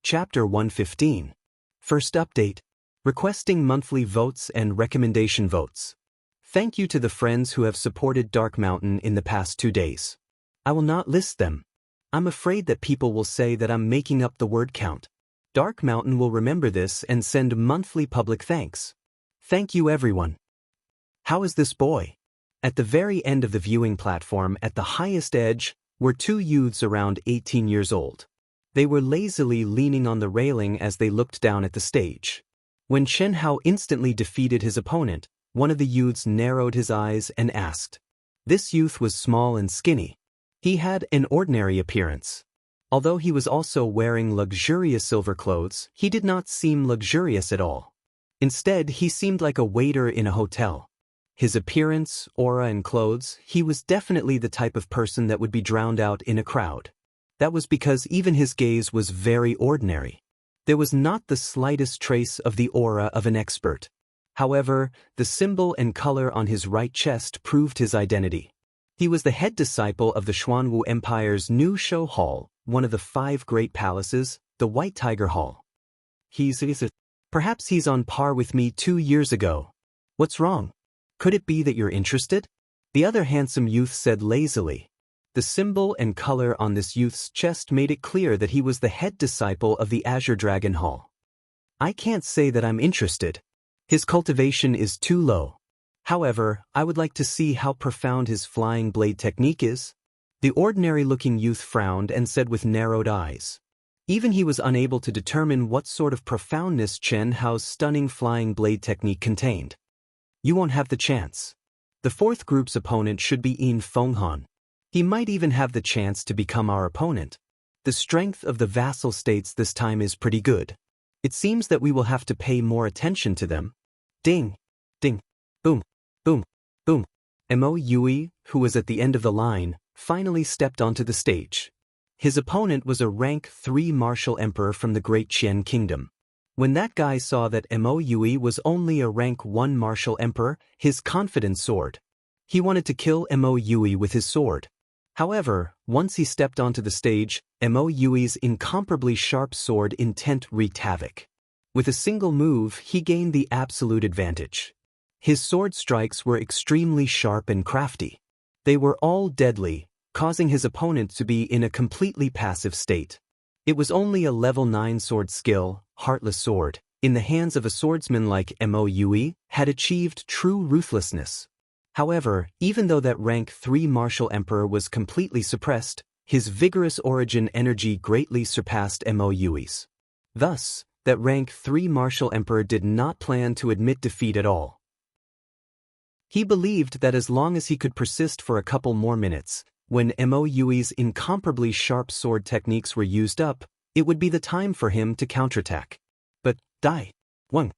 Chapter 115. First update. Requesting monthly votes and recommendation votes. Thank you to the friends who have supported Dark Mountain in the past 2 days. I will not list them. I'm afraid that people will say that I'm making up the word count. Dark Mountain will remember this and send monthly public thanks. Thank you everyone. How is this boy? At the very end of the viewing platform at the highest edge were 2 youths around 18 years old. They were lazily leaning on the railing as they looked down at the stage. When Chen Hao instantly defeated his opponent, one of the youths narrowed his eyes and asked. This youth was small and skinny. He had an ordinary appearance. Although he was also wearing luxurious silver clothes, he did not seem luxurious at all. Instead, he seemed like a waiter in a hotel. His appearance, aura and clothes, he was definitely the type of person that would be drowned out in a crowd. That was because even his gaze was very ordinary. There was not the slightest trace of the aura of an expert. However, the symbol and color on his right chest proved his identity. He was the head disciple of the Xuanwu Empire's new show hall, one of the 5 great palaces, the White Tiger Hall. Perhaps he's on par with me 2 years ago. What's wrong? Could it be that you're interested? The other handsome youth said lazily. The symbol and color on this youth's chest made it clear that he was the head disciple of the Azure Dragon Hall. I can't say that I'm interested. His cultivation is too low. However, I would like to see how profound his flying blade technique is. The ordinary-looking youth frowned and said with narrowed eyes. Even he was unable to determine what sort of profoundness Chen Hao's stunning flying blade technique contained. You won't have the chance. The 4th group's opponent should be Yin Fenghan. He might even have the chance to become our opponent. The strength of the vassal states this time is pretty good. It seems that we will have to pay more attention to them. Ding! Ding! Boom! Boom! Boom! Mo Yui, who was at the end of the line, finally stepped onto the stage. His opponent was a rank 3 martial emperor from the Great Qian Kingdom. When that guy saw that Mo Yui was only a rank 1 martial emperor, his confidence soared. He wanted to kill Mo Yui with his sword. However, once he stepped onto the stage, Mo Yui's incomparably sharp sword intent wreaked havoc. With a single move, he gained the absolute advantage. His sword strikes were extremely sharp and crafty. They were all deadly, causing his opponent to be in a completely passive state. It was only a level 9 sword skill, Heartless Sword, in the hands of a swordsman like Mo Yui, had achieved true ruthlessness. However, even though that rank 3 martial emperor was completely suppressed, his vigorous origin energy greatly surpassed Mo Yui's. Thus, that rank 3 martial emperor did not plan to admit defeat at all. He believed that as long as he could persist for a couple more minutes, when Mo Yui's incomparably sharp sword techniques were used up, it would be the time for him to counterattack. But, Dai Wang,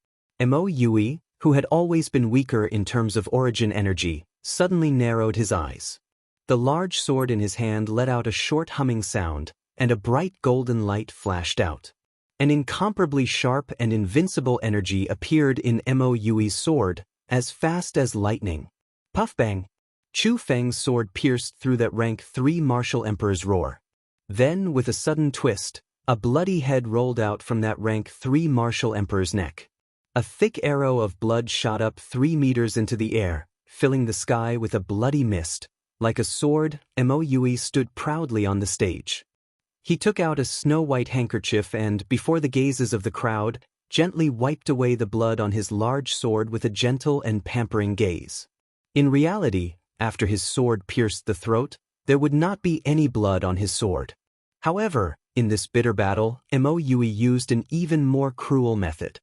Mo Yui, who had always been weaker in terms of origin energy, suddenly narrowed his eyes. The large sword in his hand let out a short humming sound, and a bright golden light flashed out. An incomparably sharp and invincible energy appeared in Mo Yui's sword, as fast as lightning. Puff bang! Chu Feng's sword pierced through that rank 3 martial emperor's roar. Then, with a sudden twist, a bloody head rolled out from that rank 3 martial emperor's neck. A thick arrow of blood shot up 3 meters into the air, filling the sky with a bloody mist. Like a sword, Mo Yui stood proudly on the stage. He took out a snow-white handkerchief and, before the gazes of the crowd, gently wiped away the blood on his large sword with a gentle and pampering gaze. In reality, after his sword pierced the throat, there would not be any blood on his sword. However, in this bitter battle, Mo Yui used an even more cruel method.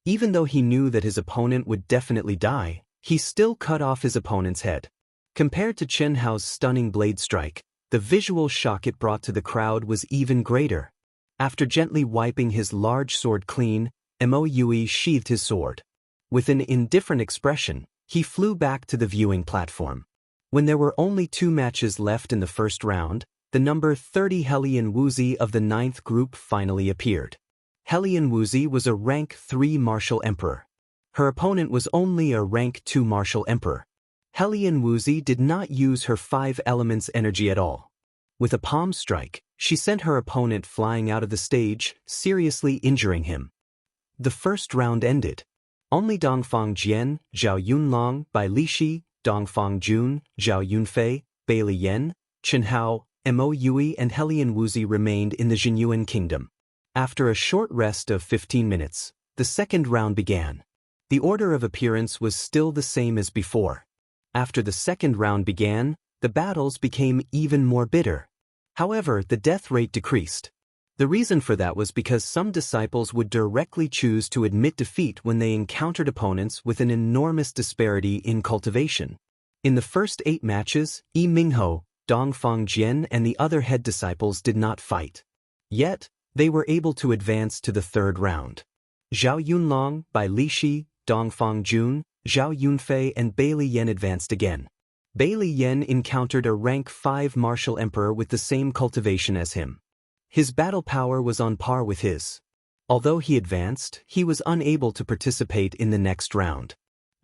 Even though he knew that his opponent would definitely die, he still cut off his opponent's head. Compared to Chen Hao's stunning blade strike, the visual shock it brought to the crowd was even greater. After gently wiping his large sword clean, Mo Yui sheathed his sword. With an indifferent expression, he flew back to the viewing platform. When there were only 2 matches left in the first round, the number 30 Helian Wuzi of the 9th group finally appeared. Helian Wuzi was a rank 3 martial emperor. Her opponent was only a rank 2 martial emperor. Helian Wuzi did not use her 5 elements energy at all. With a palm strike, She sent her opponent flying out of the stage, seriously injuring him. The first round ended. Only Dongfang Jian, Zhao Yunlong, Bai Lishi, Dongfang Jun, Zhao Yunfei, Bailey Yen, Chen Hao, Mo Yui and Helian Wuzi remained in the Jinyuan kingdom. After a short rest of 15 minutes, the second round began. The order of appearance was still the same as before. After the second round began, the battles became even more bitter. However, the death rate decreased. The reason for that was because some disciples would directly choose to admit defeat when they encountered opponents with an enormous disparity in cultivation. In the first 8 matches, Yi Mingho, Dongfang Jian and the other head disciples did not fight. Yet, they were able to advance to the third round. Zhao Yunlong, Bai Lishi, Dongfang Jun, Zhao Yunfei and Bailey Yen advanced again. Bailey Yen encountered a rank 5 martial emperor with the same cultivation as him. His battle power was on par with his. Although he advanced, he was unable to participate in the next round.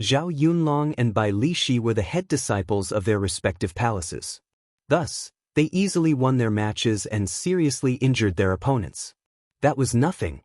Zhao Yunlong and Bai Lishi were the head disciples of their respective palaces. Thus, they easily won their matches and seriously injured their opponents. That was nothing.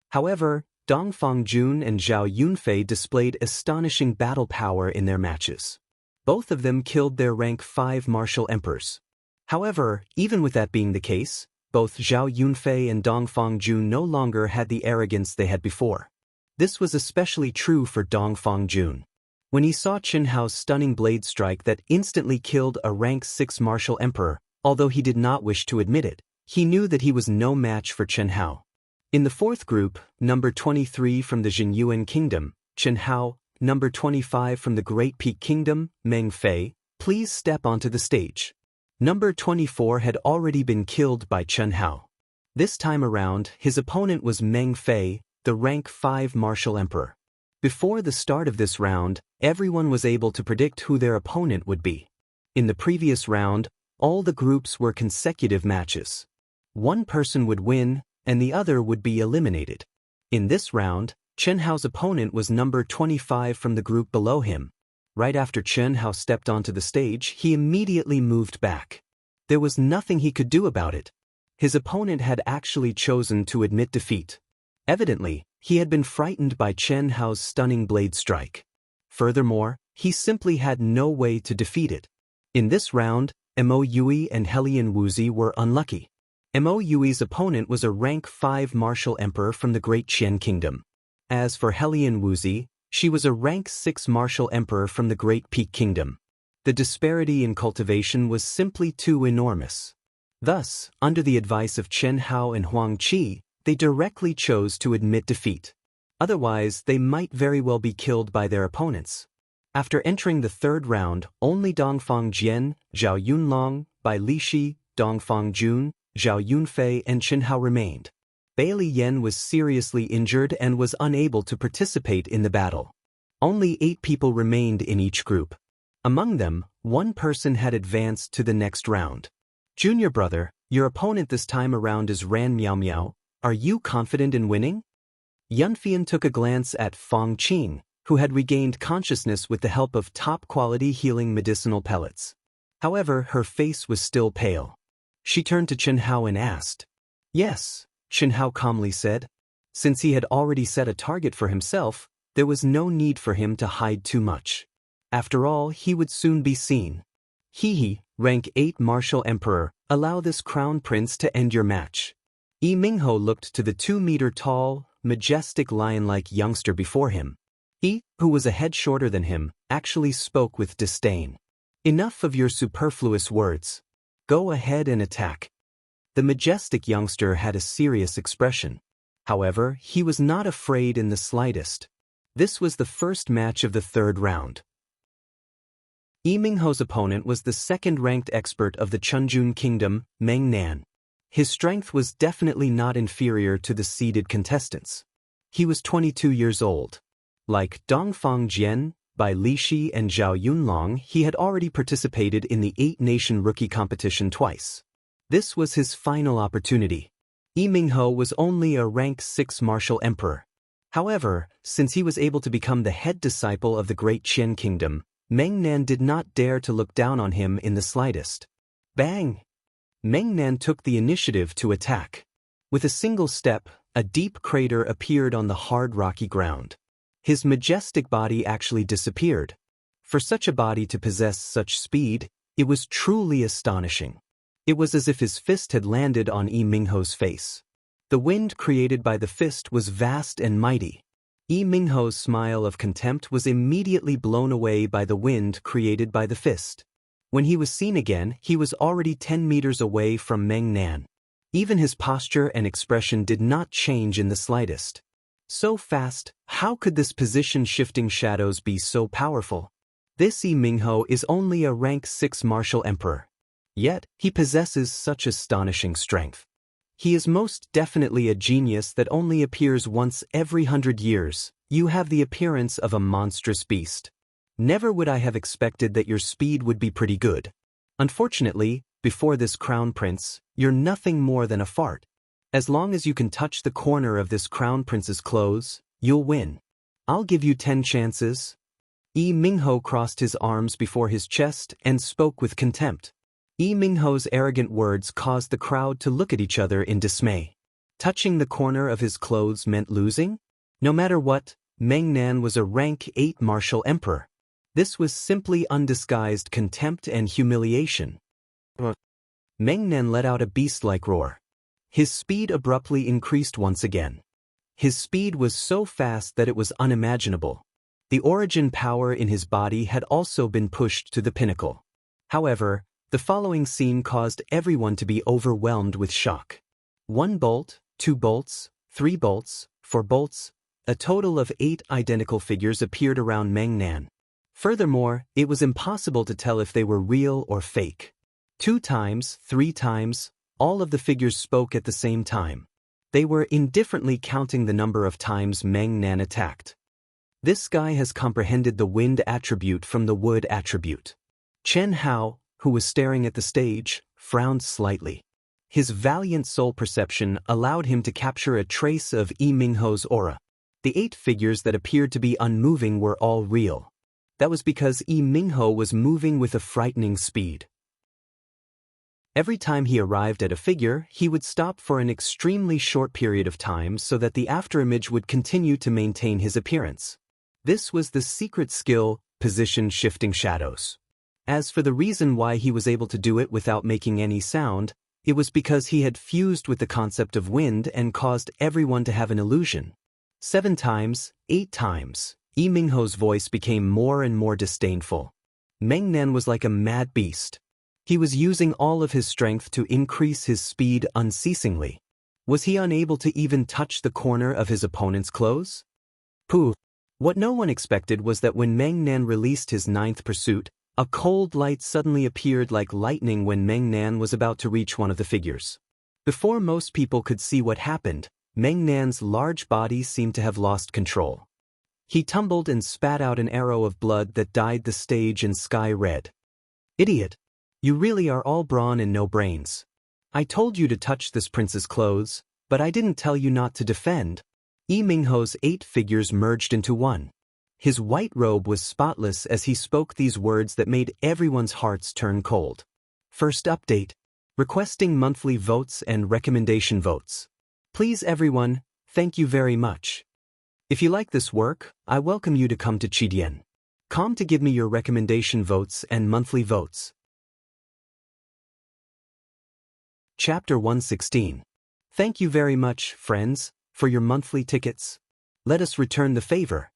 However, Dongfang Jun and Zhao Yunfei displayed astonishing battle power in their matches. Both of them killed their rank 5 martial emperors. However, even with that being the case, both Zhao Yunfei and Dongfang Jun no longer had the arrogance they had before. This was especially true for Dongfang Jun. When he saw Chen Hao's stunning blade strike that instantly killed a rank 6 martial emperor, although he did not wish to admit it, he knew that he was no match for Chen Hao. In the fourth group, number 23 from the Jinyuan Kingdom, Chen Hao, number 25 from the Great Peak Kingdom, Meng Fei, please step onto the stage. Number 24 had already been killed by Chen Hao. This time around, his opponent was Meng Fei, the rank 5 martial emperor. Before the start of this round, everyone was able to predict who their opponent would be. In the previous round, all the groups were consecutive matches. One person would win, and the other would be eliminated. In this round, Chen Hao's opponent was number 25 from the group below him. Right after Chen Hao stepped onto the stage, he immediately moved back. There was nothing he could do about it. His opponent had actually chosen to admit defeat. Evidently, he had been frightened by Chen Hao's stunning blade strike. Furthermore, he simply had no way to defeat it. In this round, Mo Yui and Helian Wuzi were unlucky. Mo Yui's opponent was a rank 5 martial emperor from the Great Qian Kingdom. As for Helian Wuzi, she was a rank 6 martial emperor from the Great Peak Kingdom. The disparity in cultivation was simply too enormous. Thus, under the advice of Chen Hao and Huang Qi, they directly chose to admit defeat. Otherwise, they might very well be killed by their opponents. After entering the third round, only Dongfang Jian, Zhao Yunlong, Bai Lishi, Dongfang Jun, Zhao Yunfei and Chen Hao remained. Bailey Yen was seriously injured and was unable to participate in the battle. Only 8 people remained in each group. Among them, one person had advanced to the next round. Junior brother, your opponent this time around is Ran Miao Miao. Are you confident in winning? Yunfian took a glance at Fang Qing, who had regained consciousness with the help of top-quality healing medicinal pellets. However, her face was still pale. She turned to Chen Hao and asked. Yes, Chen Hao calmly said. Since he had already set a target for himself, there was no need for him to hide too much. After all, he would soon be seen. He, rank 8 martial emperor, allow this crown prince to end your match. Yi Mingho looked to the 2-meter-tall, majestic lion-like youngster before him. He, who was a head shorter than him, actually spoke with disdain. Enough of your superfluous words. Go ahead and attack. The majestic youngster had a serious expression. However, he was not afraid in the slightest. This was the first match of the third round. Yi Mingho's opponent was the second-ranked expert of the Chunjun Kingdom, Meng Nan. His strength was definitely not inferior to the seeded contestants. He was 22 years old. Like Dongfang Jian, Bai Lishi and Zhao Yunlong, he had already participated in the 8-nation rookie competition twice. This was his final opportunity. Yi Mingho was only a rank 6 martial emperor. However, since he was able to become the head disciple of the Great Qian Kingdom, Meng Nan did not dare to look down on him in the slightest. Bang! Mengnan took the initiative to attack. With a single step, a deep crater appeared on the hard rocky ground. His majestic body actually disappeared. For such a body to possess such speed, it was truly astonishing. It was as if his fist had landed on Yi Mingho's face. The wind created by the fist was vast and mighty. Yi Mingho's smile of contempt was immediately blown away by the wind created by the fist. When he was seen again, he was already 10 meters away from Mengnan. Even his posture and expression did not change in the slightest. So fast, how could this position-shifting shadows be so powerful? This Yi Mingho is only a rank 6 martial emperor. Yet, he possesses such astonishing strength. He is most definitely a genius that only appears once every 100 years. You have the appearance of a monstrous beast. Never would I have expected that your speed would be pretty good. Unfortunately, before this crown prince, you're nothing more than a fart. As long as you can touch the corner of this crown prince's clothes, you'll win. I'll give you 10 chances. Yi Mingho crossed his arms before his chest and spoke with contempt. Yi Mingho's arrogant words caused the crowd to look at each other in dismay. Touching the corner of his clothes meant losing? No matter what, Mengnan was a rank 8 martial emperor. This was simply undisguised contempt and humiliation. Mengnan let out a beast-like roar. His speed abruptly increased once again. His speed was so fast that it was unimaginable. The origin power in his body had also been pushed to the pinnacle. However, the following scene caused everyone to be overwhelmed with shock. 1 bolt, 2 bolts, 3 bolts, 4 bolts, a total of 8 identical figures appeared around Mengnan. Furthermore, it was impossible to tell if they were real or fake. 2 times, 3 times, all of the figures spoke at the same time. They were indifferently counting the number of times Mengnan attacked. This guy has comprehended the wind attribute from the wood attribute. Chen Hao, who was staring at the stage, frowned slightly. His valiant soul perception allowed him to capture a trace of Yi Mingho's aura. The 8 figures that appeared to be unmoving were all real. That was because Yi Mingho was moving with a frightening speed. Every time he arrived at a figure, he would stop for an extremely short period of time so that the afterimage would continue to maintain his appearance. This was the secret skill, position-shifting shadows. As for the reason why he was able to do it without making any sound, it was because he had fused with the concept of wind and caused everyone to have an illusion. 7 times, 8 times, Yi Mingho's voice became more and more disdainful. Mengnan was like a mad beast. He was using all of his strength to increase his speed unceasingly. Was he unable to even touch the corner of his opponent's clothes? Pooh! What no one expected was that when Mengnan released his 9th pursuit, a cold light suddenly appeared like lightning when Mengnan was about to reach one of the figures. Before most people could see what happened, Mengnan's large body seemed to have lost control. He tumbled and spat out an arrow of blood that dyed the stage in sky red. Idiot! You really are all brawn and no brains. I told you to touch this prince's clothes, but I didn't tell you not to defend. Yi Mingho's 8 figures merged into one. His white robe was spotless as he spoke these words that made everyone's hearts turn cold. First update. Requesting monthly votes and recommendation votes. Please everyone, thank you very much. If you like this work, I welcome you to come to Chidian.com to give me your recommendation votes and monthly votes. Chapter 116. Thank you very much, friends, for your monthly tickets. Let us return the favor.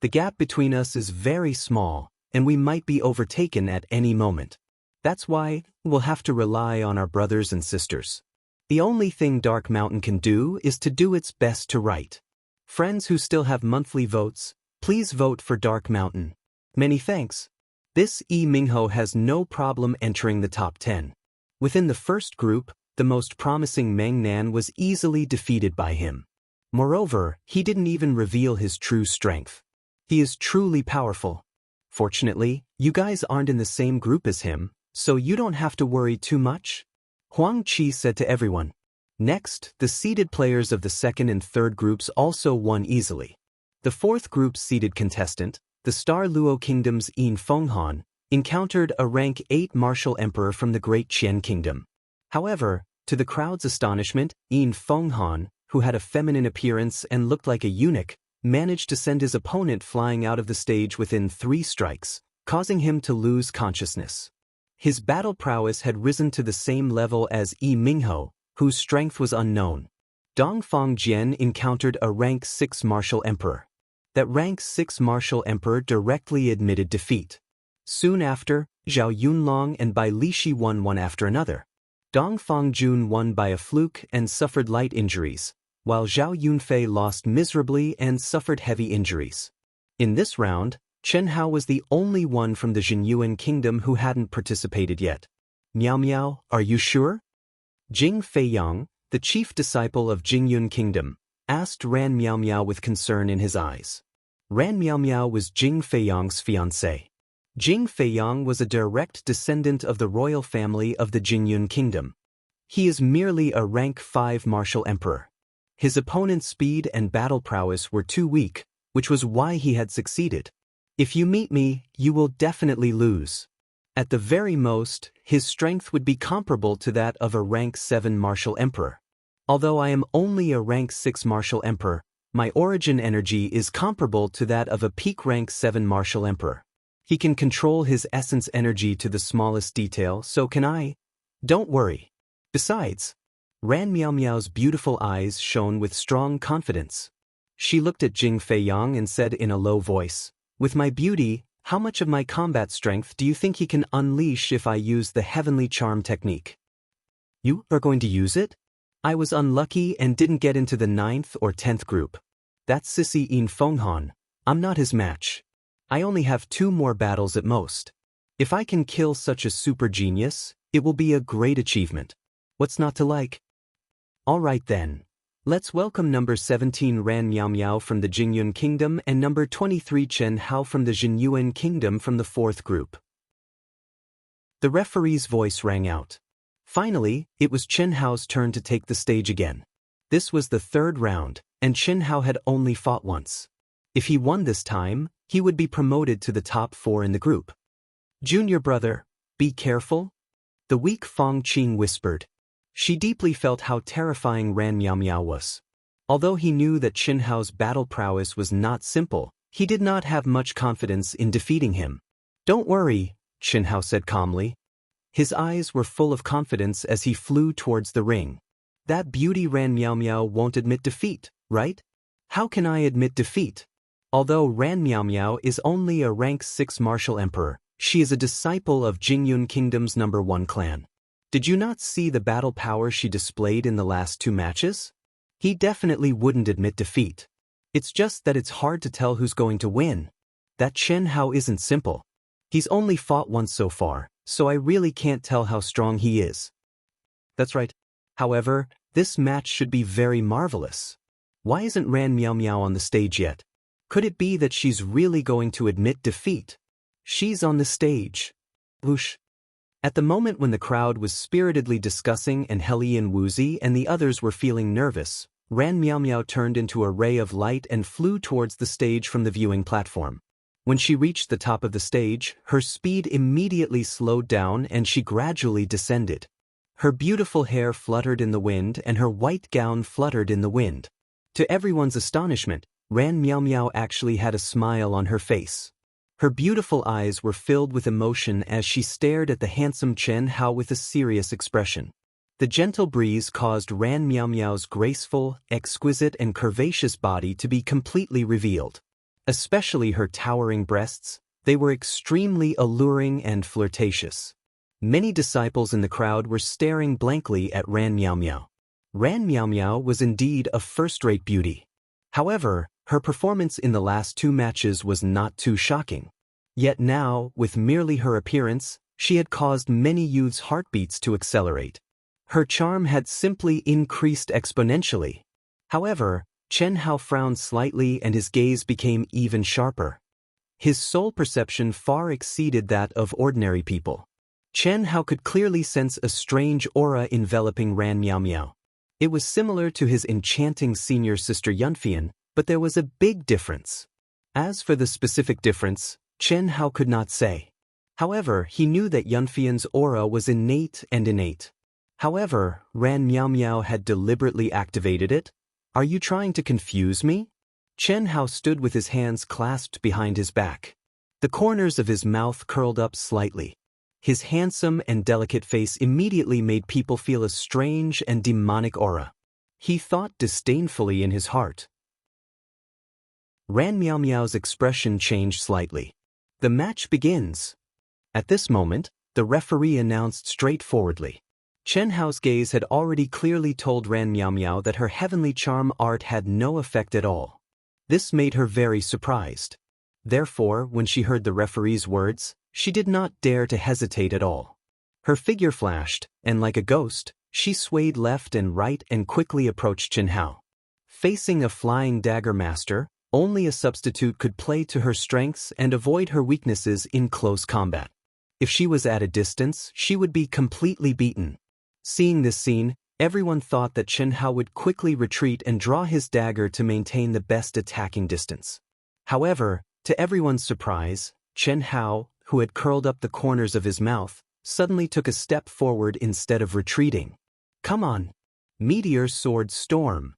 The gap between us is very small, and we might be overtaken at any moment. That's why we'll have to rely on our brothers and sisters. The only thing Dark Mountain can do is to do its best to write. Friends who still have monthly votes, please vote for Dark Mountain. Many thanks. This Yi Mingho has no problem entering the top 10. Within the first group, the most promising Mengnan was easily defeated by him. Moreover, he didn't even reveal his true strength. He is truly powerful. Fortunately, you guys aren't in the same group as him, so you don't have to worry too much. Huang Qi said to everyone. Next, the seeded players of the second and third groups also won easily. The fourth group's seeded contestant, the Star Luo Kingdom's Yin Fenghan, encountered a rank 8 martial emperor from the Great Qian Kingdom. However, to the crowd's astonishment, Yin Fenghan, who had a feminine appearance and looked like a eunuch, managed to send his opponent flying out of the stage within 3 strikes, causing him to lose consciousness. His battle prowess had risen to the same level as Yi Mingho, whose strength was unknown. Dongfang Jian encountered a rank 6 martial emperor. That rank 6 martial emperor directly admitted defeat. Soon after, Zhao Yunlong and Bai Lishi won one after another. Dongfang Jun won by a fluke and suffered light injuries, while Zhao Yunfei lost miserably and suffered heavy injuries. In this round, Chen Hao was the only one from the Jinyuan kingdom who hadn't participated yet. Miao Miao, are you sure? Jing Feiyang, the chief disciple of Jingyun kingdom, asked Ran Miao Miao with concern in his eyes. Ran Miao Miao was Jing Feiyang's fiancé. Jing Feiyang was a direct descendant of the royal family of the Jinyuan kingdom. He is merely a rank 5 martial emperor. His opponent's speed and battle prowess were too weak, which was why he had succeeded. If you meet me, you will definitely lose. At the very most, his strength would be comparable to that of a rank 7 martial emperor. Although I am only a rank 6 martial emperor, my origin energy is comparable to that of a peak rank 7 martial emperor. He can control his essence energy to the smallest detail, so can I. Don't worry. Besides, Ran Miao Miao's beautiful eyes shone with strong confidence. She looked at Jing Feiyang and said in a low voice, "With my beauty, how much of my combat strength do you think he can unleash if I use the heavenly charm technique?" You are going to use it? I was unlucky and didn't get into the 9th or 10th group. That sissy Yin Fenghan, I'm not his match. I only have 2 more battles at most. If I can kill such a super genius, it will be a great achievement. What's not to like? All right then. Let's welcome number 17 Ran Miao Miao from the Jingyun Kingdom and number 23 Chen Hao from the Jinyuan Kingdom from the 4th group. The referee's voice rang out. Finally, it was Chen Hao's turn to take the stage again. This was the 3rd round, and Chen Hao had only fought once. If he won this time, he would be promoted to the top 4 in the group. Junior brother, be careful. The weak Fong Qing whispered. She deeply felt how terrifying Ran Miao Miao was. Although he knew that Chen Hao's battle prowess was not simple, he did not have much confidence in defeating him. Don't worry, Chen Hao said calmly. His eyes were full of confidence as he flew towards the ring. That beauty Ran Miao Miao won't admit defeat, right? How can I admit defeat? Although Ran Miao Miao is only a rank 6 martial emperor, she is a disciple of Jingyun Kingdom's number 1 clan. Did you not see the battle power she displayed in the last 2 matches? He definitely wouldn't admit defeat. It's just that it's hard to tell who's going to win. That Chen Hao isn't simple. He's only fought once so far, so I really can't tell how strong he is. That's right. However, this match should be very marvelous. Why isn't Ran Miao Miao on the stage yet? Could it be that she's really going to admit defeat? She's on the stage. Whoosh. At the moment when the crowd was spiritedly discussing and Helian Wuzi and the others were feeling nervous, Ran Miao Miao turned into a ray of light and flew towards the stage from the viewing platform. When she reached the top of the stage, her speed immediately slowed down and she gradually descended. Her beautiful hair fluttered in the wind and her white gown fluttered in the wind. To everyone's astonishment, Ran Miao Miao actually had a smile on her face. Her beautiful eyes were filled with emotion as she stared at the handsome Chen Hao with a serious expression. The gentle breeze caused Ran Miao Miao's graceful, exquisite and curvaceous body to be completely revealed. Especially her towering breasts, they were extremely alluring and flirtatious. Many disciples in the crowd were staring blankly at Ran Miao Miao. Ran Miao Miao was indeed a first-rate beauty. However, her performance in the last 2 matches was not too shocking. Yet now, with merely her appearance, she had caused many youths' heartbeats to accelerate. Her charm had simply increased exponentially. However, Chen Hao frowned slightly and his gaze became even sharper. His soul perception far exceeded that of ordinary people. Chen Hao could clearly sense a strange aura enveloping Ran Miao Miao. It was similar to his enchanting senior sister Yunfian, but there was a big difference. As for the specific difference, Chen Hao could not say. However, he knew that Yunfian's aura was innate. However, Ran Miao Miao had deliberately activated it. Are you trying to confuse me? Chen Hao stood with his hands clasped behind his back. The corners of his mouth curled up slightly. His handsome and delicate face immediately made people feel a strange and demonic aura. He thought disdainfully in his heart. Ran Miao Miao's expression changed slightly. The match begins. At this moment, the referee announced straightforwardly. Chen Hao's gaze had already clearly told Ran Miao Miao that her heavenly charm art had no effect at all. This made her very surprised. Therefore, when she heard the referee's words, she did not dare to hesitate at all. Her figure flashed, and like a ghost, she swayed left and right and quickly approached Chen Hao. Facing a flying dagger master, only a substitute could play to her strengths and avoid her weaknesses in close combat. If she was at a distance, she would be completely beaten. Seeing this scene, everyone thought that Chen Hao would quickly retreat and draw his dagger to maintain the best attacking distance. However, to everyone's surprise, Chen Hao, who had curled up the corners of his mouth, suddenly took a step forward instead of retreating. "Come on! Meteor Sword Storm!"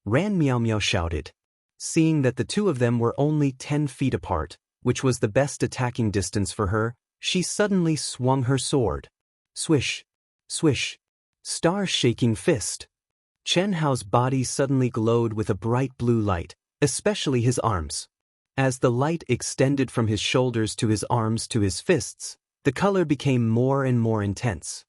Ran Miao Miao shouted. Seeing that the two of them were only 10 feet apart, which was the best attacking distance for her, she suddenly swung her sword. Swish! Swish! Star-shaking fist! Chen Hao's body suddenly glowed with a bright blue light, especially his arms. As the light extended from his shoulders to his arms to his fists, the color became more and more intense.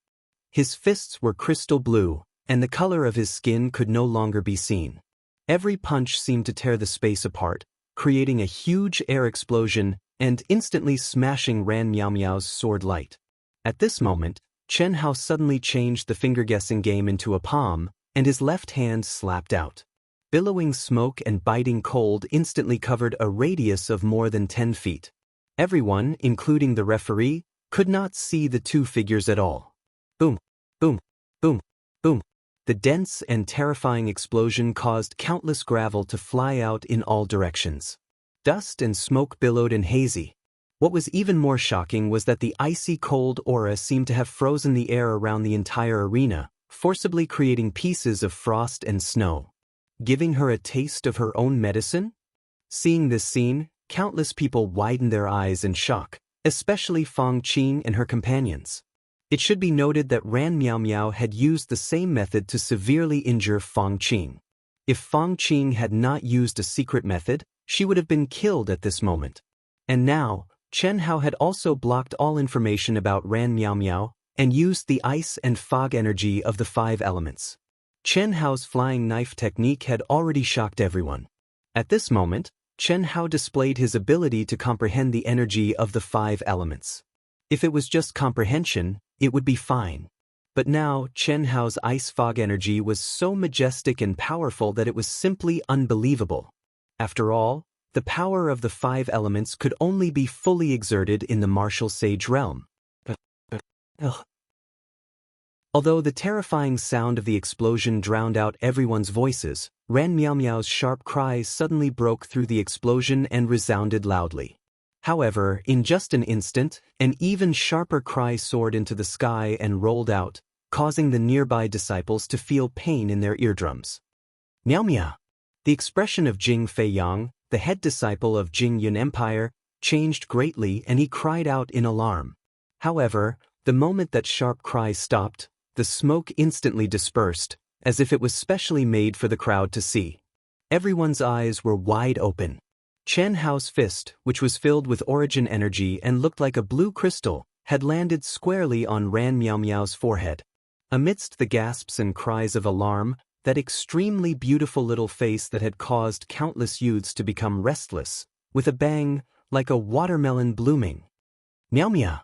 His fists were crystal blue, and the color of his skin could no longer be seen. Every punch seemed to tear the space apart, creating a huge air explosion and instantly smashing Ran Miao Miao's sword light. At this moment, Chen Hao suddenly changed the finger-guessing game into a palm, and his left hand slapped out. Billowing smoke and biting cold instantly covered a radius of more than 10 feet. Everyone, including the referee, could not see the two figures at all. Boom, boom, boom, boom. The dense and terrifying explosion caused countless gravel to fly out in all directions. Dust and smoke billowed and hazy. What was even more shocking was that the icy cold aura seemed to have frozen the air around the entire arena, forcibly creating pieces of frost and snow. Giving her a taste of her own medicine? Seeing this scene, countless people widened their eyes in shock, especially Fang Qing and her companions. It should be noted that Ran Miao Miao had used the same method to severely injure Fang Qing. If Fang Qing had not used a secret method, she would have been killed at this moment. And now, Chen Hao had also blocked all information about Ran Miao Miao and used the ice and fog energy of the 5 elements. Chen Hao's flying knife technique had already shocked everyone. At this moment, Chen Hao displayed his ability to comprehend the energy of the 5 elements. If it was just comprehension, it would be fine. But now, Chen Hao's ice fog energy was so majestic and powerful that it was simply unbelievable. After all, the power of the 5 elements could only be fully exerted in the martial sage realm. Although the terrifying sound of the explosion drowned out everyone's voices, Ran Miao Miao's sharp cries suddenly broke through the explosion and resounded loudly. However, in just an instant, an even sharper cry soared into the sky and rolled out, causing the nearby disciples to feel pain in their eardrums. Miao Miao! The expression of Jing Feiyang, the head disciple of Jing Yun Empire, changed greatly and he cried out in alarm. However, the moment that sharp cry stopped, the smoke instantly dispersed, as if it was specially made for the crowd to see. Everyone's eyes were wide open. Chen Hao's fist, which was filled with origin energy and looked like a blue crystal, had landed squarely on Ran Miao Miao's forehead. Amidst the gasps and cries of alarm, that extremely beautiful little face that had caused countless youths to become restless, with a bang, like a watermelon blooming. Miao Miao!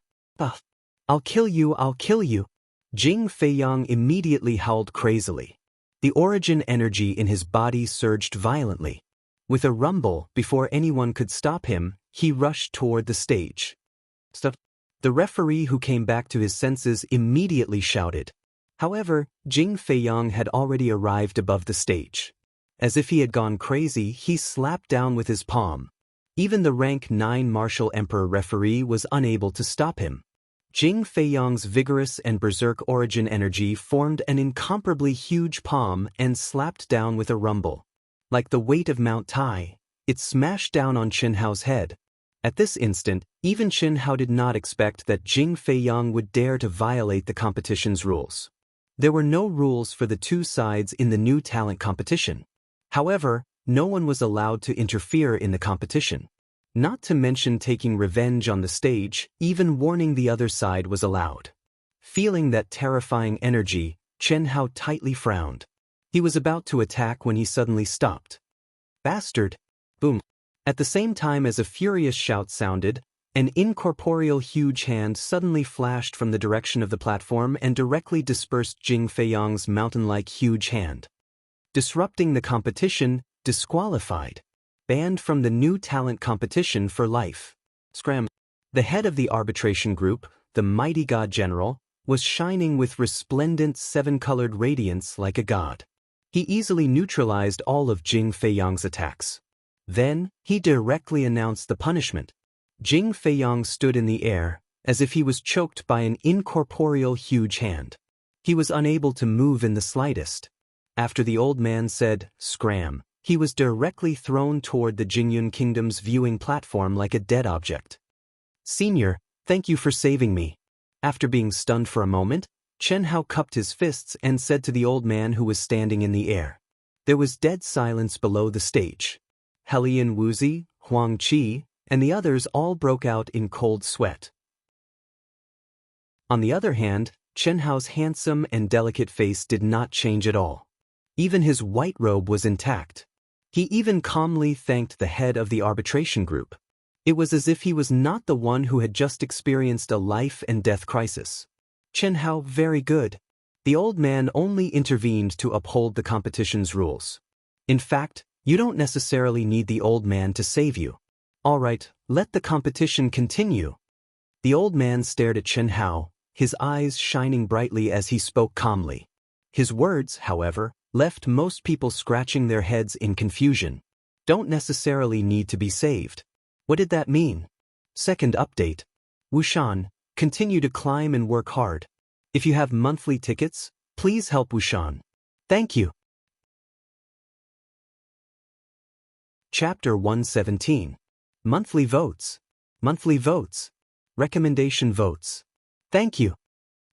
I'll kill you, I'll kill you! Jing Feiyang immediately howled crazily. The origin energy in his body surged violently. With a rumble, before anyone could stop him, he rushed toward the stage. Stop! The referee, who came back to his senses, immediately shouted. However, Jing Feiyang had already arrived above the stage. As if he had gone crazy, he slapped down with his palm. Even the rank 9 martial emperor referee was unable to stop him. Jing Feiyang's vigorous and berserk origin energy formed an incomparably huge palm and slapped down with a rumble. Like the weight of Mount Tai, it smashed down on Chen Hao's head. At this instant, even Chen Hao did not expect that Jing Feiyang would dare to violate the competition's rules. There were no rules for the two sides in the new talent competition. However, no one was allowed to interfere in the competition. Not to mention taking revenge on the stage, even warning the other side was allowed. Feeling that terrifying energy, Chen Hao tightly frowned. He was about to attack when he suddenly stopped. Bastard! Boom! At the same time as a furious shout sounded, an incorporeal huge hand suddenly flashed from the direction of the platform and directly dispersed Jing Feiyang's mountain-like huge hand. Disrupting the competition, disqualified. Banned from the new talent competition for life. Scram. The head of the arbitration group, the mighty god general, was shining with resplendent seven-colored radiance like a god. He easily neutralized all of Jing Feiyang's attacks. Then, he directly announced the punishment. Jing Feiyang stood in the air, as if he was choked by an incorporeal huge hand. He was unable to move in the slightest. After the old man said, "Scram," he was directly thrown toward the Jingyun Kingdom's viewing platform like a dead object. "Senior, thank you for saving me." After being stunned for a moment, Chen Hao cupped his fists and said to the old man who was standing in the air. There was dead silence below the stage. Helian Wuzi, Huang Qi, and the others all broke out in cold sweat. On the other hand, Chen Hao's handsome and delicate face did not change at all. Even his white robe was intact. He even calmly thanked the head of the arbitration group. It was as if he was not the one who had just experienced a life-and-death crisis. Chen Hao, very good. The old man only intervened to uphold the competition's rules. In fact, you don't necessarily need the old man to save you. All right, let the competition continue. The old man stared at Chen Hao, his eyes shining brightly as he spoke calmly. His words, however, left most people scratching their heads in confusion. Don't necessarily need to be saved. What did that mean? Second update. Wushan, continue to climb and work hard. If you have monthly tickets, please help Wushan. Thank you. Chapter 117. Monthly votes. Monthly votes. Recommendation votes. Thank you.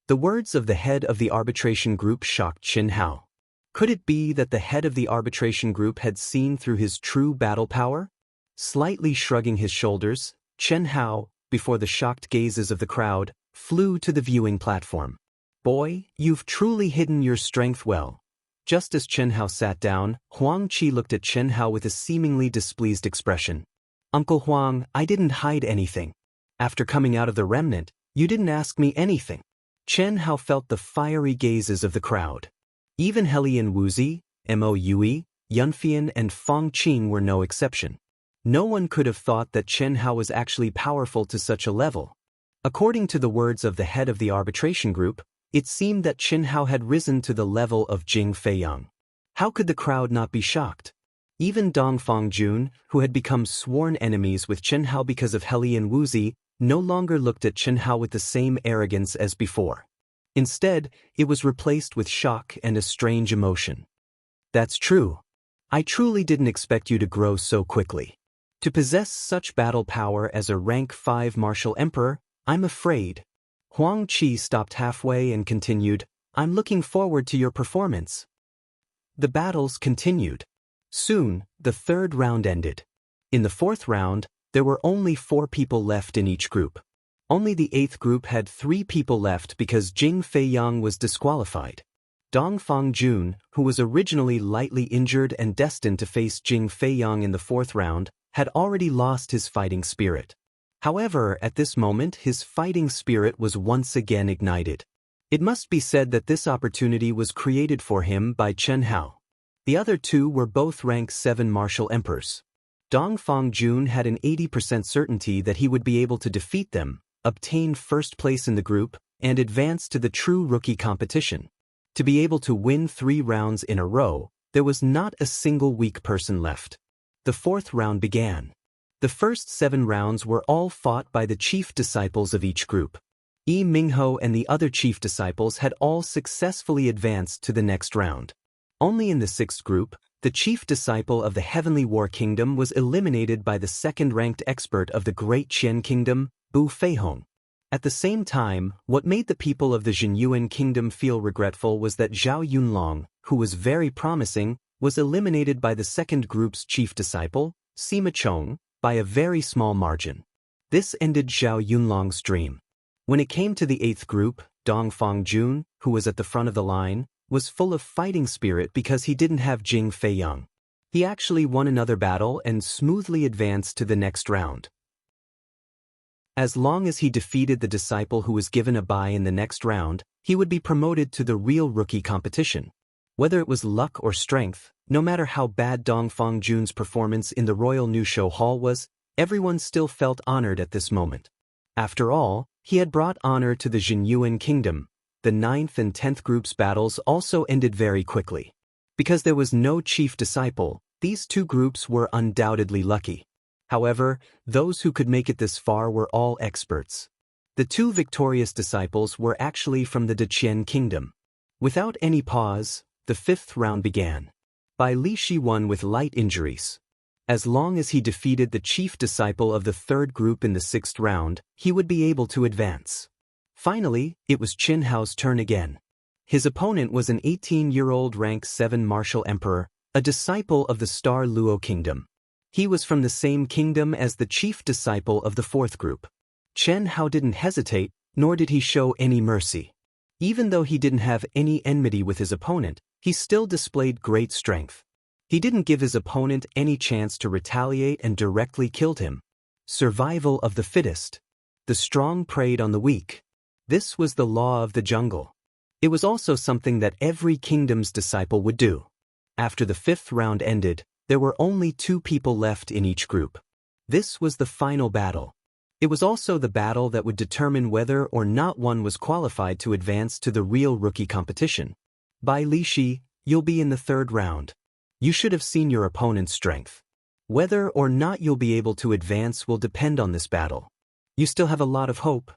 The words of the head of the arbitration group shocked Chen Hao. Could it be that the head of the arbitration group had seen through his true battle power? Slightly shrugging his shoulders, Chen Hao, before the shocked gazes of the crowd, flew to the viewing platform. Boy, you've truly hidden your strength well. Just as Chen Hao sat down, Huang Qi looked at Chen Hao with a seemingly displeased expression. Uncle Huang, I didn't hide anything. After coming out of the remnant, you didn't ask me anything. Chen Hao felt the fiery gazes of the crowd. Even Helian Wuzi, Mo Yui, Yunfian and Fong Qing were no exception. No one could have thought that Chen Hao was actually powerful to such a level. According to the words of the head of the arbitration group, it seemed that Chen Hao had risen to the level of Jing Feiyang. How could the crowd not be shocked? Even Dongfang Jun, who had become sworn enemies with Chen Hao because of Helian Wuzi, no longer looked at Chen Hao with the same arrogance as before. Instead, it was replaced with shock and a strange emotion. That's true. I truly didn't expect you to grow so quickly. To possess such battle power as a rank 5 martial emperor, I'm afraid. Huang Qi stopped halfway and continued, I'm looking forward to your performance. The battles continued. Soon, the third round ended. In the fourth round, there were only 4 people left in each group. Only the 8th group had 3 people left because Jing Feiyang was disqualified. Dongfang Jun, who was originally lightly injured and destined to face Jing Feiyang in the 4th round, had already lost his fighting spirit. However, at this moment his fighting spirit was once again ignited. It must be said that this opportunity was created for him by Chen Hao. The other 2 were both rank 7 martial emperors. Dongfang Jun had an 80% certainty that he would be able to defeat them, obtain first place in the group, and advance to the true rookie competition. To be able to win 3 rounds in a row, there was not a single weak person left. The 4th round began. The first 7 rounds were all fought by the chief disciples of each group. Yi Mingho and the other chief disciples had all successfully advanced to the next round. Only in the sixth group, the chief disciple of the Heavenly War Kingdom was eliminated by the second-ranked expert of the Great Qian Kingdom, Bu Feihong. At the same time, what made the people of the Jinyuan Kingdom feel regretful was that Zhao Yunlong, who was very promising, was eliminated by the second group's chief disciple, Sima Chong, by a very small margin. This ended Zhao Yunlong's dream. When it came to the eighth group, Dong Fongjun, who was at the front of the line, was full of fighting spirit because he didn't have Jing Feiyang. He actually won another battle and smoothly advanced to the next round. As long as he defeated the disciple who was given a bye in the next round, he would be promoted to the real rookie competition. Whether it was luck or strength, no matter how bad Dong Fongjun's performance in the Royal New Show Hall was, everyone still felt honored at this moment. After all, he had brought honor to the Jinyuan Kingdom. The 9th and 10th groups' battles also ended very quickly. Because there was no chief disciple, these two groups were undoubtedly lucky. However, those who could make it this far were all experts. The two victorious disciples were actually from the Deqian Kingdom. Without any pause, the fifth round began. Bai Lishi won with light injuries. As long as he defeated the chief disciple of the third group in the sixth round, he would be able to advance. Finally, it was Qin Hao's turn again. His opponent was an 18-year-old rank 7 martial emperor, a disciple of the Star Luo Kingdom. He was from the same kingdom as the chief disciple of the fourth group. Chen Hao didn't hesitate, nor did he show any mercy. Even though he didn't have any enmity with his opponent, he still displayed great strength. He didn't give his opponent any chance to retaliate and directly killed him. Survival of the fittest. The strong preyed on the weak. This was the law of the jungle. It was also something that every kingdom's disciple would do. After the fifth round ended, there were only 2 people left in each group. This was the final battle. It was also the battle that would determine whether or not one was qualified to advance to the real rookie competition. Bai Lishi, you'll be in the third round. You should have seen your opponent's strength. Whether or not you'll be able to advance will depend on this battle. You still have a lot of hope.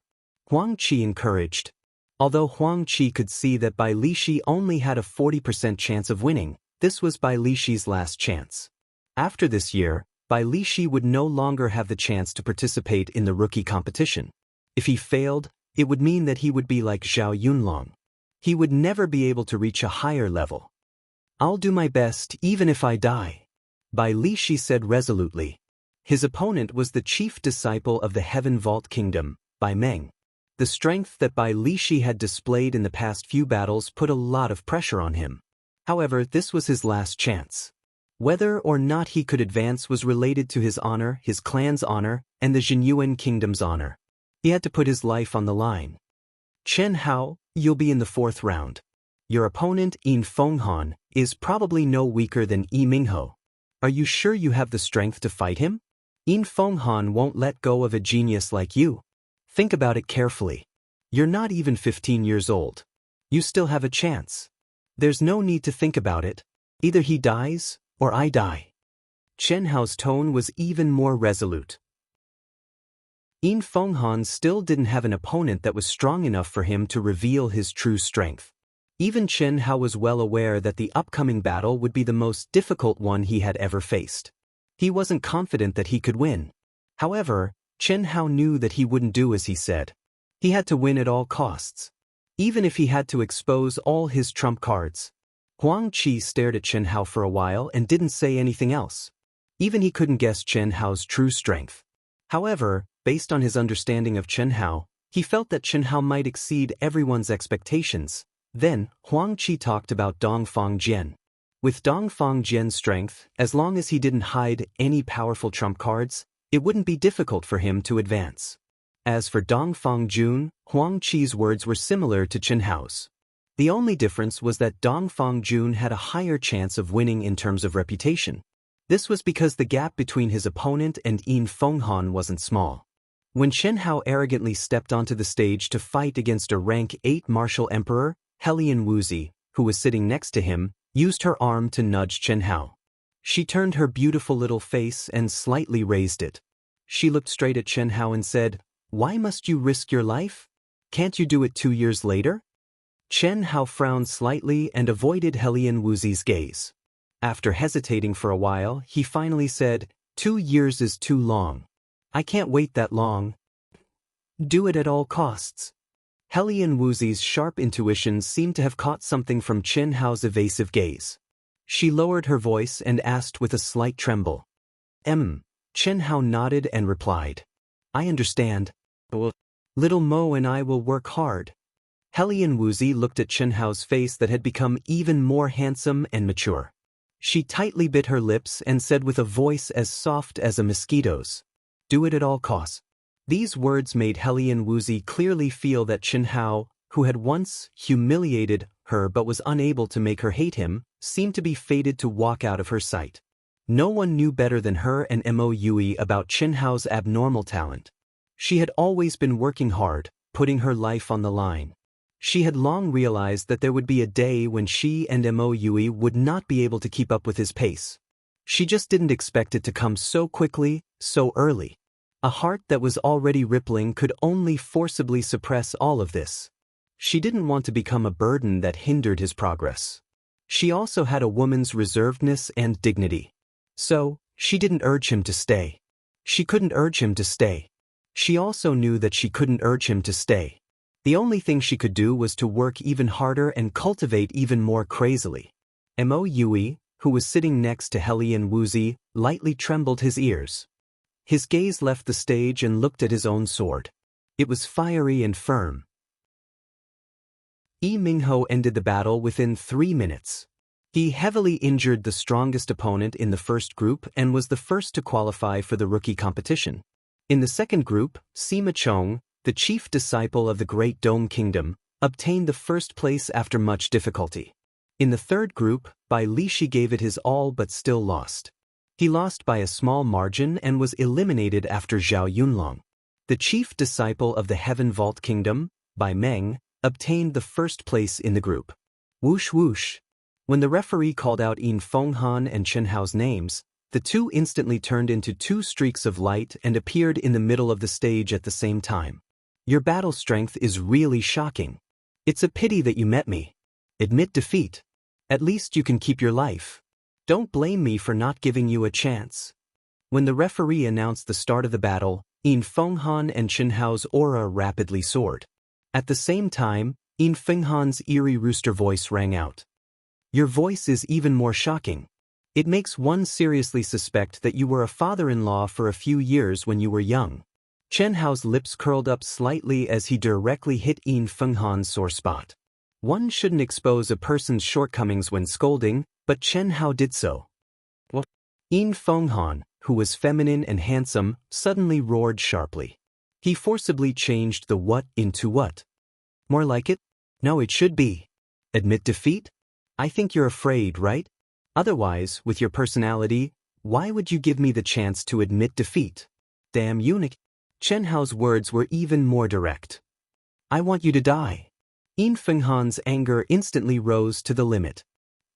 Huang Qi encouraged. Although Huang Qi could see that Bai Lishi only had a 40% chance of winning, this was Bai Lishi's last chance. After this year, Bai Lishi would no longer have the chance to participate in the rookie competition. If he failed, it would mean that he would be like Zhao Yunlong. He would never be able to reach a higher level. I'll do my best even if I die, Bai Lishi said resolutely. His opponent was the chief disciple of the Heaven Vault Kingdom, Bai Meng. The strength that Bai Lishi had displayed in the past few battles put a lot of pressure on him. However, this was his last chance. Whether or not he could advance was related to his honor, his clan's honor, and the Jinyuan Kingdom's honor. He had to put his life on the line. Chen Hao, you'll be in the fourth round. Your opponent, Yin Fenghan, is probably no weaker than Yi Mingho. Are you sure you have the strength to fight him? Yin Fenghan won't let go of a genius like you. Think about it carefully. You're not even 15 years old. You still have a chance. There's no need to think about it. Either he dies, or I die. Chen Hao's tone was even more resolute. Yin Fenghan still didn't have an opponent that was strong enough for him to reveal his true strength. Even Chen Hao was well aware that the upcoming battle would be the most difficult one he had ever faced. He wasn't confident that he could win. However, Chen Hao knew that he wouldn't do as he said. He had to win at all costs. Even if he had to expose all his trump cards. Huang Qi stared at Chen Hao for a while and didn't say anything else. Even he couldn't guess Chen Hao's true strength. However, based on his understanding of Chen Hao, he felt that Chen Hao might exceed everyone's expectations. Then, Huang Qi talked about Dong Fengjian. With Dong Fengjian's strength, as long as he didn't hide any powerful trump cards, it wouldn't be difficult for him to advance. As for Dong Fongjun, Huang Qi's words were similar to Chen Hao's. The only difference was that Dong Fongjun had a higher chance of winning in terms of reputation. This was because the gap between his opponent and Yin Fenghan wasn't small. When Chen Hao arrogantly stepped onto the stage to fight against a rank 8 martial emperor, Helian Wuzi, who was sitting next to him, used her arm to nudge Chen Hao. She turned her beautiful little face and slightly raised it. She looked straight at Chen Hao and said, "Why must you risk your life? Can't you do it 2 years later? Chen Hao frowned slightly and avoided Helian Wuzi's gaze. After hesitating for a while, he finally said, 2 years is too long. I can't wait that long. Do it at all costs. Helian Wuzi's sharp intuition seemed to have caught something from Chen Hao's evasive gaze. She lowered her voice and asked with a slight tremble. Chen Hao nodded and replied. I understand. Little Mo and I will work hard. Helian Wuzi looked at Chen Hao's face that had become even more handsome and mature. She tightly bit her lips and said with a voice as soft as a mosquito's, do it at all costs. These words made Helian Wuzi clearly feel that Chen Hao, who had once humiliated her but was unable to make her hate him, seemed to be fated to walk out of her sight. No one knew better than her and Mo Yui about Chen Hao's abnormal talent. She had always been working hard, putting her life on the line. She had long realized that there would be a day when she and Mo Yui would not be able to keep up with his pace. She just didn't expect it to come so quickly, so early. A heart that was already rippling could only forcibly suppress all of this. She didn't want to become a burden that hindered his progress. She also had a woman's reservedness and dignity. So, she didn't urge him to stay. She couldn't urge him to stay. She also knew that she couldn't urge him to stay. The only thing she could do was to work even harder and cultivate even more crazily. Mo Yui, who was sitting next to Helian Wuzi, lightly trembled his ears. His gaze left the stage and looked at his own sword. It was fiery and firm. Yi Mingho ended the battle within 3 minutes. He heavily injured the strongest opponent in the first group and was the first to qualify for the rookie competition. In the second group, Sima Chong, the chief disciple of the Great Dome Kingdom, obtained the first place after much difficulty. In the third group, Bai Lishi gave it his all but still lost. He lost by a small margin and was eliminated after Zhao Yunlong. The chief disciple of the Heaven Vault Kingdom, Bai Meng, obtained the first place in the group. Whoosh whoosh. When the referee called out Yin Fenghan and Chen Hao's names, the two instantly turned into 2 streaks of light and appeared in the middle of the stage at the same time. Your battle strength is really shocking. It's a pity that you met me. Admit defeat. At least you can keep your life. Don't blame me for not giving you a chance. When the referee announced the start of the battle, Yin Fenghan and Chen Hao's aura rapidly soared. At the same time, Yin Fenghan's eerie rooster voice rang out. Your voice is even more shocking. It makes one seriously suspect that you were a father-in-law for a few years when you were young. Chen Hao's lips curled up slightly as he directly hit Yin Fenghan's sore spot. One shouldn't expose a person's shortcomings when scolding, but Chen Hao did so. What? Yin Fenghan, who was feminine and handsome, suddenly roared sharply. He forcibly changed the what into what. More like it? No, it should be. Admit defeat? I think you're afraid, right? Otherwise, with your personality, why would you give me the chance to admit defeat? Damn eunuch. Chen Hao's words were even more direct. I want you to die. Yin Fenghan's anger instantly rose to the limit.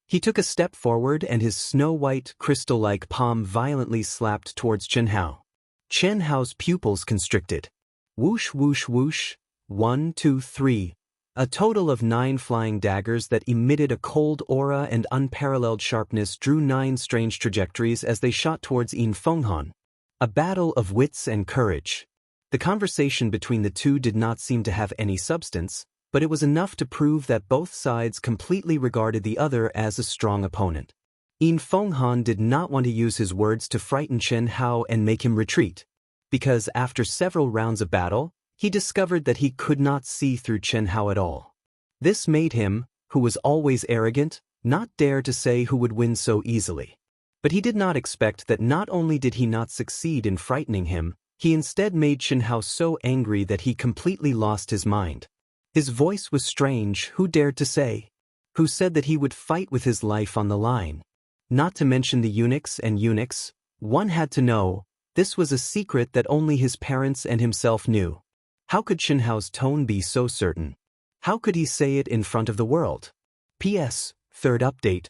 He took a step forward and his snow-white, crystal-like palm violently slapped towards Chen Hao. Chen Hao's pupils constricted. Whoosh whoosh whoosh, 1, 2, 3. A total of 9 flying daggers that emitted a cold aura and unparalleled sharpness drew 9 strange trajectories as they shot towards Yin Fenghan. A battle of wits and courage. The conversation between the two did not seem to have any substance, but it was enough to prove that both sides completely regarded the other as a strong opponent. Yin Fenghan did not want to use his words to frighten Chen Hao and make him retreat, because after several rounds of battle, he discovered that he could not see through Chen Hao at all. This made him, who was always arrogant, not dare to say who would win so easily. But he did not expect that not only did he not succeed in frightening him, he instead made Chen Hao so angry that he completely lost his mind. His voice was strange. Who dared to say? Who said that he would fight with his life on the line? Not to mention the eunuchs and eunuchs, one had to know, this was a secret that only his parents and himself knew. How could Chen Hao's tone be so certain? How could he say it in front of the world? P.S. Third update.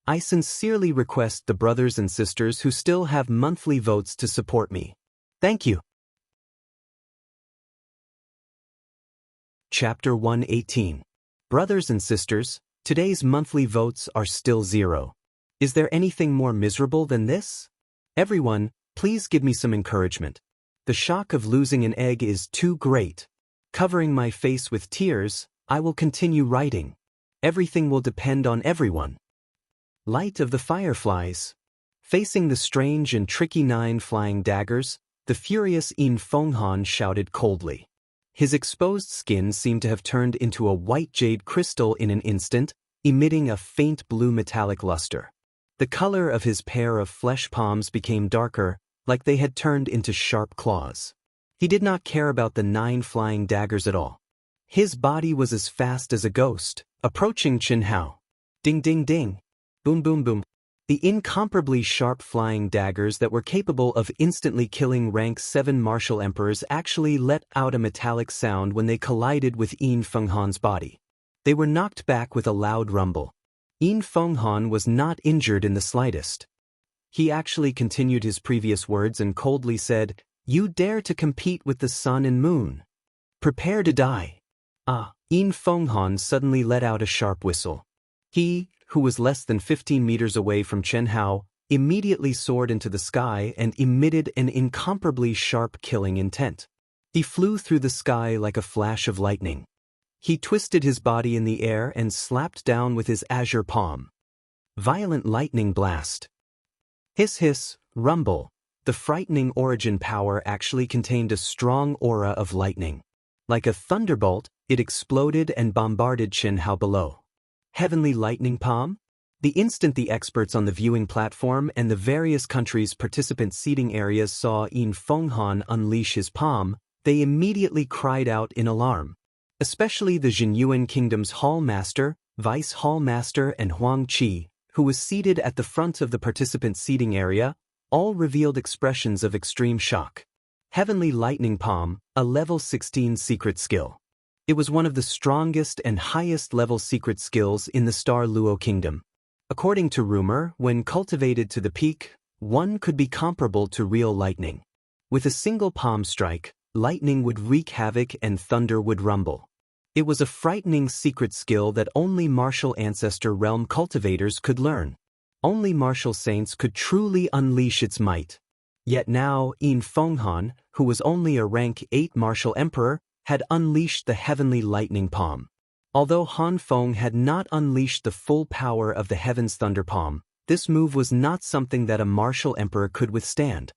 I sincerely request the brothers and sisters who still have monthly votes to support me. Thank you. Chapter 118. Brothers and sisters, today's monthly votes are still 0. Is there anything more miserable than this? Everyone, please give me some encouragement. The shock of losing an egg is too great. Covering my face with tears, I will continue writing. Everything will depend on everyone. Light of the fireflies. Facing the strange and tricky 9 flying daggers, the furious Yin Fenghan shouted coldly. His exposed skin seemed to have turned into a white jade crystal in an instant, emitting a faint blue metallic luster. The color of his pair of flesh palms became darker, like they had turned into sharp claws. He did not care about the 9 flying daggers at all. His body was as fast as a ghost, approaching Chen Hao. Ding ding ding. Boom boom boom. The incomparably sharp flying daggers that were capable of instantly killing rank 7 martial emperors actually let out a metallic sound when they collided with Yin Fenghan's body. They were knocked back with a loud rumble. Yin Fenghan was not injured in the slightest. He actually continued his previous words and coldly said, "You dare to compete with the sun and moon? Prepare to die." Yin Fenghan suddenly let out a sharp whistle. He, who was less than 15 meters away from Chen Hao, immediately soared into the sky and emitted an incomparably sharp killing intent. He flew through the sky like a flash of lightning. He twisted his body in the air and slapped down with his azure palm. Violent lightning blast. Hiss hiss, rumble. The frightening origin power actually contained a strong aura of lightning. Like a thunderbolt, it exploded and bombarded Chen Hao below. Heavenly lightning palm? The instant the experts on the viewing platform and the various countries' participant seating areas saw Yin Fenghan unleash his palm, they immediately cried out in alarm. Especially the Jinyuan Kingdom's Hall Master, Vice Hall Master and Huang Qi, who was seated at the front of the participant seating area, all revealed expressions of extreme shock. Heavenly lightning palm, a level 16 secret skill. It was one of the strongest and highest-level secret skills in the Star Luo Kingdom. According to rumor, when cultivated to the peak, one could be comparable to real lightning. With a single palm strike, lightning would wreak havoc and thunder would rumble. It was a frightening secret skill that only martial ancestor realm cultivators could learn. Only martial saints could truly unleash its might. Yet now, Yin Fenghan, who was only a rank 8 martial emperor, had unleashed the heavenly lightning palm. Although Han Feng had not unleashed the full power of the heaven's thunder palm, this move was not something that a martial emperor could withstand.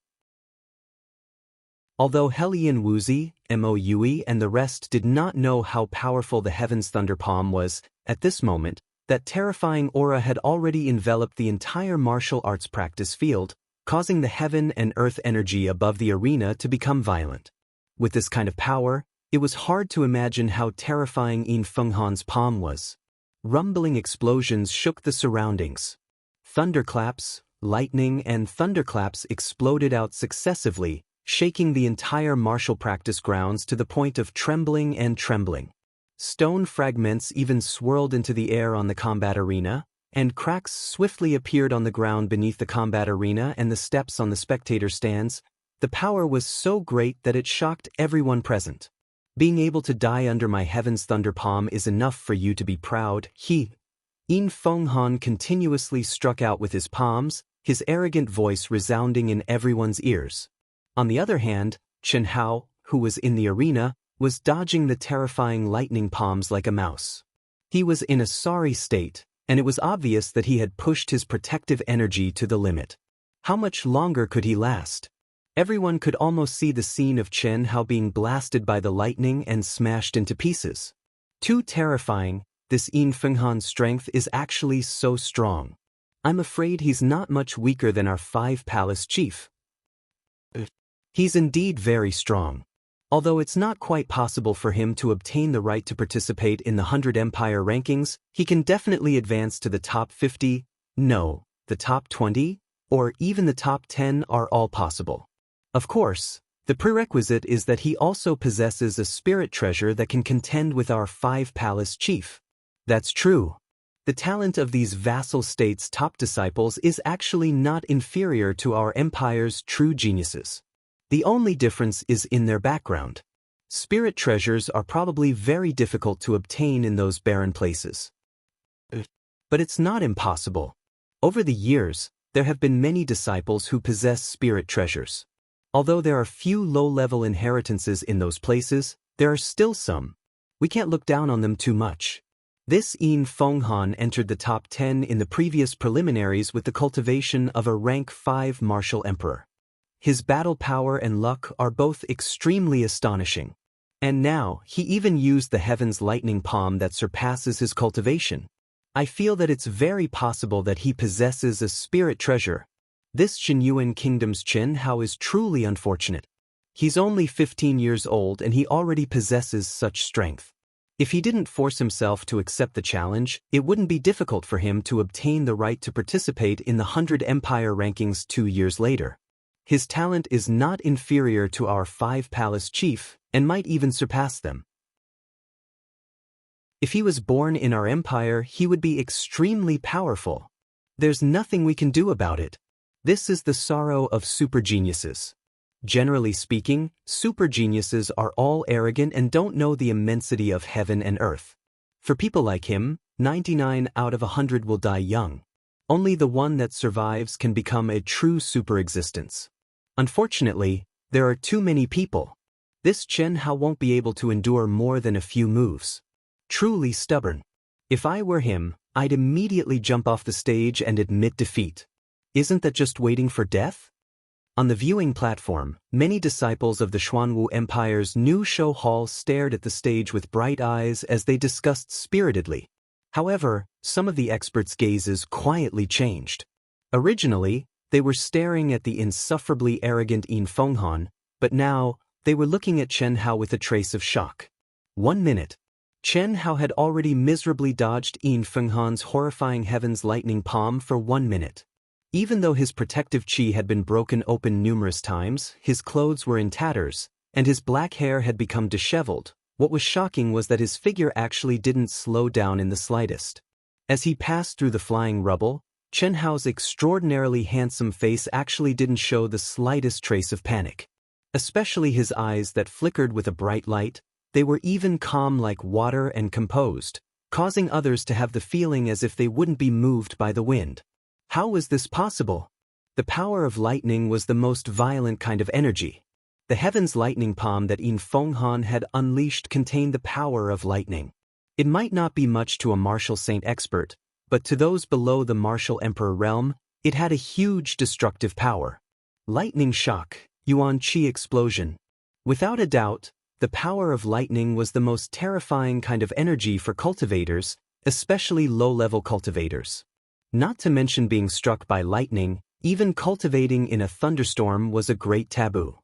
Although Helian Wuzi, Moue and the rest did not know how powerful the heaven's thunder palm was, at this moment, that terrifying aura had already enveloped the entire martial arts practice field, causing the heaven and earth energy above the arena to become violent. With this kind of power, it was hard to imagine how terrifying Yin Fenghan's palm was. Rumbling explosions shook the surroundings. Thunderclaps, lightning and thunderclaps exploded out successively, shaking the entire martial practice grounds to the point of trembling and trembling. Stone fragments even swirled into the air on the combat arena, and cracks swiftly appeared on the ground beneath the combat arena and the steps on the spectator stands. The power was so great that it shocked everyone present. Being able to die under my heaven's thunder palm is enough for you to be proud. Yin Fenghan continuously struck out with his palms, his arrogant voice resounding in everyone's ears. On the other hand, Chen Hao, who was in the arena, was dodging the terrifying lightning palms like a mouse. He was in a sorry state, and it was obvious that he had pushed his protective energy to the limit. How much longer could he last? Everyone could almost see the scene of Chen Hao being blasted by the lightning and smashed into pieces. Too terrifying, this Yin Fenghan's strength is actually so strong. I'm afraid he's not much weaker than our 5 palace chief. He's indeed very strong. Although it's not quite possible for him to obtain the right to participate in the 100 Empire rankings, he can definitely advance to the top 50, no, the top 20, or even the top 10 are all possible. Of course, the prerequisite is that he also possesses a spirit treasure that can contend with our 5 palace chief. That's true. The talent of these vassal states' top disciples is actually not inferior to our empire's true geniuses. The only difference is in their background. Spirit treasures are probably very difficult to obtain in those barren places. But it's not impossible. Over the years, there have been many disciples who possess spirit treasures. Although there are few low-level inheritances in those places, there are still some. We can't look down on them too much. This Yin Fenghan entered the top 10 in the previous preliminaries with the cultivation of a rank 5 martial emperor. His battle power and luck are both extremely astonishing. And now, he even used the heaven's lightning palm that surpasses his cultivation. I feel that it's very possible that he possesses a spirit treasure. This Qinyuan Kingdom's Chen Hao is truly unfortunate. He's only 15 years old and he already possesses such strength. If he didn't force himself to accept the challenge, it wouldn't be difficult for him to obtain the right to participate in the 100 Empire rankings 2 years later. His talent is not inferior to our 5 Palace Chief, and might even surpass them. If he was born in our empire, he would be extremely powerful. There's nothing we can do about it. This is the sorrow of super geniuses. Generally speaking, super geniuses are all arrogant and don't know the immensity of heaven and earth. For people like him, 99 out of 100 will die young. Only the one that survives can become a true super existence. Unfortunately, there are too many people. This Chen Hao won't be able to endure more than a few moves. Truly stubborn. If I were him, I'd immediately jump off the stage and admit defeat. Isn't that just waiting for death? On the viewing platform, many disciples of the Xuanwu Empire's new show hall stared at the stage with bright eyes as they discussed spiritedly. However, some of the experts' gazes quietly changed. Originally, they were staring at the insufferably arrogant Yin Fenghan, but now, they were looking at Chen Hao with a trace of shock. 1 minute. Chen Hao had already miserably dodged Yin Fenghan's horrifying heaven's lightning palm for 1 minute. Even though his protective chi had been broken open numerous times, his clothes were in tatters, and his black hair had become disheveled, what was shocking was that his figure actually didn't slow down in the slightest. As he passed through the flying rubble, Chen Hao's extraordinarily handsome face actually didn't show the slightest trace of panic. Especially his eyes that flickered with a bright light, they were even calm like water and composed, causing others to have the feeling as if they wouldn't be moved by the wind. How was this possible? The power of lightning was the most violent kind of energy. The heaven's lightning palm that Yin Fenghan had unleashed contained the power of lightning. It might not be much to a martial saint expert, but to those below the martial emperor realm, it had a huge destructive power. Lightning shock, Yuan Qi explosion. Without a doubt, the power of lightning was the most terrifying kind of energy for cultivators, especially low-level cultivators. Not to mention being struck by lightning, even cultivating in a thunderstorm was a great taboo.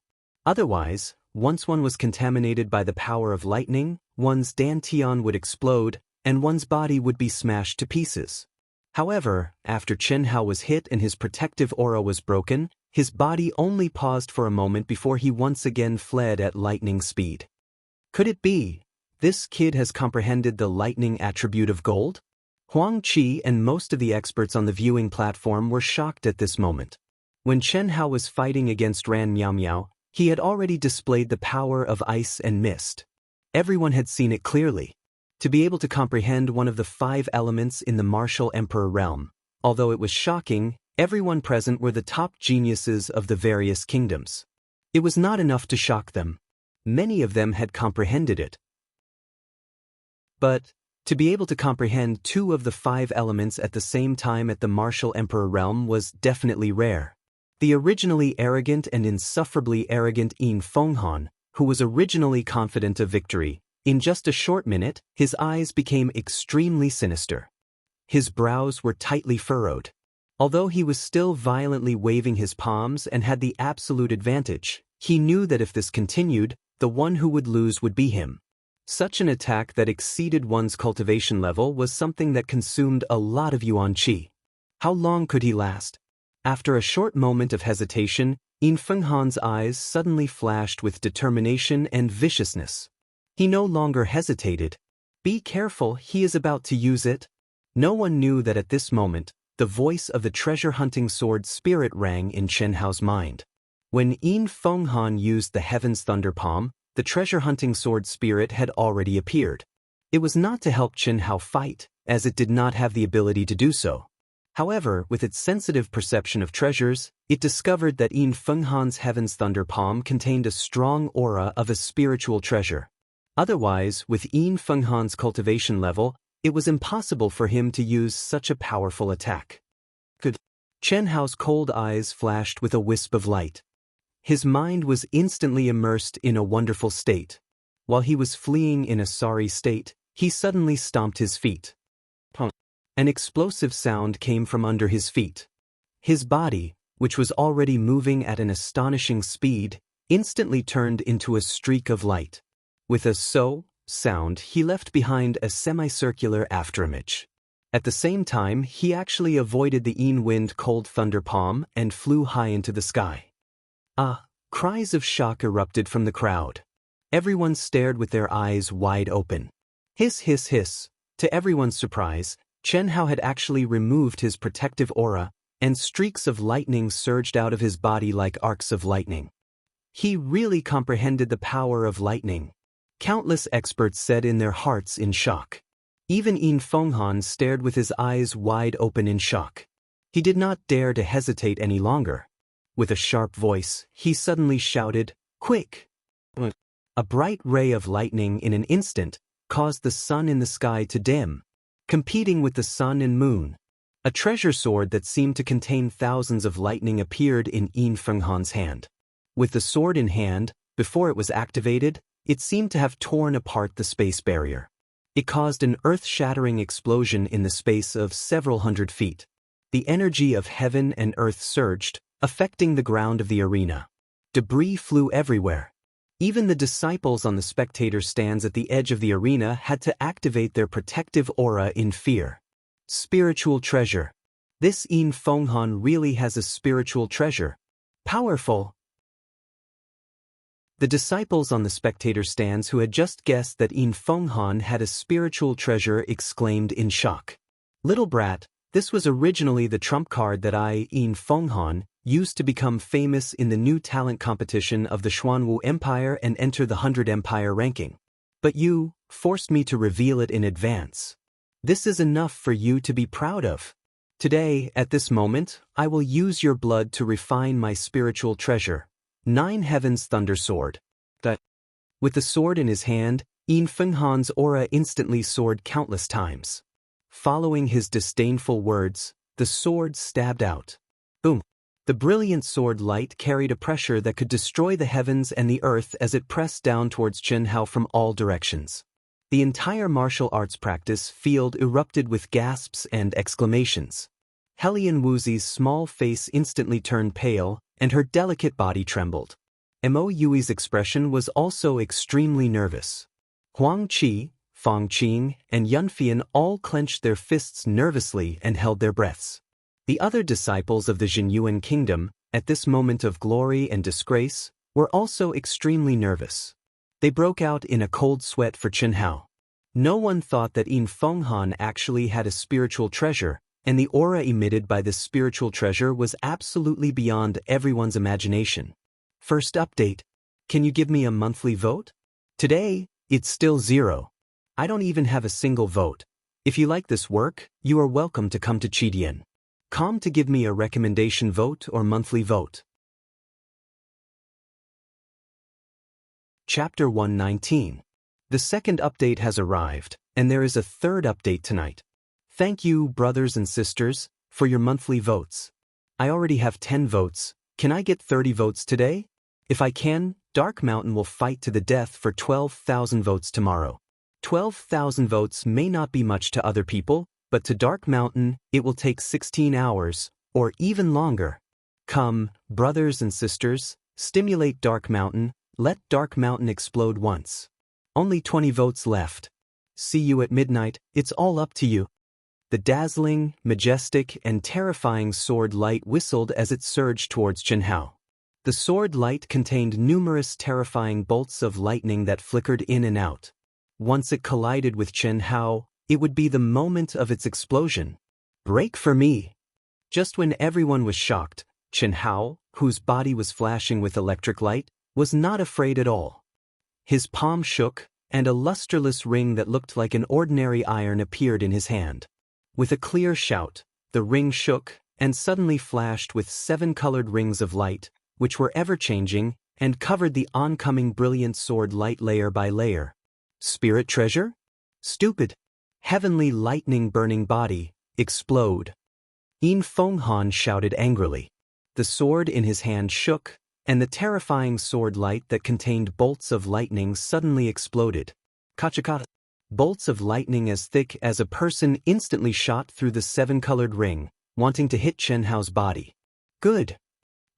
Otherwise, once one was contaminated by the power of lightning, one's dantian would explode, and one's body would be smashed to pieces. However, after Chen Hao was hit and his protective aura was broken, his body only paused for a moment before he once again fled at lightning speed. Could it be? This kid has comprehended the lightning attribute of gold? Huang Qi and most of the experts on the viewing platform were shocked at this moment. When Chen Hao was fighting against Ran Miao Miao, he had already displayed the power of ice and mist. Everyone had seen it clearly. To be able to comprehend one of the 5 elements in the martial emperor realm, although it was shocking, everyone present were the top geniuses of the various kingdoms. It was not enough to shock them. Many of them had comprehended it. But, to be able to comprehend 2 of the 5 elements at the same time at the martial emperor realm was definitely rare. The originally arrogant and insufferably arrogant Yin Fenghan, who was originally confident of victory, in just a short minute, his eyes became extremely sinister. His brows were tightly furrowed. Although he was still violently waving his palms and had the absolute advantage, he knew that if this continued, the one who would lose would be him. Such an attack that exceeded one's cultivation level was something that consumed a lot of Yuan Qi. How long could he last? After a short moment of hesitation, Yin Fenghan's eyes suddenly flashed with determination and viciousness. He no longer hesitated. Be careful, he is about to use it. No one knew that at this moment, the voice of the treasure-hunting sword spirit rang in Chen Hao's mind. When Yin Fenghan used the heaven's thunder palm, the treasure-hunting sword spirit had already appeared. It was not to help Chen Hao fight, as it did not have the ability to do so. However, with its sensitive perception of treasures, it discovered that Yin Fenghan's Heaven's Thunder Palm contained a strong aura of a spiritual treasure. Otherwise, with Yin Fenghan's cultivation level, it was impossible for him to use such a powerful attack. Chen Hao's cold eyes flashed with a wisp of light. His mind was instantly immersed in a wonderful state. While he was fleeing in a sorry state, he suddenly stomped his feet. An explosive sound came from under his feet. His body, which was already moving at an astonishing speed, instantly turned into a streak of light. With a "so" sound, he left behind a semicircular afterimage. At the same time, he actually avoided the Yin Wind Cold Thunder Palm and flew high into the sky. Cries of shock erupted from the crowd. Everyone stared with their eyes wide open. Hiss, hiss, hiss. To everyone's surprise, Chen Hao had actually removed his protective aura, and streaks of lightning surged out of his body like arcs of lightning. He really comprehended the power of lightning. Countless experts said in their hearts in shock. Even Yin Fenghan stared with his eyes wide open in shock. He did not dare to hesitate any longer. With a sharp voice, he suddenly shouted, "Quick!" A bright ray of lightning in an instant caused the sun in the sky to dim, competing with the sun and moon. A treasure sword that seemed to contain thousands of lightning appeared in Yin Fenghan's hand. With the sword in hand, before it was activated, it seemed to have torn apart the space barrier. It caused an earth-shattering explosion in the space of several hundred feet. The energy of heaven and earth surged, affecting the ground of the arena. Debris flew everywhere. Even the disciples on the spectator stands at the edge of the arena had to activate their protective aura in fear. Spiritual treasure. This Yin Fenghan really has a spiritual treasure. Powerful. The disciples on the spectator stands who had just guessed that Yin Fenghan had a spiritual treasure exclaimed in shock. "Little brat, this was originally the trump card that I, Yin Fenghan, used to become famous in the new talent competition of the Xuanwu Empire and enter the 100 Empire ranking. But you forced me to reveal it in advance. This is enough for you to be proud of. Today, at this moment, I will use your blood to refine my spiritual treasure, 9 Heaven's Thunder Sword." With the sword in his hand, Yin Fenghan's aura instantly soared countless times. Following his disdainful words, the sword stabbed out. Boom! The brilliant sword light carried a pressure that could destroy the heavens and the earth as it pressed down towards Chen Hao from all directions. The entire martial arts practice field erupted with gasps and exclamations. Helian Wuzi's small face instantly turned pale, and her delicate body trembled. Mo Yui's expression was also extremely nervous. Huang Qi, Fang Qing, and Yunfian all clenched their fists nervously and held their breaths. The other disciples of the Jinyuan kingdom, at this moment of glory and disgrace, were also extremely nervous. They broke out in a cold sweat for Chen Hao. No one thought that Yin Fenghan actually had a spiritual treasure, and the aura emitted by this spiritual treasure was absolutely beyond everyone's imagination. First update. Can you give me a monthly vote? Today, it's still 0. I don't even have a single vote. If you like this work, you are welcome to come to Qidian. Come to give me a recommendation vote or monthly vote. Chapter 119. The second update has arrived, and there is a third update tonight. Thank you, brothers and sisters, for your monthly votes. I already have 10 votes. Can I get 30 votes today? If I can, Dark Mountain will fight to the death for 12,000 votes tomorrow. 12,000 votes may not be much to other people, but to Dark Mountain, it will take 16 hours, or even longer. Come, brothers and sisters, stimulate Dark Mountain, let Dark Mountain explode once. Only 20 votes left. See you at midnight, it's all up to you. The dazzling, majestic, and terrifying sword light whistled as it surged towards Chen Hao. The sword light contained numerous terrifying bolts of lightning that flickered in and out. Once it collided with Chen Hao, it would be the moment of its explosion. Break for me! Just when everyone was shocked, Chen Hao, whose body was flashing with electric light, was not afraid at all. His palm shook, and a lusterless ring that looked like an ordinary iron appeared in his hand. With a clear shout, the ring shook, and suddenly flashed with 7 colored rings of light, which were ever-changing, and covered the oncoming brilliant sword light layer by layer. Spirit treasure? Stupid! Heavenly lightning burning body, explode! Yin Fenghan shouted angrily. The sword in his hand shook, and the terrifying sword light that contained bolts of lightning suddenly exploded. Kachaka! Bolts of lightning as thick as a person instantly shot through the 7-colored ring, wanting to hit Chen Hao's body. Good!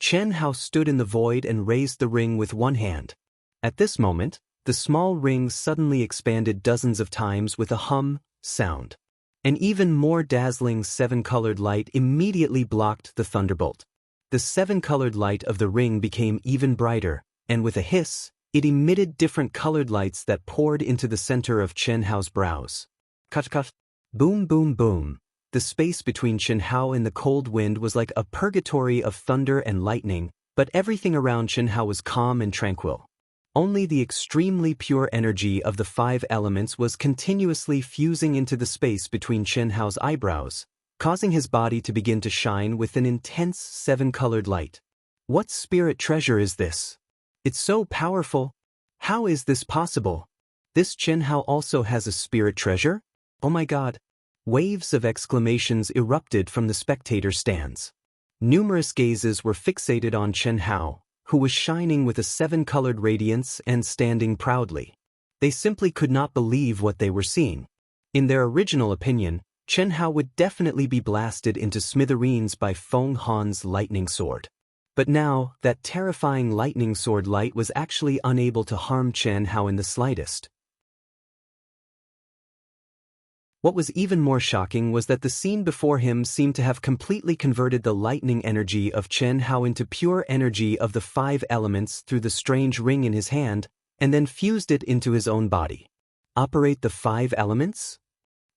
Chen Hao stood in the void and raised the ring with one hand. At this moment, the small ring suddenly expanded dozens of times with a hum sound. An even more dazzling 7-colored light immediately blocked the thunderbolt. The 7-colored light of the ring became even brighter, and with a hiss, it emitted different colored lights that poured into the center of Chen Hao's brows. Cut. Boom boom boom. The space between Chen Hao and the cold wind was like a purgatory of thunder and lightning, but everything around Chen Hao was calm and tranquil. Only the extremely pure energy of the 5 elements was continuously fusing into the space between Chen Hao's eyebrows, causing his body to begin to shine with an intense 7-colored light. What spirit treasure is this? It's so powerful. How is this possible? This Chen Hao also has a spirit treasure? Oh my god! Waves of exclamations erupted from the spectator stands. Numerous gazes were fixated on Chen Hao, who was shining with a 7-colored radiance and standing proudly. They simply could not believe what they were seeing. In their original opinion, Chen Hao would definitely be blasted into smithereens by Feng Han's lightning sword. But now, that terrifying lightning sword light was actually unable to harm Chen Hao in the slightest. What was even more shocking was that the scene before him seemed to have completely converted the lightning energy of Chen Hao into pure energy of the 5 elements through the strange ring in his hand, and then fused it into his own body. Operate the 5 elements?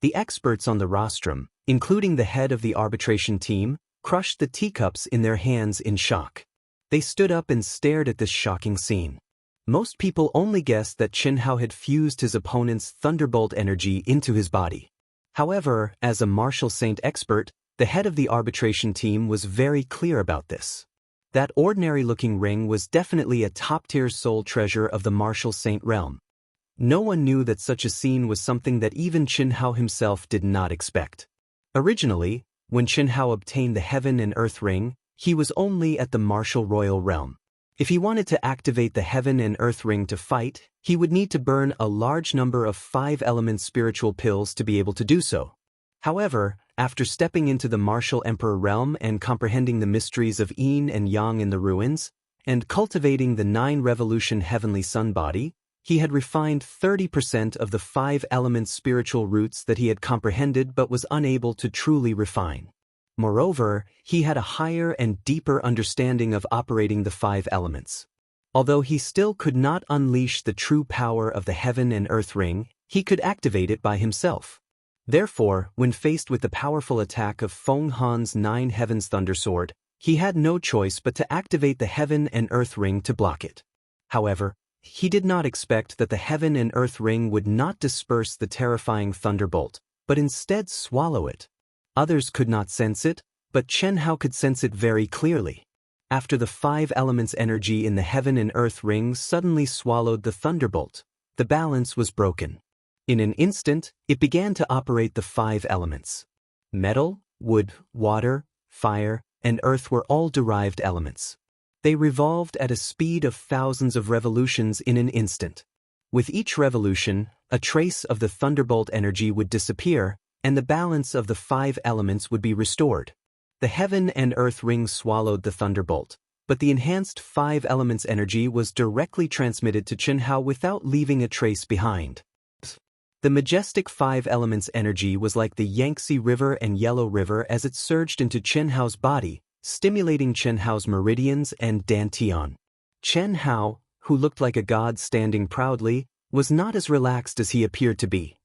The experts on the rostrum, including the head of the arbitration team, crushed the teacups in their hands in shock. They stood up and stared at this shocking scene. Most people only guessed that Chen Hao had fused his opponent's thunderbolt energy into his body. However, as a martial saint expert, the head of the arbitration team was very clear about this. That ordinary-looking ring was definitely a top-tier soul treasure of the martial saint realm. No one knew that such a scene was something that even Chen Hao himself did not expect. Originally, when Chen Hao obtained the Heaven and Earth Ring, he was only at the martial royal realm. If he wanted to activate the Heaven and Earth Ring to fight, he would need to burn a large number of 5-element spiritual pills to be able to do so. However, after stepping into the martial emperor realm and comprehending the mysteries of Yin and Yang in the ruins, and cultivating the 9-revolution heavenly sun body, he had refined 30% of the 5-element spiritual roots that he had comprehended but was unable to truly refine. Moreover, he had a higher and deeper understanding of operating the 5 elements. Although he still could not unleash the true power of the Heaven and Earth Ring, he could activate it by himself. Therefore, when faced with the powerful attack of Feng Han's 9 Heavens Thunder Sword, he had no choice but to activate the Heaven and Earth Ring to block it. However, he did not expect that the Heaven and Earth Ring would not disperse the terrifying thunderbolt, but instead swallow it. Others could not sense it, but Chen Hao could sense it very clearly. After the 5 elements energy in the Heaven and Earth Ring suddenly swallowed the thunderbolt, the balance was broken. In an instant, it began to operate the 5 elements. Metal, wood, water, fire, and earth were all derived elements. They revolved at a speed of thousands of revolutions in an instant. With each revolution, a trace of the thunderbolt energy would disappear, and the balance of the 5 elements would be restored. The Heaven and Earth Ring swallowed the thunderbolt, but the enhanced 5 elements energy was directly transmitted to Chen Hao without leaving a trace behind. The majestic 5 elements energy was like the Yangtze River and Yellow River as it surged into Chen Hao's body, stimulating Chen Hao's meridians and dantian. Chen Hao, who looked like a god standing proudly, was not as relaxed as he appeared to be.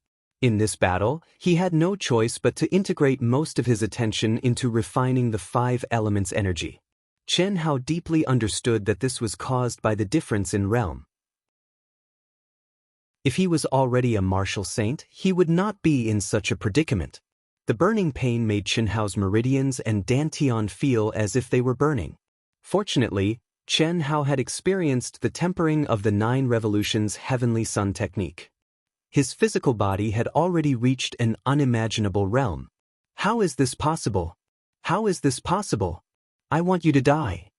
In this battle, he had no choice but to integrate most of his attention into refining the 5 elements energy. Chen Hao deeply understood that this was caused by the difference in realm. If he was already a martial saint, he would not be in such a predicament. The burning pain made Chen Hao's meridians and dantian feel as if they were burning. Fortunately, Chen Hao had experienced the tempering of the 9 revolutions heavenly sun technique. His physical body had already reached an unimaginable realm. How is this possible? How is this possible? I want you to die.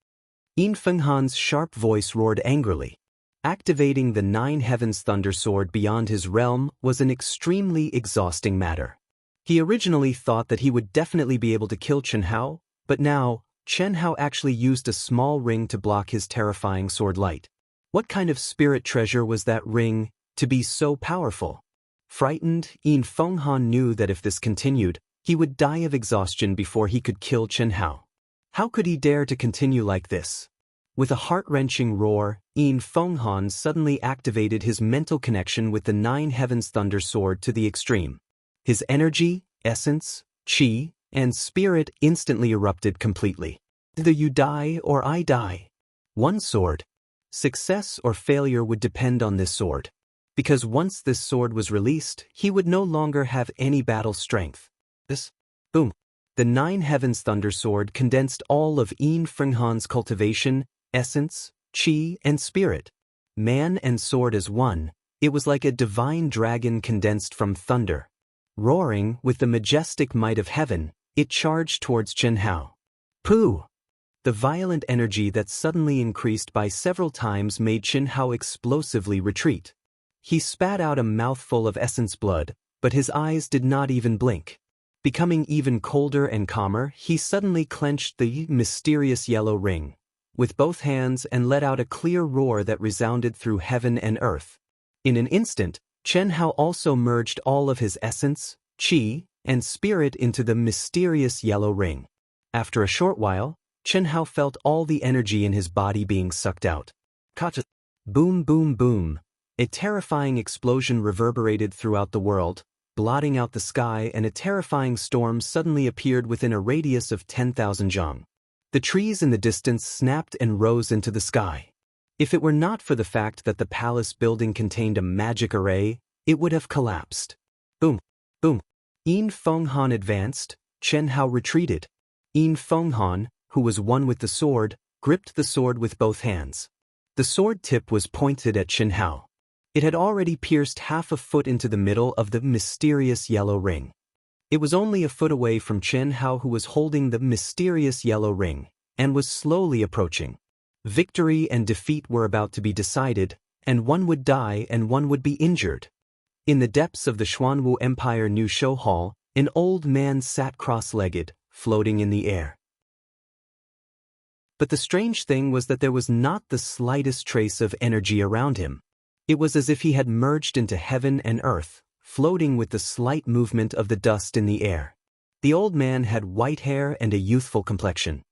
Yin Fenghan's sharp voice roared angrily. Activating the 9 heavens thunder sword beyond his realm was an extremely exhausting matter. He originally thought that he would definitely be able to kill Chen Hao, but now, Chen Hao actually used a small ring to block his terrifying sword light. What kind of spirit treasure was that ring, to be so powerful? Frightened, Yin Fenghan knew that if this continued, he would die of exhaustion before he could kill Chen Hao. How could he dare to continue like this? With a heart-wrenching roar, Yin Fenghan suddenly activated his mental connection with the 9 heavens thunder sword to the extreme. His energy, essence, qi, and spirit instantly erupted completely. Either you die or I die. One sword. Success or failure would depend on this sword. Because once this sword was released, he would no longer have any battle strength. Boom. The 9 heavens thunder sword condensed all of Yin Fenghan's cultivation, essence, qi, and spirit. Man and sword as one, it was like a divine dragon condensed from thunder. Roaring with the majestic might of heaven, it charged towards Chen Hao. Pooh! The violent energy that suddenly increased by several times made Chen Hao explosively retreat. He spat out a mouthful of essence blood, but his eyes did not even blink. Becoming even colder and calmer, he suddenly clenched the mysterious yellow ring with both hands and let out a clear roar that resounded through heaven and earth. In an instant, Chen Hao also merged all of his essence, qi, and spirit into the mysterious yellow ring. After a short while, Chen Hao felt all the energy in his body being sucked out. Boom, boom, boom. A terrifying explosion reverberated throughout the world, blotting out the sky, and a terrifying storm suddenly appeared within a radius of 10,000 zhang. The trees in the distance snapped and rose into the sky. If it were not for the fact that the palace building contained a magic array, it would have collapsed. Boom, boom. Yin Fenghan advanced, Chen Hao retreated. Yin Fenghan, who was one with the sword, gripped the sword with both hands. The sword tip was pointed at Chen Hao. It had already pierced half a foot into the middle of the mysterious yellow ring. It was only a foot away from Chen Hao, who was holding the mysterious yellow ring, and was slowly approaching. Victory and defeat were about to be decided, and one would die and one would be injured. In the depths of the Xuanwu Empire New Show Hall, an old man sat cross-legged, floating in the air. But the strange thing was that there was not the slightest trace of energy around him. It was as if he had merged into heaven and earth, floating with the slight movement of the dust in the air. The old man had white hair and a youthful complexion.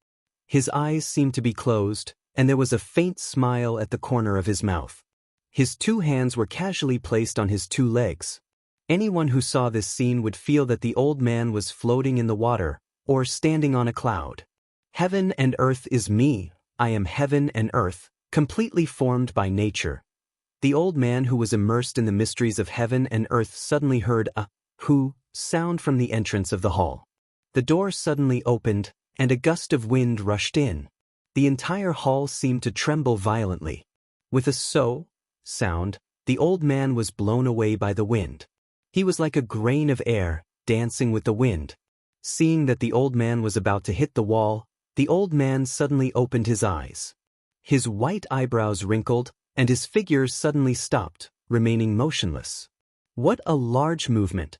His eyes seemed to be closed, and there was a faint smile at the corner of his mouth. His 2 hands were casually placed on his 2 legs. Anyone who saw this scene would feel that the old man was floating in the water, or standing on a cloud. Heaven and earth is me, I am heaven and earth, completely formed by nature. The old man, who was immersed in the mysteries of heaven and earth, suddenly heard a "hoo" sound from the entrance of the hall. The door suddenly opened, and a gust of wind rushed in. The entire hall seemed to tremble violently. With a "so" sound, the old man was blown away by the wind. He was like a grain of air, dancing with the wind. Seeing that the old man was about to hit the wall, the old man suddenly opened his eyes. His white eyebrows wrinkled, and his figure suddenly stopped, remaining motionless. What a large movement!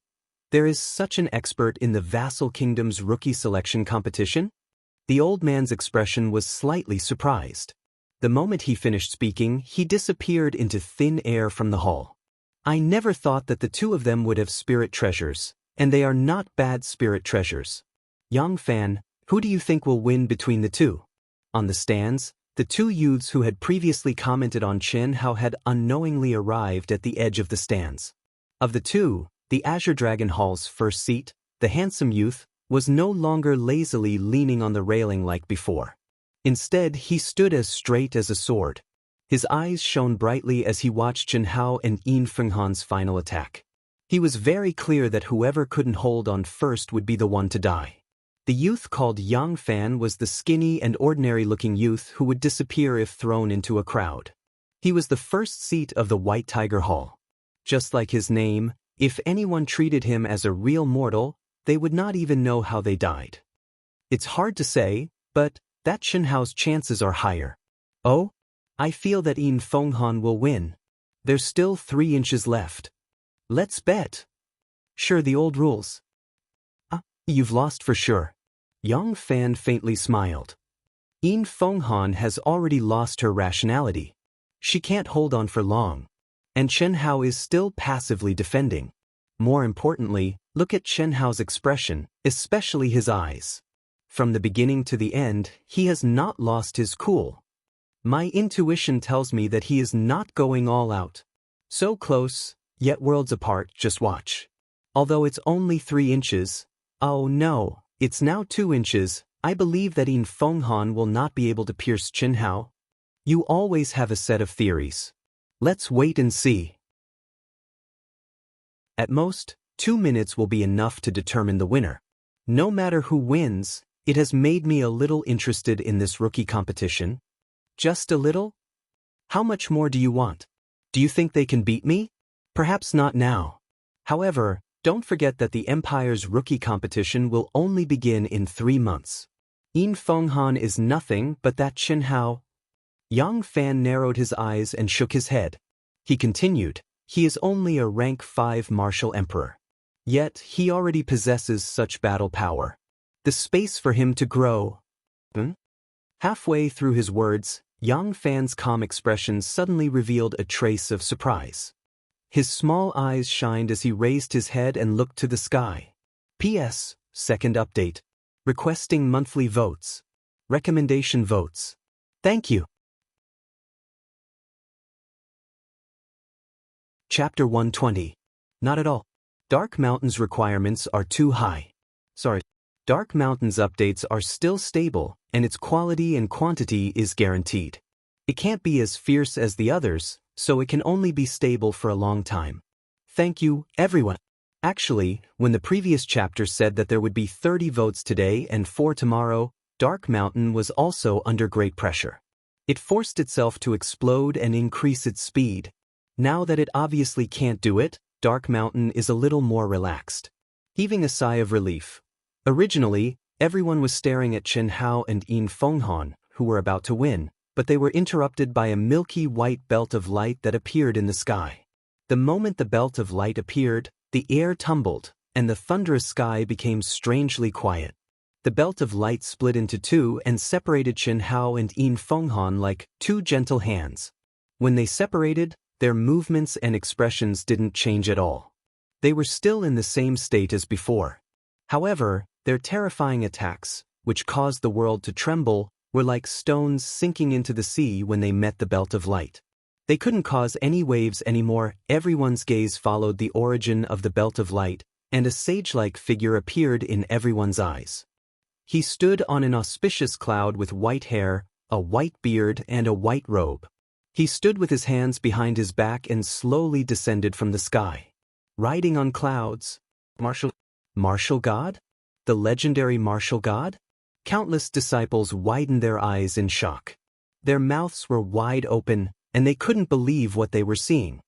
There is such an expert in the Vassal Kingdom's rookie selection competition? The old man's expression was slightly surprised. The moment he finished speaking, he disappeared into thin air from the hall. I never thought that the 2 of them would have spirit treasures, and they are not bad spirit treasures. Yang Fan, who do you think will win between the 2? On the stands, the 2 youths who had previously commented on Chen Hao had unknowingly arrived at the edge of the stands. Of the 2, the Azure Dragon Hall's first seat, the handsome youth, was no longer lazily leaning on the railing like before. Instead, he stood as straight as a sword. His eyes shone brightly as he watched Chen Hao and Yin Fenghan's final attack. He was very clear that whoever couldn't hold on first would be the one to die. The youth called Yang Fan was the skinny and ordinary-looking youth who would disappear if thrown into a crowd. He was the first seat of the White Tiger Hall. Just like his name, if anyone treated him as a real mortal, they would not even know how they died. It's hard to say, but that Chen Hao's chances are higher. Oh? I feel that Yin Fenghan will win. There's still 3 inches left. Let's bet. Sure, the old rules. You've lost for sure. Yang Fan faintly smiled. Yin Fenghan has already lost her rationality. She can't hold on for long. And Chen Hao is still passively defending. More importantly, look at Chen Hao's expression, especially his eyes. From the beginning to the end, he has not lost his cool. My intuition tells me that he is not going all out. So close, yet worlds apart, just watch. Although it's only 3 inches, oh no, it's now 2 inches, I believe that Yin Fenghan will not be able to pierce Chen Hao. You always have a set of theories. Let's wait and see. At most, 2 minutes will be enough to determine the winner. No matter who wins, it has made me a little interested in this rookie competition. Just a little? How much more do you want? Do you think they can beat me? Perhaps not now. However, don't forget that the Empire's rookie competition will only begin in 3 months. Yin Fenghan is nothing but that Chen Hao. Yang Fan narrowed his eyes and shook his head. He continued, he is only a rank 5 martial emperor. Yet, he already possesses such battle power. The space for him to grow. Halfway through his words, Yang Fan's calm expression suddenly revealed a trace of surprise. His small eyes shined as he raised his head and looked to the sky. P.S. Second update. Requesting monthly votes. Recommendation votes. Thank you. Chapter 120. Not at all. Dark Mountain's requirements are too high. Dark Mountain's updates are still stable, and its quality and quantity is guaranteed. It can't be as fierce as the others, so it can only be stable for a long time. Thank you, everyone. Actually, when the previous chapter said that there would be 30 votes today and 4 tomorrow, Dark Mountain was also under great pressure. It forced itself to explode and increase its speed. Now that it obviously can't do it, Dark Mountain is a little more relaxed. Heaving a sigh of relief. Originally, everyone was staring at Chen Hao and Yin Fenghan, who were about to win, but they were interrupted by a milky white belt of light that appeared in the sky. The moment the belt of light appeared, the air tumbled, and the thunderous sky became strangely quiet. The belt of light split into 2 and separated Chen Hao and Yin Fenghan like 2 gentle hands. When they separated, their movements and expressions didn't change at all. They were still in the same state as before. However, their terrifying attacks, which caused the world to tremble, were like stones sinking into the sea when they met the belt of light. They couldn't cause any waves anymore. Everyone's gaze followed the origin of the belt of light, and a sage-like figure appeared in everyone's eyes. He stood on an auspicious cloud with white hair, a white beard, and a white robe. He stood with his hands behind his back and slowly descended from the sky. Riding on clouds. Martial God? The legendary martial god? Countless disciples widened their eyes in shock. Their mouths were wide open, and they couldn't believe what they were seeing.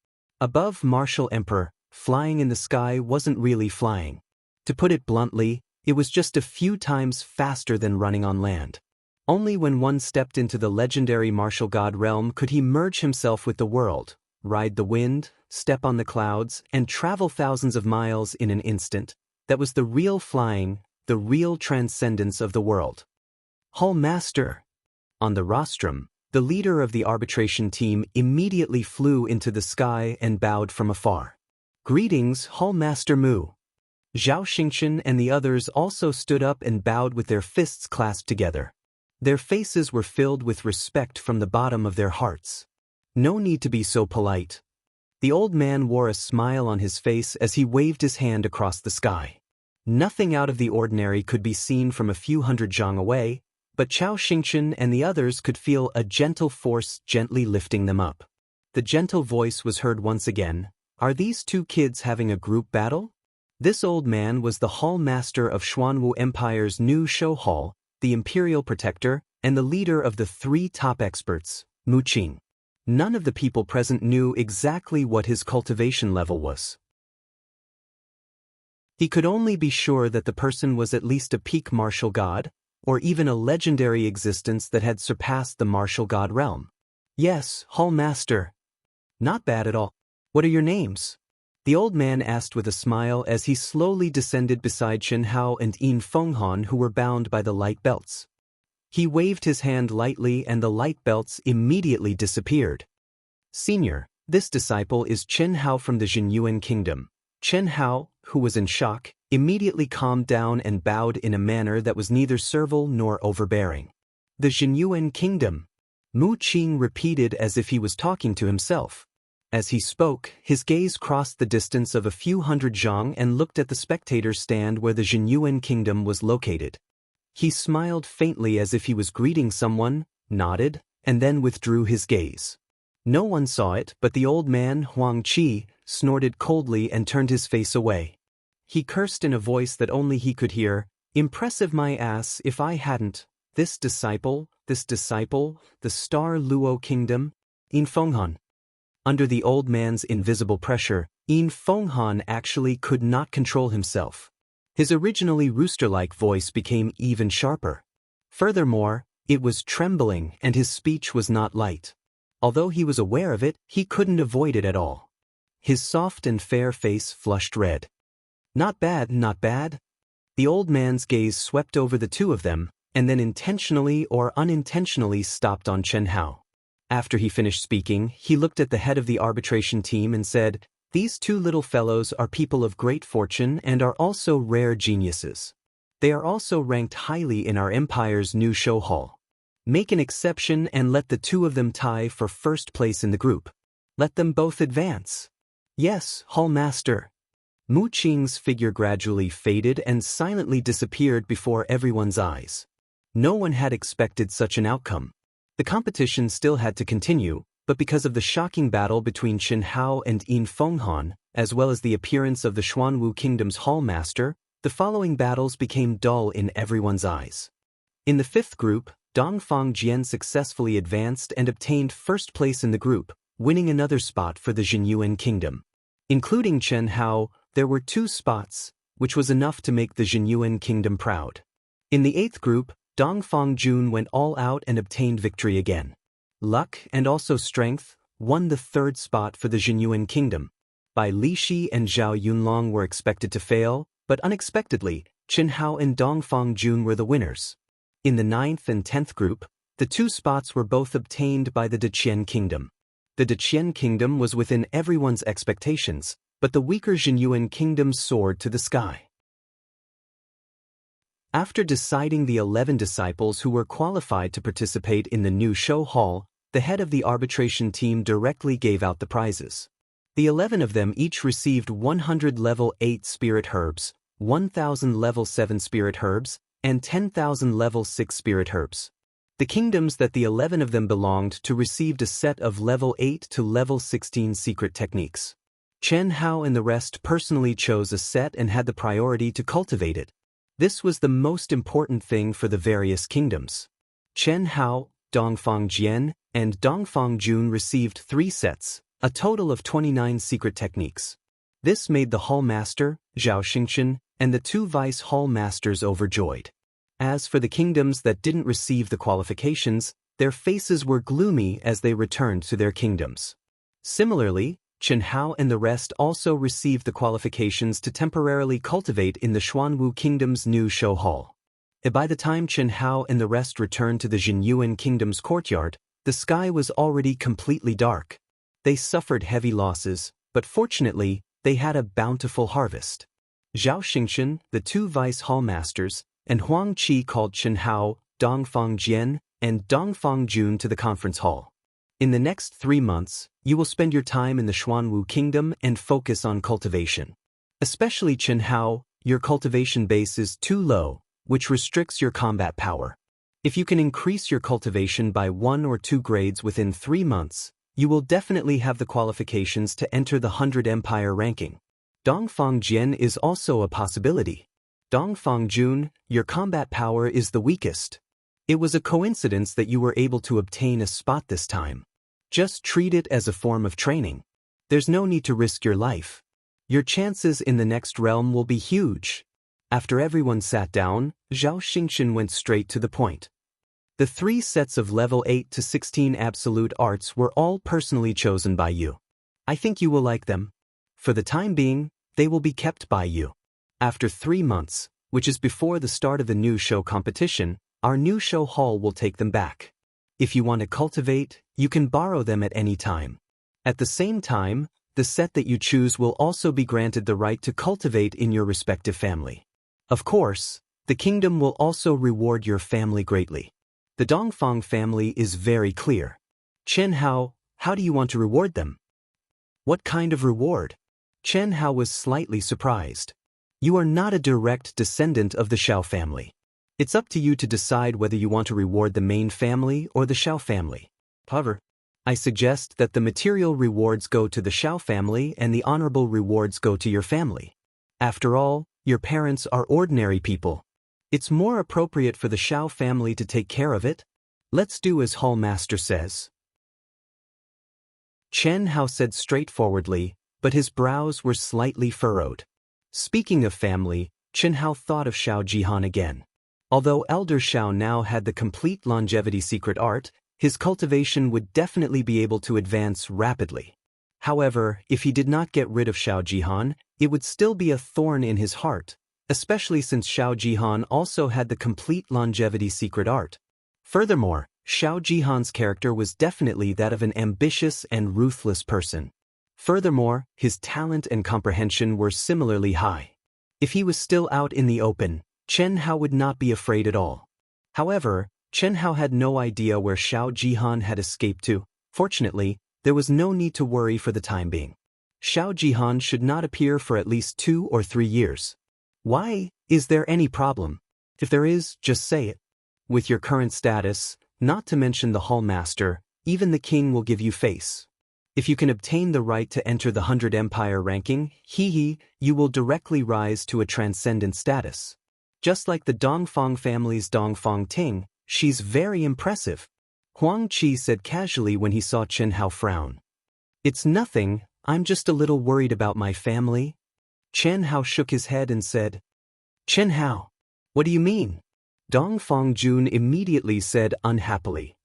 Above Martial Emperor, flying in the sky wasn't really flying. To put it bluntly, it was just a few times faster than running on land. Only when one stepped into the legendary martial god realm could he merge himself with the world, ride the wind, step on the clouds, and travel thousands of miles in an instant. That was the real flying, the real transcendence of the world. Hall Master. On the rostrum, the leader of the arbitration team immediately flew into the sky and bowed from afar. Greetings, Hall Master Mu. Zhao Xingchen and the others also stood up and bowed with their fists clasped together. Their faces were filled with respect from the bottom of their hearts. No need to be so polite. The old man wore a smile on his face as he waved his hand across the sky. Nothing out of the ordinary could be seen from a few hundred zhang away, but Chao Xingchen and the others could feel a gentle force gently lifting them up. The gentle voice was heard once again. Are these two kids having a group battle? This old man was the hall master of Xuanwu Empire's new show hall, the imperial protector, and the leader of the three top experts, Mu Qing. None of the people present knew exactly what his cultivation level was. He could only be sure that the person was at least a peak martial god, or even a legendary existence that had surpassed the martial god realm. Yes, Hall Master. Not bad at all. What are your names? The old man asked with a smile as he slowly descended beside Chen Hao and Yin Fenghan, who were bound by the light belts. He waved his hand lightly and the light belts immediately disappeared. Senior, this disciple is Chen Hao from the Jinyuan Kingdom. Chen Hao, who was in shock, immediately calmed down and bowed in a manner that was neither servile nor overbearing. The Jinyuan Kingdom. Mu Qing repeated as if he was talking to himself. As he spoke, his gaze crossed the distance of a few hundred zhang and looked at the spectator stand where the Jinyuan Kingdom was located. He smiled faintly as if he was greeting someone, nodded, and then withdrew his gaze. No one saw it, but the old man, Huang Qi, snorted coldly and turned his face away. He cursed in a voice that only he could hear, "Impressive my ass if I hadn't. This disciple, the Star Luo Kingdom, Yin Fenghan." Under the old man's invisible pressure, Yin Fenghan actually could not control himself. His originally rooster-like voice became even sharper. Furthermore, it was trembling and his speech was not light. Although he was aware of it, he couldn't avoid it at all. His soft and fair face flushed red. Not bad, not bad. The old man's gaze swept over the two of them, and then intentionally or unintentionally stopped on Chen Hao. After he finished speaking, he looked at the head of the arbitration team and said, "These two little fellows are people of great fortune and are also rare geniuses. They are also ranked highly in our empire's new show hall. Make an exception and let the two of them tie for first place in the group. Let them both advance." "Yes, Hall Master." Mu Qing's figure gradually faded and silently disappeared before everyone's eyes. No one had expected such an outcome. The competition still had to continue, but because of the shocking battle between Chen Hao and Yin Fenghan, as well as the appearance of the Xuanwu Kingdom's Hall Master, the following battles became dull in everyone's eyes. In the fifth group, Dongfang Jian successfully advanced and obtained first place in the group, winning another spot for the Jinyuan Kingdom. Including Chen Hao, there were 2 spots, which was enough to make the Jinyuan Kingdom proud. In the 8th group, Dongfang Jun went all out and obtained victory again. Luck and also strength won the 3rd spot for the Jinyuan Kingdom. Bai Lixi and Zhao Yunlong were expected to fail, but unexpectedly, Chen Hao and Dongfang Jun were the winners. In the 9th and 10th group, the 2 spots were both obtained by the Deqian Kingdom. The Deqian Kingdom was within everyone's expectations, but the weaker Jinyuan Kingdom soared to the sky. After deciding the 11 disciples who were qualified to participate in the new show hall, the head of the arbitration team directly gave out the prizes. The 11 of them each received 100 level 8 spirit herbs, 1,000 level 7 spirit herbs, and 10,000 level 6 spirit herbs. The kingdoms that the 11 of them belonged to received a set of level 8 to level 16 secret techniques. Chen Hao and the rest personally chose a set and had the priority to cultivate it. This was the most important thing for the various kingdoms. Chen Hao, Dongfang Jian, and Dongfang Jun received 3 sets, a total of 29 secret techniques. This made the Hall Master, Zhao Xingchen, and the 2 Vice Hall Masters overjoyed. As for the kingdoms that didn't receive the qualifications, their faces were gloomy as they returned to their kingdoms. Similarly, Chen Hao and the rest also received the qualifications to temporarily cultivate in the Xuanwu Kingdom's new show hall. By the time Chen Hao and the rest returned to the Jinyuan Kingdom's courtyard, the sky was already completely dark. They suffered heavy losses, but fortunately, they had a bountiful harvest. Zhao Xingchen, the 2 Vice Hall Masters, and Huang Qi called Chen Hao, Dongfang Jian, and Dongfang Jun to the conference hall. In the next 3 months, you will spend your time in the Xuanwu Kingdom and focus on cultivation. Especially Chen Hao, your cultivation base is too low, which restricts your combat power. If you can increase your cultivation by 1 or 2 grades within 3 months, you will definitely have the qualifications to enter the 100 Empire ranking. Dongfang Jian is also a possibility. Dongfang Jun, your combat power is the weakest. It was a coincidence that you were able to obtain a spot this time. Just treat it as a form of training. There's no need to risk your life. Your chances in the next realm will be huge. After everyone sat down, Zhao Xingchen went straight to the point. The 3 sets of level 8 to 16 absolute arts were all personally chosen by you. I think you will like them. For the time being, they will be kept by you. After 3 months, which is before the start of the new show competition, our new show hall will take them back. If you want to cultivate, you can borrow them at any time. At the same time, the set that you choose will also be granted the right to cultivate in your respective family. Of course, the kingdom will also reward your family greatly. The Dongfang family is very clear. Chen Hao, how do you want to reward them? What kind of reward? Chen Hao was slightly surprised. You are not a direct descendant of the Xiao family. It's up to you to decide whether you want to reward the main family or the Xiao family. However, I suggest that the material rewards go to the Xiao family and the honorable rewards go to your family. After all, your parents are ordinary people. It's more appropriate for the Xiao family to take care of it. Let's do as Hall Master says. Chen Hao said straightforwardly, but his brows were slightly furrowed. Speaking of family, Chen Hao thought of Xiao Jihan again. Although Elder Xiao now had the complete longevity secret art, his cultivation would definitely be able to advance rapidly. However, if he did not get rid of Xiao Jihan, it would still be a thorn in his heart, especially since Xiao Jihan also had the complete longevity secret art. Furthermore, Xiao Jihan's character was definitely that of an ambitious and ruthless person. Furthermore, his talent and comprehension were similarly high. If he was still out in the open, Chen Hao would not be afraid at all. However, Chen Hao had no idea where Xiao Jihan had escaped to. Fortunately, there was no need to worry for the time being. Xiao Jihan should not appear for at least 2 or 3 years. Why? Is there any problem? If there is, just say it. With your current status, not to mention the Hall Master, even the king will give you face. If you can obtain the right to enter the 100 Empire ranking, you will directly rise to a transcendent status. Just like the Dongfang family's Dongfang Ting, she's very impressive. Huang Qi said casually when he saw Chen Hao frown. It's nothing, I'm just a little worried about my family. Chen Hao shook his head and said, Chen Hao, what do you mean? Dongfang Jun immediately said unhappily.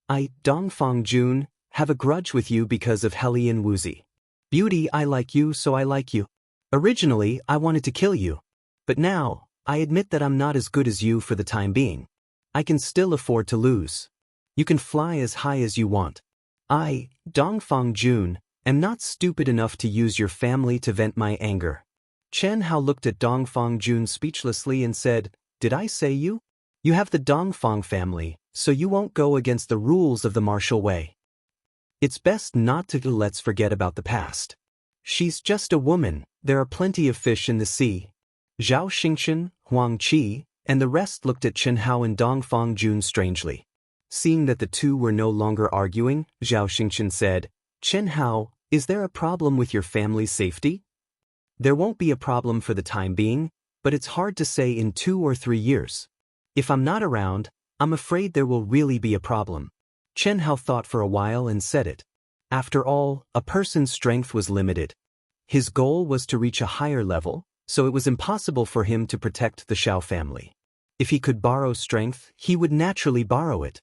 I, Dongfang Jun, have a grudge with you because of Helian Wuzi. Beauty, I like you, so I like you. Originally, I wanted to kill you. But now, I admit that I'm not as good as you for the time being. I can still afford to lose. You can fly as high as you want. I, Dongfang Jun, am not stupid enough to use your family to vent my anger. Chen Hao looked at Dongfang Jun speechlessly and said, Did I say you? You have the Dongfang family, so you won't go against the rules of the martial way. It's best not to let's forget about the past. She's just a woman, there are plenty of fish in the sea. Zhao Xingchen, Huang Qi, and the rest looked at Chen Hao and Dongfang Jun strangely. Seeing that the two were no longer arguing, Zhao Xingchen said, Chen Hao, is there a problem with your family's safety? There won't be a problem for the time being, but it's hard to say in 2 or 3 years. If I'm not around, I'm afraid there will really be a problem. Chen Hao thought for a while and said it. After all, a person's strength was limited. His goal was to reach a higher level, so it was impossible for him to protect the Xiao family. If he could borrow strength, he would naturally borrow it.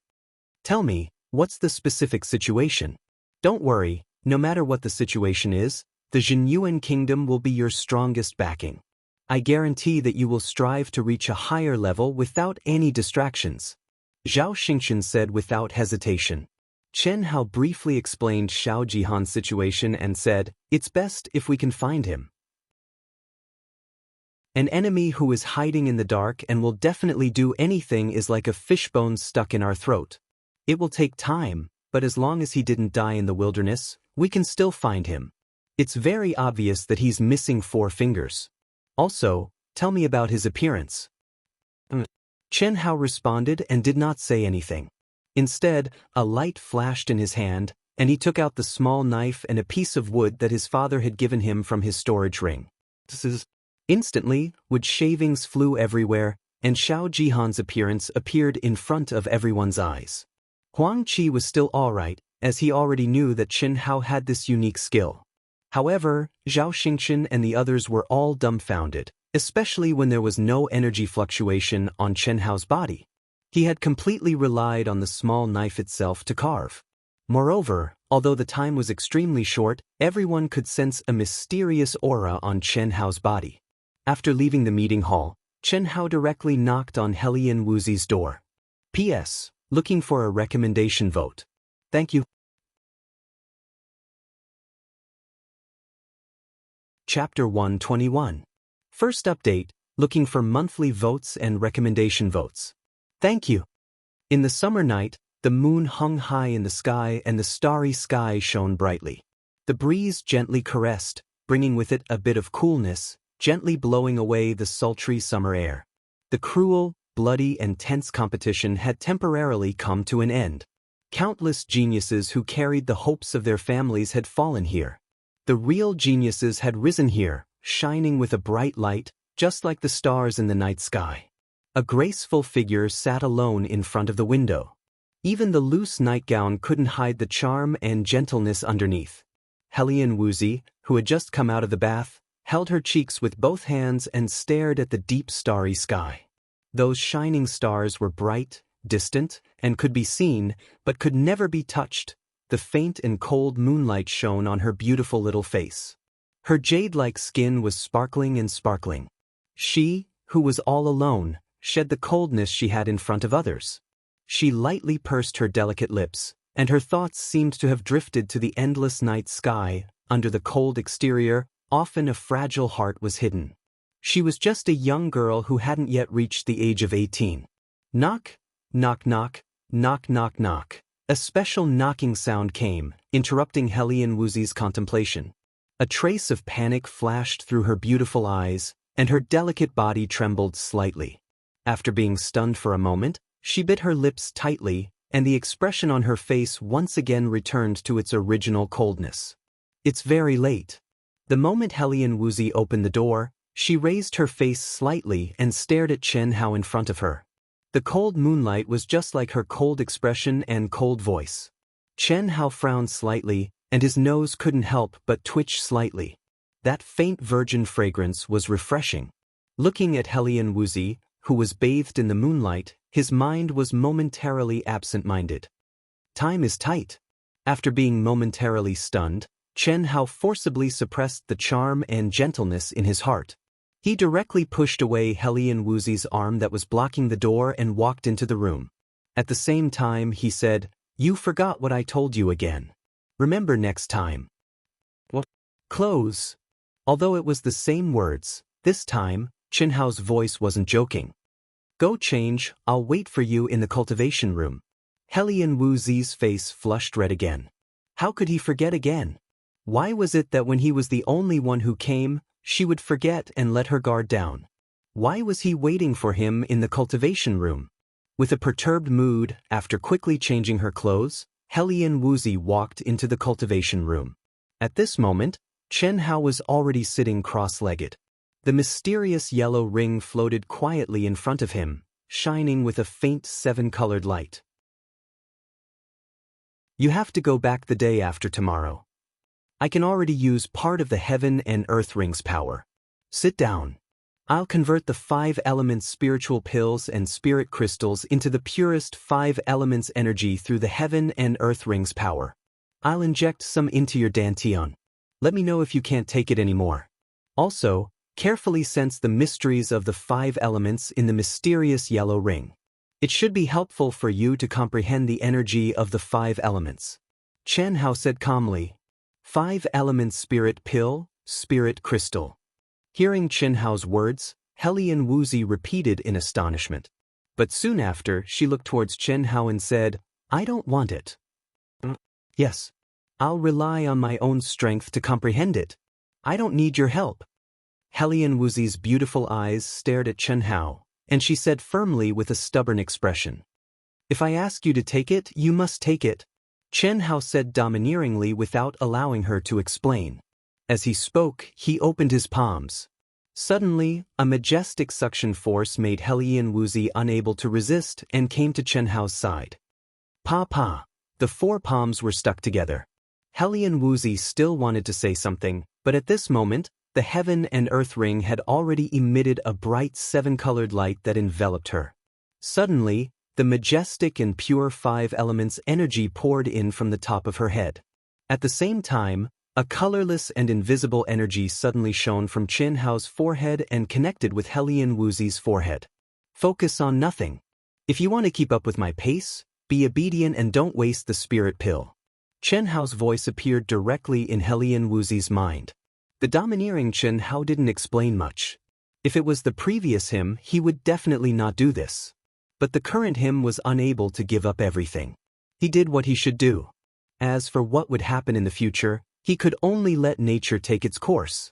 Tell me, what's the specific situation? Don't worry, no matter what the situation is, the Jinyuan kingdom will be your strongest backing. I guarantee that you will strive to reach a higher level without any distractions. Zhao Xingchen said without hesitation. Chen Hao briefly explained Xiao Jihan's situation and said, It's best if we can find him. An enemy who is hiding in the dark and will definitely do anything is like a fishbone stuck in our throat. It will take time, but as long as he didn't die in the wilderness, we can still find him. It's very obvious that he's missing 4 fingers. Also, tell me about his appearance. Chen Hao responded and did not say anything. Instead, a light flashed in his hand, and he took out the small knife and a piece of wood that his father had given him from his storage ring. Instantly, wood shavings flew everywhere, and Xiao Jihan's appearance appeared in front of everyone's eyes. Huang Qi was still alright, as he already knew that Chen Hao had this unique skill. However, Zhao Xingchen and the others were all dumbfounded, especially when there was no energy fluctuation on Chen Hao's body. He had completely relied on the small knife itself to carve. Moreover, although the time was extremely short, everyone could sense a mysterious aura on Chen Hao's body. After leaving the meeting hall, Chen Hao directly knocked on Helian Wuzi's door. P.S. Looking for a recommendation vote. Thank you. Chapter 121. First update, looking for monthly votes and recommendation votes. Thank you. In the summer night, the moon hung high in the sky and the starry sky shone brightly. The breeze gently caressed, bringing with it a bit of coolness, gently blowing away the sultry summer air. The cruel, bloody and tense competition had temporarily come to an end. Countless geniuses who carried the hopes of their families had fallen here. The real geniuses had risen here, shining with a bright light, just like the stars in the night sky. A graceful figure sat alone in front of the window. Even the loose nightgown couldn't hide the charm and gentleness underneath. Helian Wuzi, who had just come out of the bath, held her cheeks with both hands and stared at the deep starry sky. Those shining stars were bright, distant, and could be seen, but could never be touched. The faint and cold moonlight shone on her beautiful little face. Her jade-like skin was sparkling and sparkling. She, who was all alone, shed the coldness she had in front of others. She lightly pursed her delicate lips, and her thoughts seemed to have drifted to the endless night sky. Under the cold exterior, often a fragile heart was hidden. She was just a young girl who hadn't yet reached the age of 18. Knock, knock, knock, knock, knock, knock. A special knocking sound came, interrupting Helian Wuzi's contemplation. A trace of panic flashed through her beautiful eyes, and her delicate body trembled slightly. After being stunned for a moment, she bit her lips tightly, and the expression on her face once again returned to its original coldness. It's very late. The moment Helian Wuzi opened the door, she raised her face slightly and stared at Chen Hao in front of her. The cold moonlight was just like her cold expression and cold voice. Chen Hao frowned slightly, and his nose couldn't help but twitch slightly. That faint virgin fragrance was refreshing. Looking at Helian Wuzi, who was bathed in the moonlight, his mind was momentarily absent-minded. Time is tight. After being momentarily stunned, Chen Hao forcibly suppressed the charm and gentleness in his heart. He directly pushed away Helian Wuzi's arm that was blocking the door and walked into the room. At the same time, he said, "You forgot what I told you again. Remember next time." What? Close. Although it was the same words, this time, Chen Hao's voice wasn't joking. Go change, I'll wait for you in the cultivation room. Helian Wuzi's face flushed red again. How could he forget again? Why was it that when he was the only one who came, she would forget and let her guard down? Why was he waiting for him in the cultivation room? With a perturbed mood, after quickly changing her clothes, Helian Wuzi walked into the cultivation room. At this moment, Chen Hao was already sitting cross-legged. The mysterious yellow ring floated quietly in front of him, shining with a faint 7-colored light. You have to go back the day after tomorrow. I can already use part of the heaven and earth ring's power. Sit down. I'll convert the 5 elements spiritual pills and spirit crystals into the purest 5 elements energy through the heaven and earth ring's power. I'll inject some into your dantian. Let me know if you can't take it anymore. Also, carefully sense the mysteries of the 5 elements in the mysterious yellow ring. It should be helpful for you to comprehend the energy of the 5 elements. Chen Hao said calmly. 5 elements spirit pill, spirit crystal. Hearing Chen Hao's words, Helian Wuzi repeated in astonishment. But soon after, she looked towards Chen Hao and said, I don't want it. Yes. I'll rely on my own strength to comprehend it. I don't need your help. Helian Wuzi's beautiful eyes stared at Chen Hao, and she said firmly with a stubborn expression, "If I ask you to take it, you must take it," Chen Hao said domineeringly without allowing her to explain. As he spoke, he opened his palms. Suddenly, a majestic suction force made Helian Wuzi unable to resist and came to Chen Hao's side. Pa. The four palms were stuck together. Helian Wuzi still wanted to say something, but at this moment, the heaven and earth ring had already emitted a bright seven-colored light that enveloped her. Suddenly, the majestic and pure five elements energy poured in from the top of her head. At the same time, a colorless and invisible energy suddenly shone from Chen Hao's forehead and connected with Helian Wuzi's forehead. Focus on nothing. If you want to keep up with my pace, be obedient and don't waste the spirit pill. Chen Hao's voice appeared directly in Helian Wuzi's mind. The domineering Chen Hao didn't explain much. If it was the previous him, he would definitely not do this. But the current him was unable to give up everything. He did what he should do. As for what would happen in the future, he could only let nature take its course.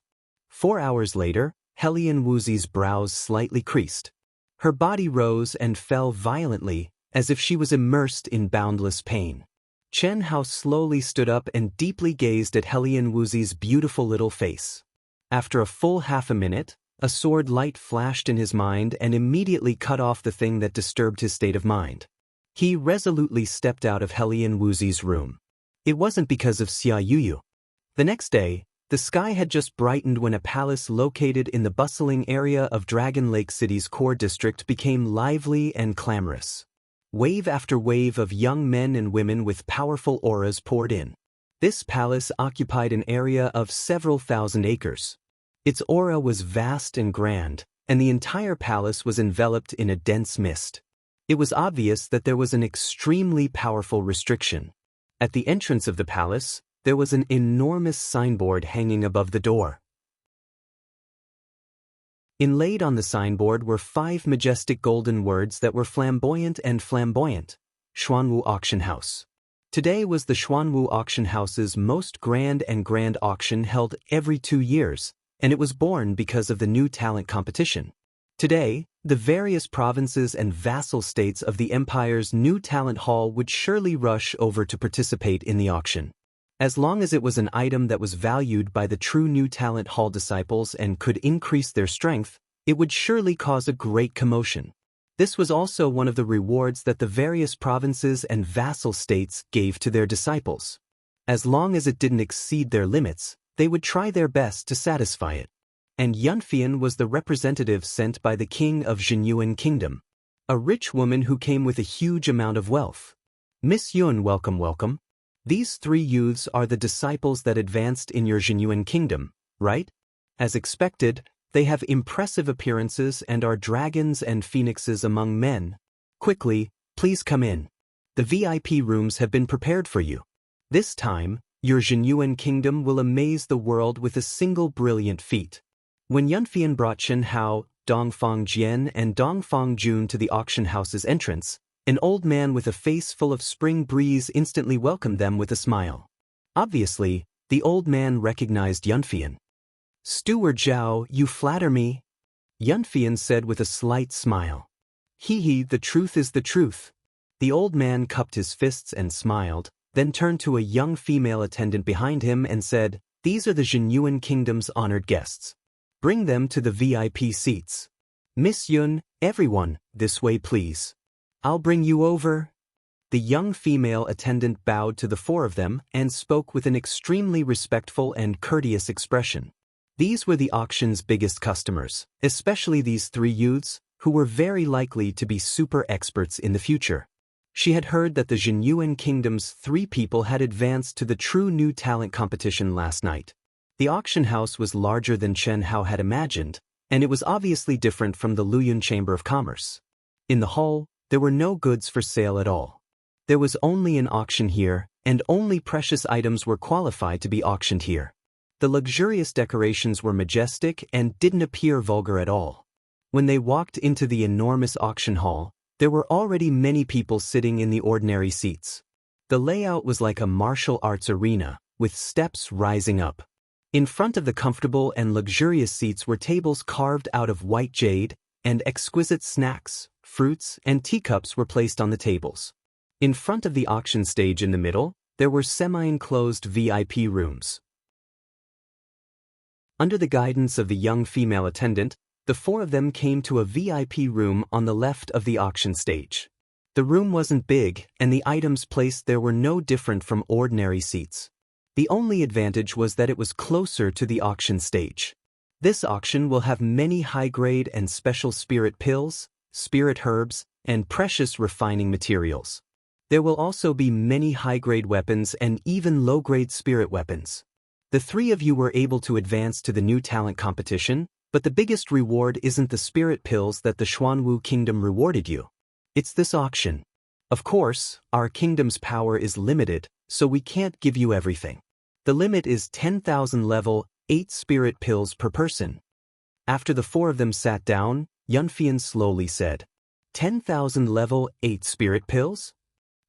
4 hours later, Helian Wuzi's brows slightly creased. Her body rose and fell violently, as if she was immersed in boundless pain. Chen Hao slowly stood up and deeply gazed at Helian Wuzi's beautiful little face. After a full half a minute, a sword light flashed in his mind and immediately cut off the thing that disturbed his state of mind. He resolutely stepped out of Helian Wuzi's room. It wasn't because of Xia Yuyu. The next day, the sky had just brightened when a palace located in the bustling area of Dragon Lake City's core district became lively and clamorous. Wave after wave of young men and women with powerful auras poured in. This palace occupied an area of several thousand acres. Its aura was vast and grand, and the entire palace was enveloped in a dense mist. It was obvious that there was an extremely powerful restriction. At the entrance of the palace, there was an enormous signboard hanging above the door. Inlaid on the signboard were 5 majestic golden words that were flamboyant and flamboyant. Xuanwu Auction House. Today was the Xuanwu Auction House's most grand auction held every 2 years, and it was born because of the new talent competition. Today, the various provinces and vassal states of the empire's new talent hall would surely rush over to participate in the auction. As long as it was an item that was valued by the true new talent hall disciples and could increase their strength, it would surely cause a great commotion. This was also one of the rewards that the various provinces and vassal states gave to their disciples. As long as it didn't exceed their limits, they would try their best to satisfy it. And Yunfian was the representative sent by the king of Jinyuan Kingdom, a rich woman who came with a huge amount of wealth. Miss Yun, welcome. These 3 youths are the disciples that advanced in your Jinyuan Kingdom, right? As expected, they have impressive appearances and are dragons and phoenixes among men. Quickly, please come in. The VIP rooms have been prepared for you. This time, your Jinyuan Kingdom will amaze the world with a single brilliant feat. When Yunfian brought Chen Hao, Dongfang Jian and Dongfang Jun to the auction house's entrance, an old man with a face full of spring breeze instantly welcomed them with a smile. Obviously, the old man recognized Yunfian. "Steward Zhao, you flatter me," Yunfian said with a slight smile. "He, the truth is the truth." The old man cupped his fists and smiled, then turned to a young female attendant behind him and said, "These are the Jinyuan Kingdom's honored guests. Bring them to the VIP seats. Miss Yun, everyone, this way please. I'll bring you over." The young female attendant bowed to the 4 of them and spoke with an extremely respectful and courteous expression. These were the auction's biggest customers, especially these 3 youths, who were very likely to be super experts in the future. She had heard that the Jinyuan Kingdom's 3 people had advanced to the true new talent competition last night. The auction house was larger than Chen Hao had imagined, and it was obviously different from the Luyun Chamber of Commerce. In the hall, there were no goods for sale at all. There was only an auction here, and only precious items were qualified to be auctioned here. The luxurious decorations were majestic and didn't appear vulgar at all. When they walked into the enormous auction hall, there were already many people sitting in the ordinary seats. The layout was like a martial arts arena, with steps rising up. In front of the comfortable and luxurious seats were tables carved out of white jade, and exquisite snacks, fruits, and teacups were placed on the tables. In front of the auction stage in the middle, there were semi-enclosed VIP rooms. Under the guidance of the young female attendant, the four of them came to a VIP room on the left of the auction stage. The room wasn't big, and the items placed there were no different from ordinary seats. The only advantage was that it was closer to the auction stage. This auction will have many high-grade and special spirit pills, spirit herbs, and precious refining materials. There will also be many high-grade weapons and even low-grade spirit weapons. The three of you were able to advance to the new talent competition, but the biggest reward isn't the spirit pills that the Xuanwu Kingdom rewarded you. It's this auction. Of course, our kingdom's power is limited, so we can't give you everything. The limit is 10,000 level 8 spirit pills per person. After the four of them sat down, Yunfian slowly said, 10,000 level 8 spirit pills?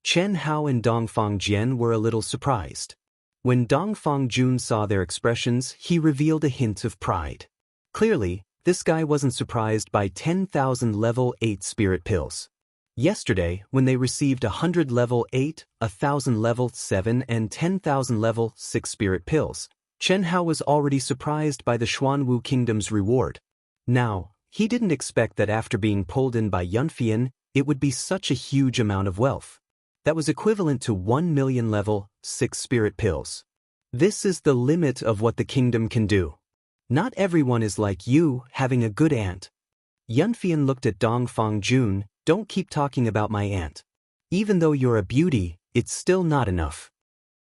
Chen Hao and Dongfang Jian were a little surprised. When Dongfang Jun saw their expressions, he revealed a hint of pride. Clearly, this guy wasn't surprised by 10,000 level 8 spirit pills. Yesterday, when they received 100 level 8, 1,000 level 7 and 10,000 level 6 spirit pills, Chen Hao was already surprised by the Xuanwu Kingdom's reward. Now, he didn't expect that after being pulled in by Yunfian, it would be such a huge amount of wealth. That was equivalent to 1 million level 6 spirit pills. This is the limit of what the kingdom can do. Not everyone is like you, having a good aunt. Yunfian looked at Dongfang Jun. Don't keep talking about my aunt. Even though you're a beauty, it's still not enough.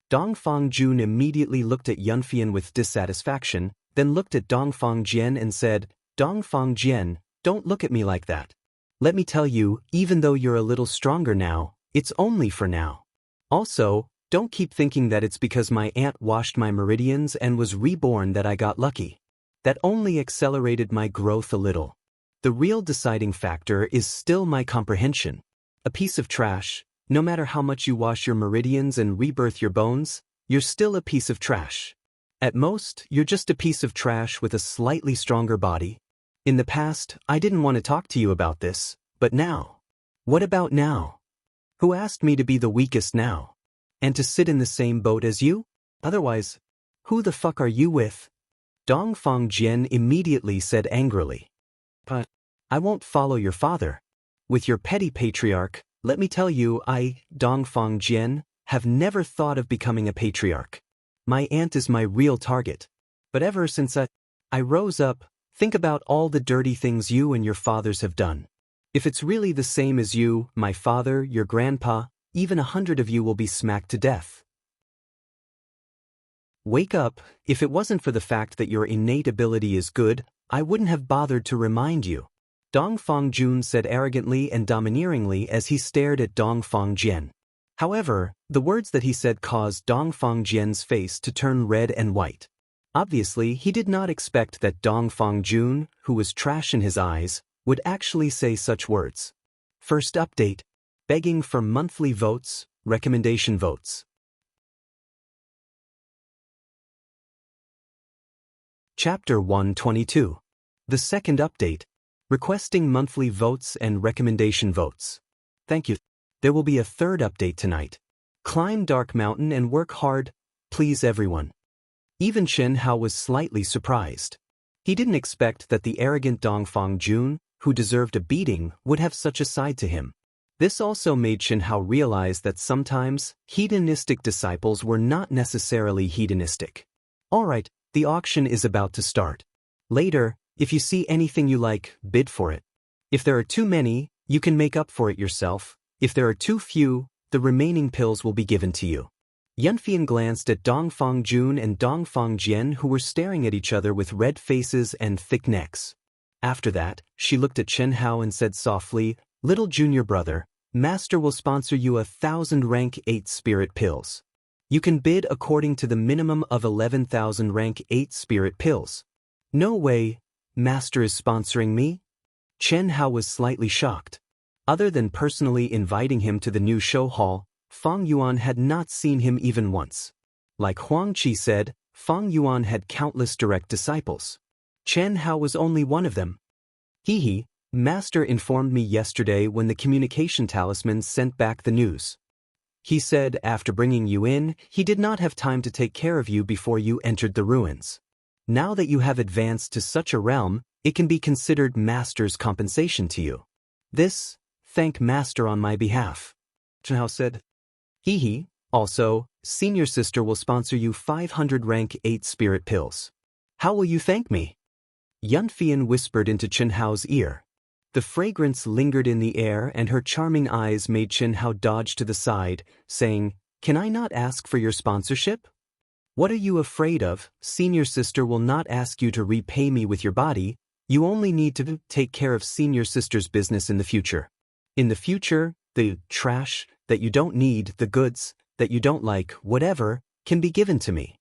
Dongfang Jun immediately looked at Yunfian with dissatisfaction, then looked at Dongfang Jian and said, Dongfang Jian, don't look at me like that. Let me tell you, even though you're a little stronger now, it's only for now. Also, don't keep thinking that it's because my aunt washed my meridians and was reborn that I got lucky. That only accelerated my growth a little. The real deciding factor is still my comprehension. A piece of trash, no matter how much you wash your meridians and rebirth your bones, you're still a piece of trash. At most, you're just a piece of trash with a slightly stronger body. In the past, I didn't want to talk to you about this, but now? What about now? Who asked me to be the weakest now? And to sit in the same boat as you? Otherwise, who the fuck are you with? Dongfang Jian immediately said angrily. But I won't follow your father. With your petty patriarch, let me tell you, Dongfang Jian, have never thought of becoming a patriarch. My aunt is my real target. But ever since I rose up, think about all the dirty things you and your fathers have done. If it's really the same as you, my father, your grandpa, even 100 of you will be smacked to death. Wake up. If it wasn't for the fact that your innate ability is good, I wouldn't have bothered to remind you. Dongfang Jun said arrogantly and domineeringly as he stared at Dongfang Jian. However, the words that he said caused Dongfang Jian's face to turn red and white. Obviously, he did not expect that Dongfang Jun, who was trash in his eyes, would actually say such words. First update. Begging for monthly votes, recommendation votes. Chapter 122. The second update. Requesting monthly votes and recommendation votes. Thank you. There will be a third update tonight. Climb Dark Mountain and work hard, please everyone. Even Chen Hao was slightly surprised. He didn't expect that the arrogant Dongfang Jun, who deserved a beating, would have such a side to him. This also made Chen Hao realize that sometimes, hedonistic disciples were not necessarily hedonistic. Alright, the auction is about to start. Later, if you see anything you like, bid for it. If there are too many, you can make up for it yourself. If there are too few, the remaining pills will be given to you. Yunfian glanced at Dongfang Jun and Dongfang Jian, who were staring at each other with red faces and thick necks. After that, she looked at Chen Hao and said softly, Little junior brother, Master will sponsor you 1,000 rank 8 spirit pills. You can bid according to the minimum of 11,000 rank 8 spirit pills. No way, Master is sponsoring me? Chen Hao was slightly shocked. Other than personally inviting him to the new show hall, Fang Yuan had not seen him even once. Like Huang Qi said, Fang Yuan had countless direct disciples. Chen Hao was only one of them. Hee, Master informed me yesterday when the communication talisman sent back the news. He said after bringing you in, he did not have time to take care of you before you entered the ruins. Now that you have advanced to such a realm, it can be considered Master's compensation to you. Thank Master on my behalf. Chenhao said. Hee. Also, Senior Sister will sponsor you 500 rank 8 spirit pills. How will you thank me? Yunfian whispered into Chenhao's ear. The fragrance lingered in the air and her charming eyes made Chenhao dodge to the side, saying, Can I not ask for your sponsorship? What are you afraid of? Senior Sister will not ask you to repay me with your body, you only need to take care of Senior Sister's business in the future. In the future, the trash that you don't need, the goods that you don't like, whatever, can be given to me.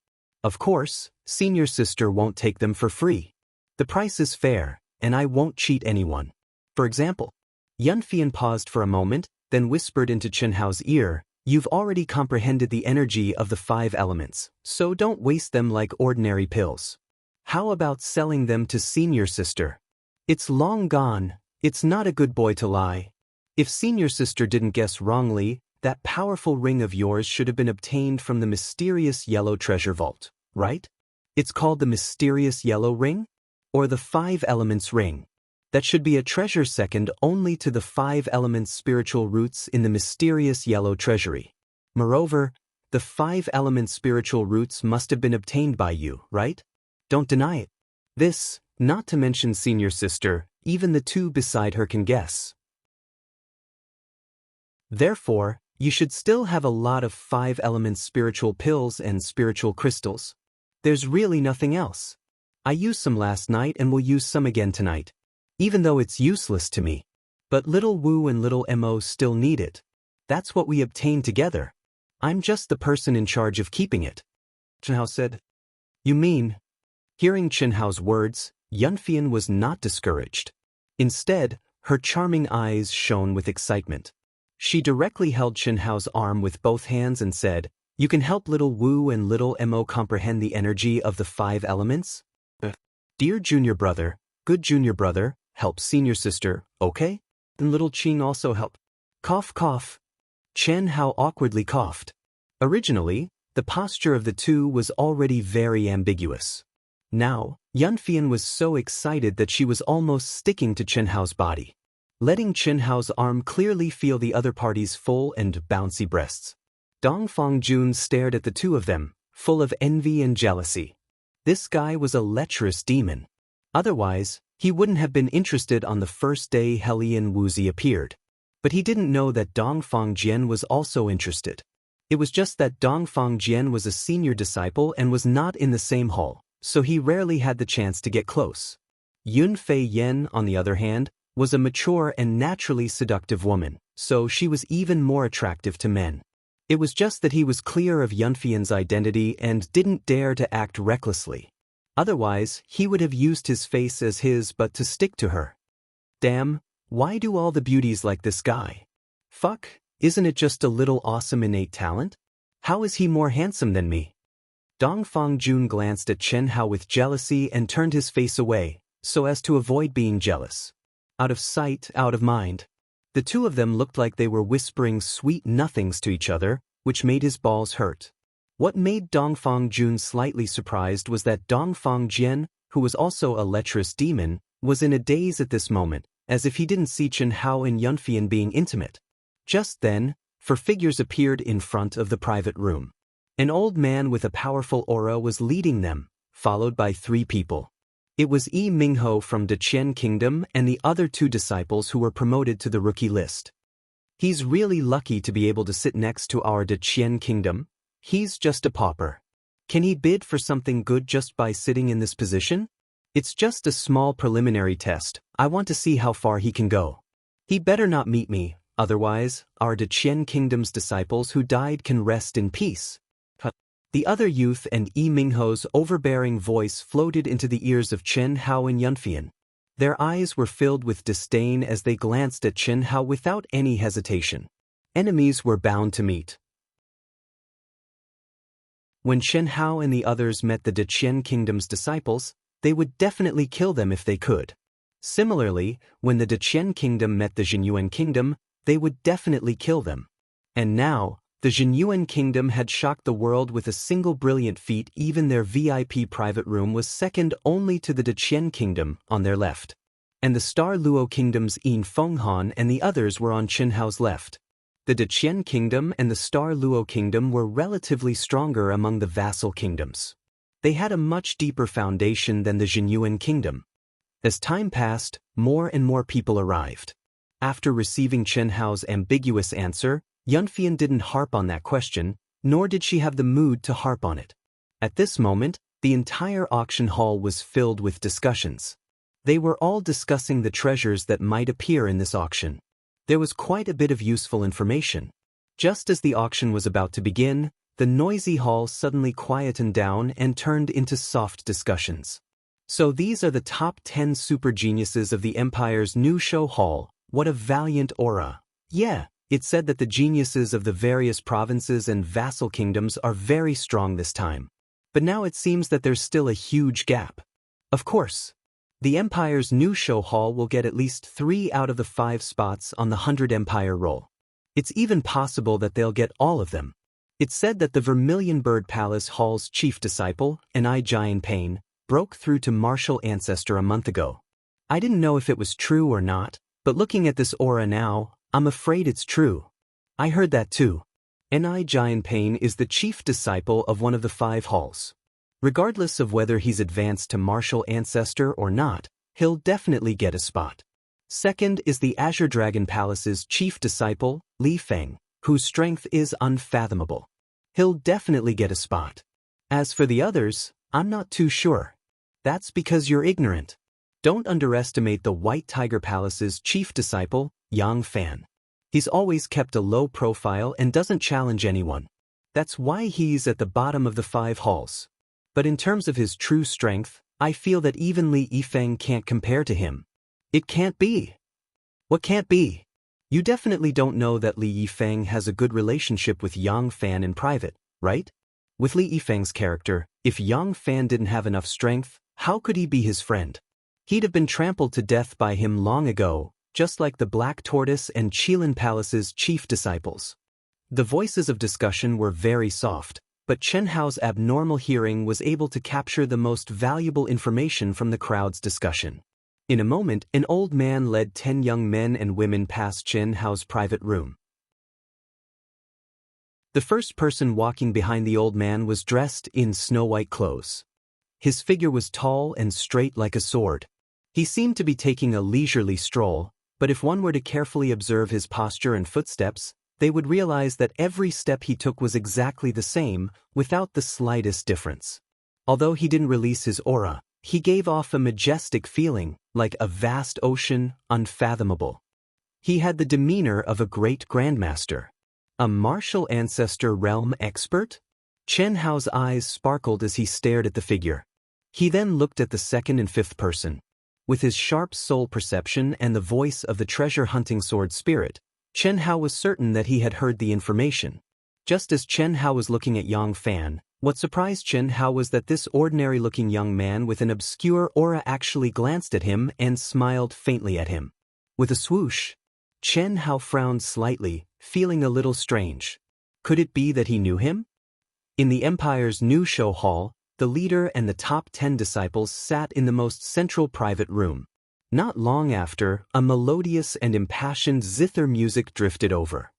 Of course, Senior Sister won't take them for free. The price is fair, and I won't cheat anyone. For example, Yunfian paused for a moment, then whispered into Chenhao's ear, You've already comprehended the energy of the 5 elements, so don't waste them like ordinary pills. How about selling them to Senior Sister? It's long gone, it's not a good boy to lie. If Senior Sister didn't guess wrongly, that powerful ring of yours should have been obtained from the mysterious yellow treasure vault, right? It's called the mysterious yellow ring? Or the 5 elements ring. That should be a treasure second only to the 5 elements spiritual roots in the mysterious yellow treasury. Moreover, the 5 elements spiritual roots must have been obtained by you, right? Don't deny it. This, not to mention Senior Sister, even the 2 beside her can guess. Therefore, you should still have a lot of 5 elements spiritual pills and spiritual crystals. There's really nothing else. I used some last night and will use some again tonight. Even though it's useless to me. But little Wu and little Mo still need it. That's what we obtained together. I'm just the person in charge of keeping it. Chenhao said. You mean? Hearing Chenhao's words, Yunfian was not discouraged. Instead, her charming eyes shone with excitement. She directly held Chenhao's arm with both hands and said, You can help little Wu and little Mo comprehend the energy of the 5 elements? Dear junior brother, good junior brother, help Senior Sister, okay? Then little Qing also help. Cough cough. Chenhao awkwardly coughed. Originally, the posture of the 2 was already very ambiguous. Now, Yunfian was so excited that she was almost sticking to Chenhao's body, letting Chenhao's arm clearly feel the other party's full and bouncy breasts. Dongfang Jun stared at the 2 of them, full of envy and jealousy. This guy was a lecherous demon. Otherwise, he wouldn't have been interested on the first day Helian Wuzi appeared. But he didn't know that Dongfang Jian was also interested. It was just that Dongfang Jian was a senior disciple and was not in the same hall, so he rarely had the chance to get close. Yun Fei Yen, on the other hand, was a mature and naturally seductive woman, so she was even more attractive to men. It was just that he was clear of Yunfian's identity and didn't dare to act recklessly. Otherwise, he would have used his face as his but to stick to her. Damn, why do all the beauties like this guy? Fuck, isn't it just a little awesome innate talent? How is he more handsome than me? Dongfang Jun glanced at Chenhao with jealousy and turned his face away, so as to avoid being jealous. Out of sight, out of mind. The 2 of them looked like they were whispering sweet nothings to each other, which made his balls hurt. What made Dongfang Jun slightly surprised was that Dongfang Jian, who was also a lecherous demon, was in a daze at this moment, as if he didn't see Chenhao and Yunfian being intimate. Just then, 4 figures appeared in front of the private room. An old man with a powerful aura was leading them, followed by 3 people. It was Yi Mingho from Deqian Kingdom and the other 2 disciples who were promoted to the rookie list. He's really lucky to be able to sit next to our Deqian Kingdom. He's just a pauper. Can he bid for something good just by sitting in this position? It's just a small preliminary test. I want to see how far he can go. He better not meet me, otherwise, our Deqian Kingdom's disciples who died can rest in peace. The other youth and Yi Mingho's overbearing voice floated into the ears of Chenhao and Yunfian. Their eyes were filled with disdain as they glanced at Chenhao without any hesitation. Enemies were bound to meet. When Chenhao and the others met the Deqian Kingdom's disciples, they would definitely kill them if they could. Similarly, when the Deqian kingdom met the Jinyuan kingdom, they would definitely kill them. And now, the Jinyuan kingdom had shocked the world with a single brilliant feat. Even their VIP private room was second only to the Deqian kingdom on their left. And the Star Luo kingdom's Yin Fenghan and the others were on Chen Hao's left. The Deqian kingdom and the Star Luo kingdom were relatively stronger among the vassal kingdoms. They had a much deeper foundation than the Jinyuan kingdom. As time passed, more and more people arrived. After receiving Chen Hao's ambiguous answer, Yunfian didn't harp on that question, nor did she have the mood to harp on it. At this moment, the entire auction hall was filled with discussions. They were all discussing the treasures that might appear in this auction. There was quite a bit of useful information. Just as the auction was about to begin, the noisy hall suddenly quietened down and turned into soft discussions. So these are the top 10 super geniuses of the Empire's new show hall. What a valiant aura. Yeah, it said that the geniuses of the various provinces and vassal kingdoms are very strong this time. But now it seems that there's still a huge gap. Of course, the Empire's new show hall will get at least 3 out of the 5 spots on the 100 Empire roll. It's even possible that they'll get all of them. It said that the Vermilion Bird Palace Hall's chief disciple, Enai Jianpain, broke through to Martial Ancestor a month ago. I didn't know if it was true or not, but looking at this aura now, I'm afraid it's true. I heard that too. Enai Jianpain is the chief disciple of one of the 5 halls. Regardless of whether he's advanced to Martial Ancestor or not, he'll definitely get a spot. Second is the Azure Dragon Palace's chief disciple, Li Feng, whose strength is unfathomable. He'll definitely get a spot. As for the others, I'm not too sure. That's because you're ignorant. Don't underestimate the White Tiger Palace's chief disciple, Yang Fan. He's always kept a low profile and doesn't challenge anyone. That's why he's at the bottom of the 5 halls. But in terms of his true strength, I feel that even Li Yifeng can't compare to him. It can't be. What can't be? You definitely don't know that Li Yifeng has a good relationship with Yang Fan in private, right? With Li Yifeng's character, if Yang Fan didn't have enough strength, how could he be his friend? He'd have been trampled to death by him long ago, just like the Black Tortoise and Qilin Palace's chief disciples. The voices of discussion were very soft, but Chen Hao's abnormal hearing was able to capture the most valuable information from the crowd's discussion. In a moment, an old man led 10 young men and women past Chen Hao's private room. The first person walking behind the old man was dressed in snow-white clothes. His figure was tall and straight like a sword. He seemed to be taking a leisurely stroll, but if one were to carefully observe his posture and footsteps, they would realize that every step he took was exactly the same, without the slightest difference. Although he didn't release his aura, he gave off a majestic feeling, like a vast ocean, unfathomable. He had the demeanor of a great grandmaster. A martial ancestor realm expert? Chen Hao's eyes sparkled as he stared at the figure. He then looked at the second and fifth person. With his sharp soul perception and the voice of the treasure-hunting sword spirit, Chen Hao was certain that he had heard the information. Just as Chen Hao was looking at Yang Fan, what surprised Chen Hao was that this ordinary-looking young man with an obscure aura actually glanced at him and smiled faintly at him. With a swoosh, Chen Hao frowned slightly, feeling a little strange. Could it be that he knew him? In the Empire's new show hall, the leader and the top 10 disciples sat in the most central private room. Not long after, a melodious and impassioned zither music drifted over.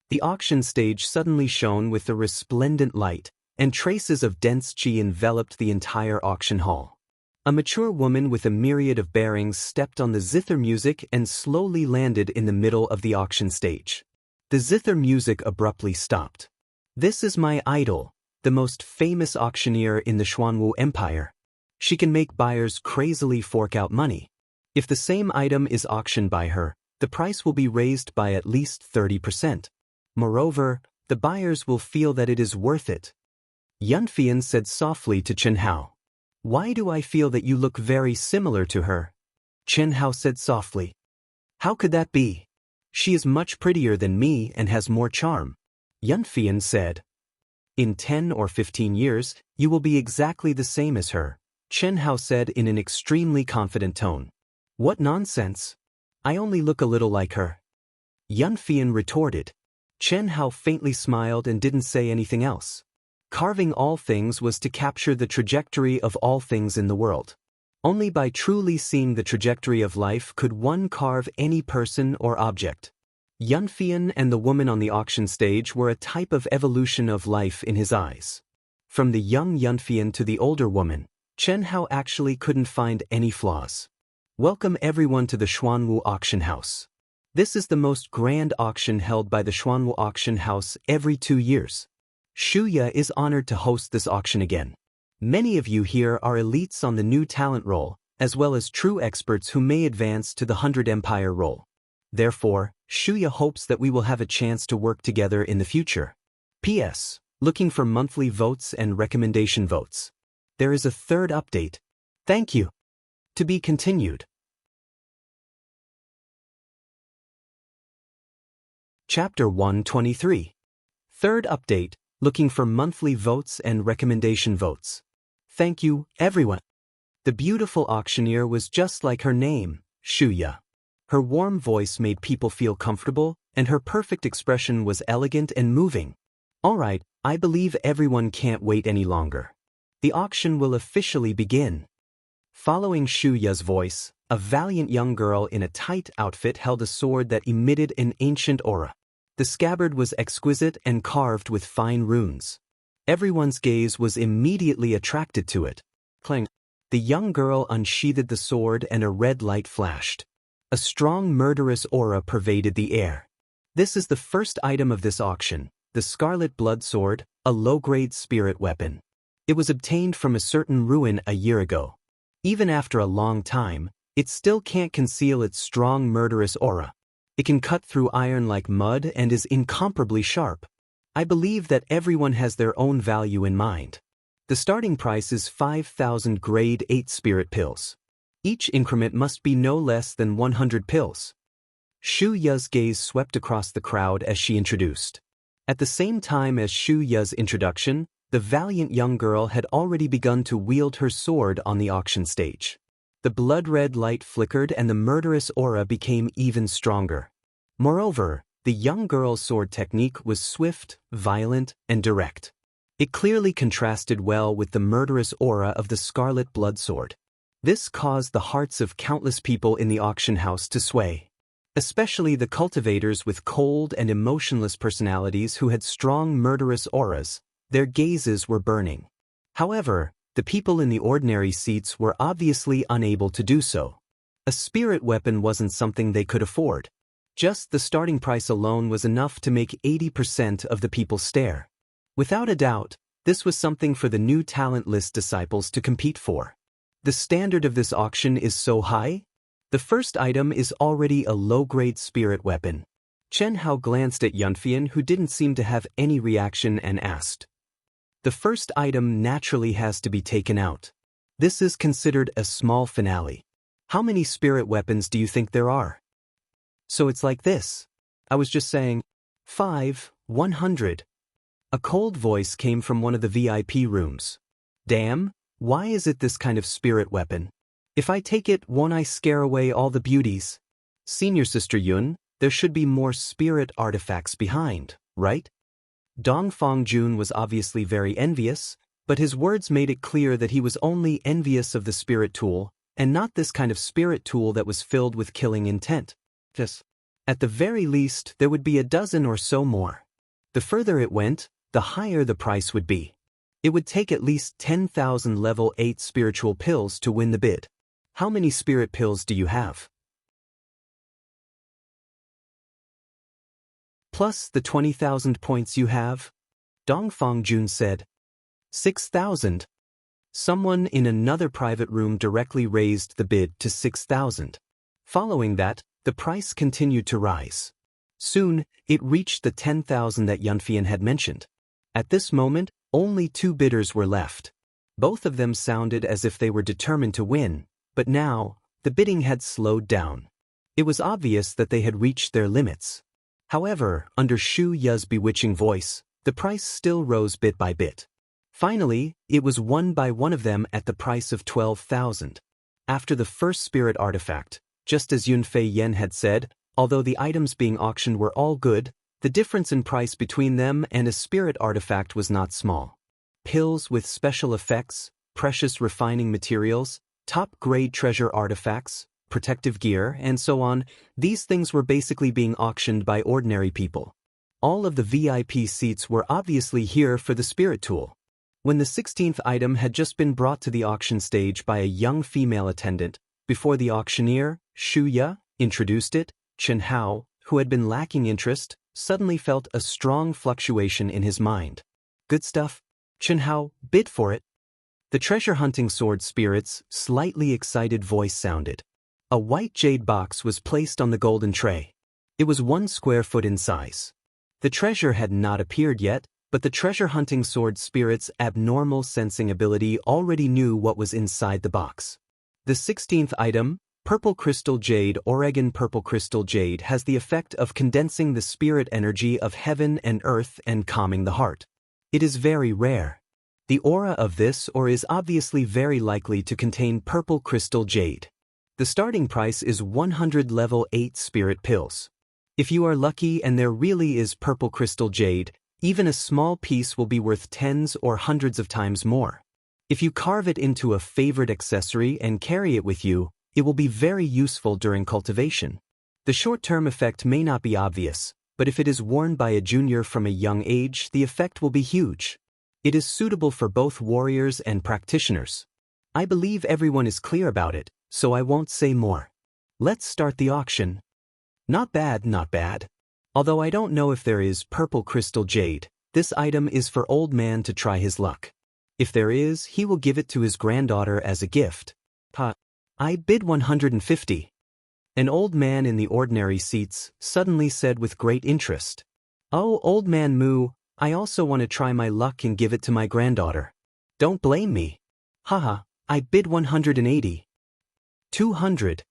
The auction stage suddenly shone with a resplendent light, and traces of dense qi enveloped the entire auction hall. A mature woman with a myriad of bearings stepped on the zither music and slowly landed in the middle of the auction stage. The zither music abruptly stopped. This is my idol, the most famous auctioneer in the Xuanwu Empire. She can make buyers crazily fork out money. If the same item is auctioned by her, the price will be raised by at least 30%. Moreover, the buyers will feel that it is worth it. Yunfian said softly to Chen Hao. Why do I feel that you look very similar to her? Chen Hao said softly. How could that be? She is much prettier than me and has more charm. Yunfian said. In 10 or 15 years, you will be exactly the same as her, Chen Hao said in an extremely confident tone. What nonsense! I only look a little like her. Yunfian retorted. Chen Hao faintly smiled and didn't say anything else. Carving all things was to capture the trajectory of all things in the world. Only by truly seeing the trajectory of life could one carve any person or object. Yunfian and the woman on the auction stage were a type of evolution of life in his eyes. From the young Yunfian to the older woman, Chen Hao actually couldn't find any flaws. Welcome everyone to the Xuanwu Auction House. This is the most grand auction held by the Xuanwu Auction House every 2 years. Shuya is honored to host this auction again. Many of you here are elites on the new talent role, as well as true experts who may advance to the 100 Empire role. Therefore, Shuya hopes that we will have a chance to work together in the future. P.S. Looking for monthly votes and recommendation votes. There is a third update. Thank you. To be continued. Chapter 123. Third update, looking for monthly votes and recommendation votes. Thank you, everyone. The beautiful auctioneer was just like her name, Shuya. Her warm voice made people feel comfortable, and her perfect expression was elegant and moving. Alright, I believe everyone can't wait any longer. The auction will officially begin. Following Shuya's voice, a valiant young girl in a tight outfit held a sword that emitted an ancient aura. The scabbard was exquisite and carved with fine runes. Everyone's gaze was immediately attracted to it. Clang! The young girl unsheathed the sword and a red light flashed. A strong murderous aura pervaded the air. This is the first item of this auction, the Scarlet Blood Sword, a low-grade spirit weapon. It was obtained from a certain ruin a year ago. Even after a long time, it still can't conceal its strong murderous aura. It can cut through iron like mud and is incomparably sharp. I believe that everyone has their own value in mind. The starting price is 5,000 grade 8 spirit pills. Each increment must be no less than 100 pills. Shu Ya's gaze swept across the crowd as she introduced. At the same time as Shu Ya's introduction, the valiant young girl had already begun to wield her sword on the auction stage. The blood-red light flickered and the murderous aura became even stronger. Moreover, the young girl's sword technique was swift, violent, and direct. It clearly contrasted well with the murderous aura of the Scarlet Blood Sword. This caused the hearts of countless people in the auction house to sway. Especially the cultivators with cold and emotionless personalities who had strong murderous auras, their gazes were burning. However, the people in the ordinary seats were obviously unable to do so. A spirit weapon wasn't something they could afford. Just the starting price alone was enough to make 80% of the people stare. Without a doubt, this was something for the new talent list disciples to compete for. The standard of this auction is so high? The first item is already a low-grade spirit weapon. Chen Hao glanced at Yunfian, who didn't seem to have any reaction, and asked. The first item naturally has to be taken out. This is considered a small finale. How many spirit weapons do you think there are? So it's like this. I was just saying, 100. A cold voice came from one of the VIP rooms. Damn, why is it this kind of spirit weapon? If I take it, won't I scare away all the beauties? Senior Sister Yun, there should be more spirit artifacts behind, right? Dongfang Jun was obviously very envious, but his words made it clear that he was only envious of the spirit tool, and not this kind of spirit tool that was filled with killing intent. At the very least, there would be a dozen or so more. The further it went, the higher the price would be. It would take at least 10,000 level 8 spiritual pills to win the bid. How many spirit pills do you have? Plus the 20,000 points you have? Dongfang Jun said. 6,000. Someone in another private room directly raised the bid to 6,000. Following that, the price continued to rise. Soon, it reached the 10,000 that Yunfian had mentioned. At this moment, only 2 bidders were left. Both of them sounded as if they were determined to win, but now, the bidding had slowed down. It was obvious that they had reached their limits. However, under Shu Ya's bewitching voice, the price still rose bit by bit. Finally, it was won by one of them at the price of 12,000. After the first spirit artifact, Just as Yunfei Yen had said, although the items being auctioned were all good, the difference in price between them and a spirit artifact was not small. Pills with special effects, precious refining materials, top-grade treasure artifacts, protective gear, and so on, these things were basically being auctioned by ordinary people. All of the VIP seats were obviously here for the spirit tool. When the 16th item had just been brought to the auction stage by a young female attendant, before the auctioneer, Shuya, introduced it, Chen Hao, who had been lacking interest, suddenly felt a strong fluctuation in his mind. Good stuff. Chen Hao, bid for it. The treasure-hunting sword spirit's slightly excited voice sounded. A white jade box was placed on the golden tray. It was 1 square foot in size. The treasure had not appeared yet, but the treasure-hunting sword spirit's abnormal sensing ability already knew what was inside the box. The 16th item, Purple Crystal Jade. Oregon Purple Crystal Jade has the effect of condensing the spirit energy of heaven and earth and calming the heart. It is very rare. The aura of this ore is obviously very likely to contain Purple Crystal Jade. The starting price is 100 level 8 spirit pills. If you are lucky and there really is Purple Crystal Jade, even a small piece will be worth tens or hundreds of times more. If you carve it into a favorite accessory and carry it with you, it will be very useful during cultivation. The short-term effect may not be obvious, but if it is worn by a junior from a young age, the effect will be huge. It is suitable for both warriors and practitioners. I believe everyone is clear about it, so I won't say more. Let's start the auction. Not bad, not bad. Although I don't know if there is Purple Crystal Jade, this item is for old man to try his luck. If there is, he will give it to his granddaughter as a gift. I bid 150. An old man in the ordinary seats suddenly said with great interest. Oh, old man Moo, I also want to try my luck and give it to my granddaughter. Don't blame me. Haha, I bid 180. 200.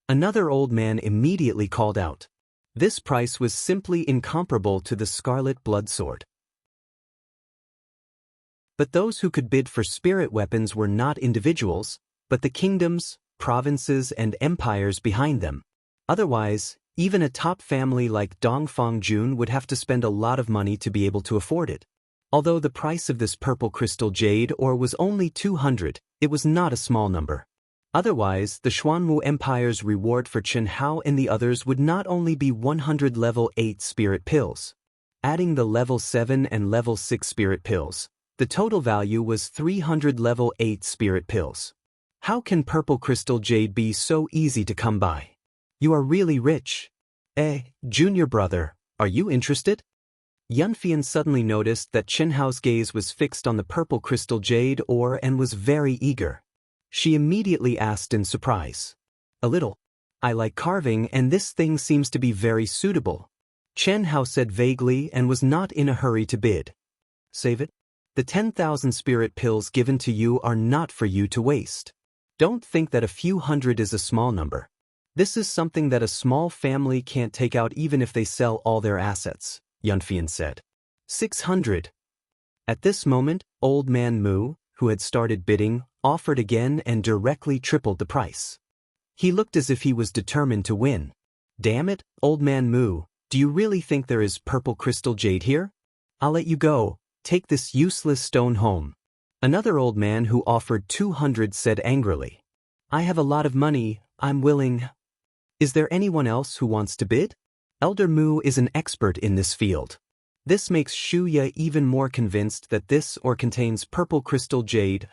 Another old man immediately called out. This price was simply incomparable to the Scarlet Blood Sword. But those who could bid for spirit weapons were not individuals, but the kingdoms, provinces, and empires behind them. Otherwise, even a top family like Dongfang Jun would have to spend a lot of money to be able to afford it. Although the price of this Purple Crystal Jade ore was only 200, it was not a small number. Otherwise, the Xuanwu Empire's reward for Chen Hao and the others would not only be 100 level 8 spirit pills. Adding the level 7 and level 6 spirit pills, the total value was 300 level 8 spirit pills. How can Purple Crystal Jade be so easy to come by? You are really rich. Junior brother, are you interested? Yunfian suddenly noticed that Chen Hao's gaze was fixed on the Purple Crystal Jade ore and was very eager. She immediately asked in surprise. A little. I like carving and this thing seems to be very suitable. Chen Hao said vaguely and was not in a hurry to bid. Save it. The 10,000 spirit pills given to you are not for you to waste. Don't think that a few hundred is a small number. This is something that a small family can't take out even if they sell all their assets, Yunfian said. 600. At this moment, old man Mu, who had started bidding, offered again and directly tripled the price. He looked as if he was determined to win. Damn it, old man Mu, do you really think there is Purple Crystal Jade here? I'll let you go, take this useless stone home. Another old man who offered 200 said angrily. I have a lot of money, I'm willing. Is there anyone else who wants to bid? Elder Mu is an expert in this field. This makes Shuya even more convinced that this ore contains Purple Crystal Jade.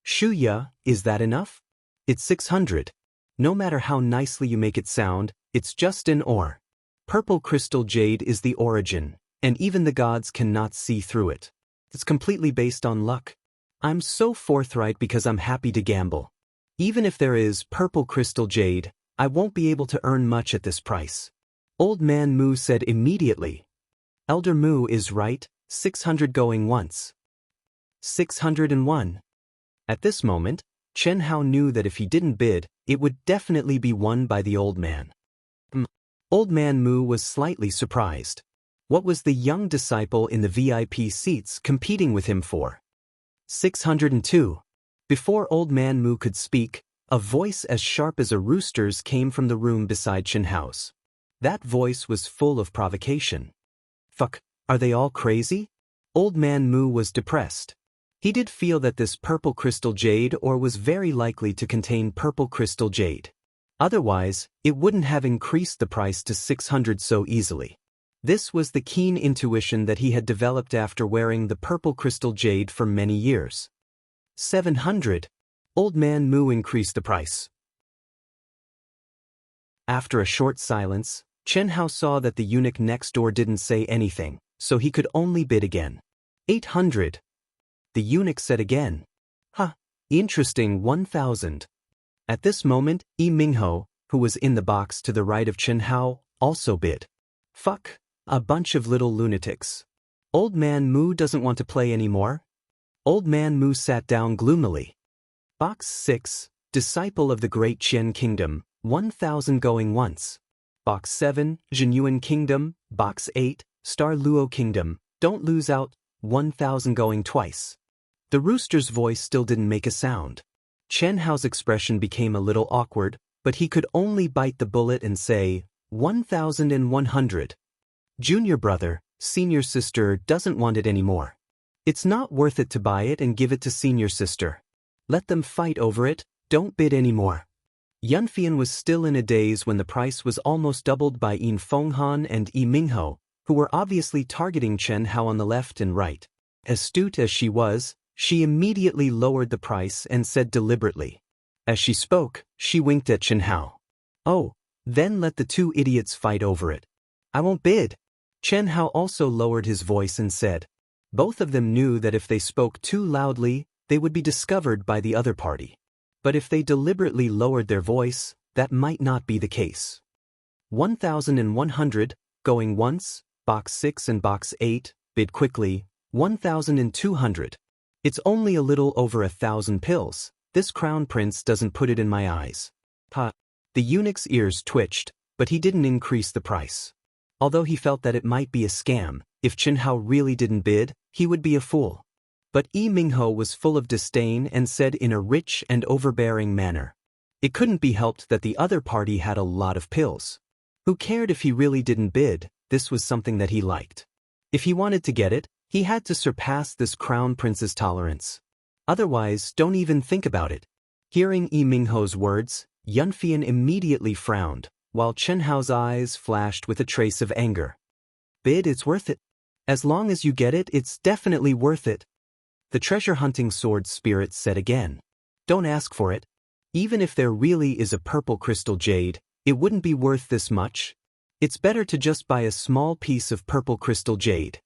Shuya, is that enough? It's 600. No matter how nicely you make it sound, it's just an ore. Purple Crystal Jade is the origin, and even the gods cannot see through it. It's completely based on luck. I'm so forthright because I'm happy to gamble. Even if there is Purple Crystal Jade, I won't be able to earn much at this price. Old man Mu said immediately. Elder Mu is right, 600 going once. 601. At this moment, Chen Hao knew that if he didn't bid, it would definitely be won by the old man. Old man Mu was slightly surprised. What was the young disciple in the VIP seats competing with him for? 602. Before old man Mu could speak, A voice as sharp as a rooster's came from the room beside Chen Hao's. That voice was full of provocation. Fuck, are they all crazy? Old Man Mu was depressed. He did feel that this purple crystal jade ore was very likely to contain purple crystal jade. Otherwise, it wouldn't have increased the price to 600 so easily. This was the keen intuition that he had developed after wearing the purple crystal jade for many years. 700. Old Man Mu increased the price. After a short silence, Chen Hao saw that the eunuch next door didn't say anything, so he could only bid again. 800. The eunuch said again. Interesting, 1,000. At this moment, Yi Mingho, who was in the box to the right of Chen Hao, also bid. Fuck, a bunch of little lunatics. Old Man Mu doesn't want to play anymore? Old Man Mu sat down gloomily. Box 6, Disciple of the Great Qian Kingdom, 1,000 going once. Box 7, Jinyuan Kingdom, Box 8, Star Luo Kingdom, don't lose out, 1,000 going twice. The rooster's voice still didn't make a sound. Chen Hao's expression became a little awkward, but he could only bite the bullet and say, 1,100. Junior brother, senior sister doesn't want it anymore. It's not worth it to buy it and give it to senior sister. Let them fight over it, don't bid anymore. Yunfian was still in a daze when the price was almost doubled by Yin Fenghan and Yi Mingho, who were obviously targeting Chen Hao on the left and right. Astute as she was, she immediately lowered the price and said deliberately. As she spoke, she winked at Chen Hao. Oh, then let the two idiots fight over it. I won't bid. Chen Hao also lowered his voice and said. Both of them knew that if they spoke too loudly, they would be discovered by the other party. But if they deliberately lowered their voice, that might not be the case. 1,100, going once, Box 6 and Box 8, bid quickly, 1,200. It's only a little over 1,000 pills, this crown prince doesn't put it in my eyes. The eunuch's ears twitched, but he didn't increase the price. Although he felt that it might be a scam, if Chen Hao really didn't bid, he would be a fool. But Yi Mingho was full of disdain and said in a rich and overbearing manner. It couldn't be helped that the other party had a lot of pills. Who cared if he really didn't bid, this was something that he liked. If he wanted to get it, he had to surpass this crown prince's tolerance. Otherwise, don't even think about it. Hearing Yi Mingho's words, Yunfian immediately frowned, while Chen Hao's eyes flashed with a trace of anger. Bid, it's worth it. As long as you get it, it's definitely worth it. The treasure-hunting sword spirit said again. Don't ask for it. Even if there really is a purple crystal jade, it wouldn't be worth this much. It's better to just buy a small piece of purple crystal jade.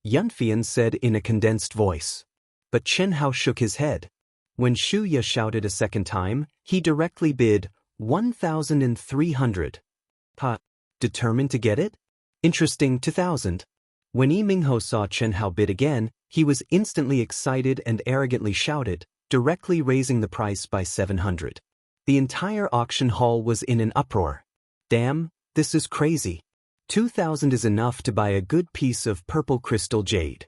Yunfian said in a condensed voice. But Chen Hao shook his head. When Shu Ye shouted a second time, he directly bid 1,300. Determined to get it? Interesting, 2,000. When Yi Mingho saw Chen Hao bid again, he was instantly excited and arrogantly shouted, directly raising the price by 700. The entire auction hall was in an uproar. Damn, this is crazy. 2,000 is enough to buy a good piece of purple crystal jade.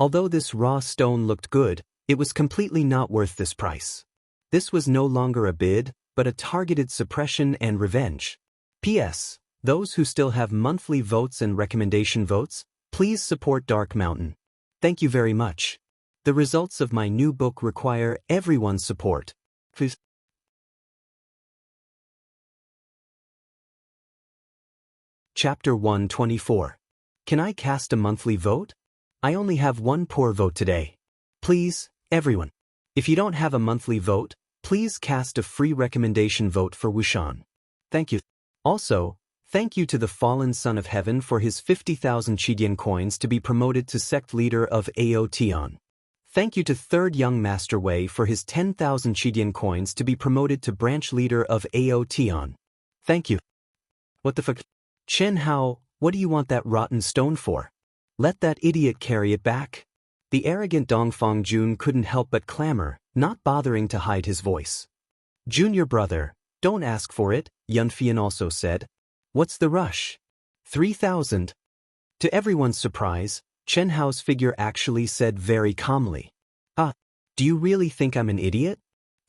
Although this raw stone looked good, it was completely not worth this price. This was no longer a bid, but a targeted suppression and revenge. P.S. Those who still have monthly votes and recommendation votes, please support Dark Mountain. Thank you very much. The results of my new book require everyone's support. Please. Chapter 124. Can I cast a monthly vote? I only have one poor vote today. Please, everyone. If you don't have a monthly vote, please cast a free recommendation vote for Wushan. Thank you. Also, thank you to the fallen son of heaven for his 50,000 Qidian coins to be promoted to sect leader of Ao Tian. Thank you to third young master Wei for his 10,000 Qidian coins to be promoted to branch leader of Ao Tian. Thank you. What the fuck? Chen Hao, what do you want that rotten stone for? Let that idiot carry it back. The arrogant Dongfang Jun couldn't help but clamor, not bothering to hide his voice. Junior brother, don't ask for it, Yunfian also said. What's the rush? 3,000. To everyone's surprise, Chen Hao's figure actually said very calmly. Do you really think I'm an idiot?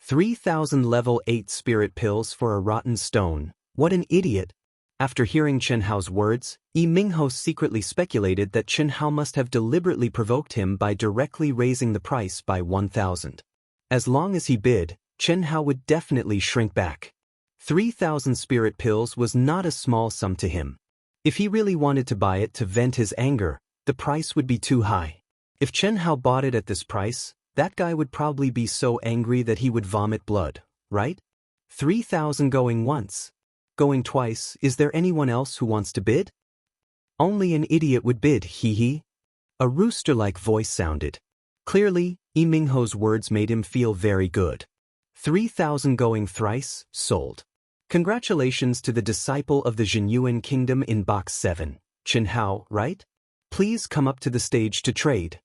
3,000 level 8 spirit pills for a rotten stone. What an idiot. After hearing Chen Hao's words, Yi Mingho secretly speculated that Chen Hao must have deliberately provoked him by directly raising the price by 1,000. As long as he bid, Chen Hao would definitely shrink back. 3,000 spirit pills was not a small sum to him. If he really wanted to buy it to vent his anger, the price would be too high. If Chen Hao bought it at this price, that guy would probably be so angry that he would vomit blood, right? 3,000 going once. Going twice. Is there anyone else who wants to bid? Only an idiot would bid, hee. A rooster-like voice sounded. Clearly, Yi Mingho's words made him feel very good. 3,000 going thrice, sold. Congratulations to the disciple of the Zhenyuan Kingdom in Box 7, Chen Hao, right? Please come up to the stage to trade.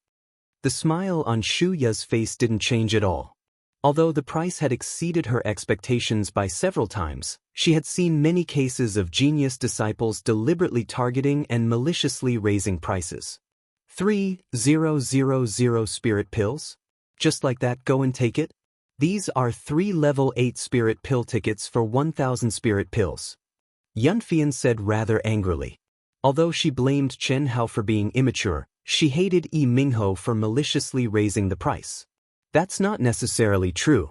The smile on Shu Ya's face didn't change at all. Although the price had exceeded her expectations by several times, she had seen many cases of genius disciples deliberately targeting and maliciously raising prices. 3,000 spirit pills? Just like that, go and take it? These are 3 level 8 spirit pill tickets for 1,000 spirit pills. Yunfian said rather angrily. Although she blamed Chen Hao for being immature, she hated Yi Mingho for maliciously raising the price. That's not necessarily true.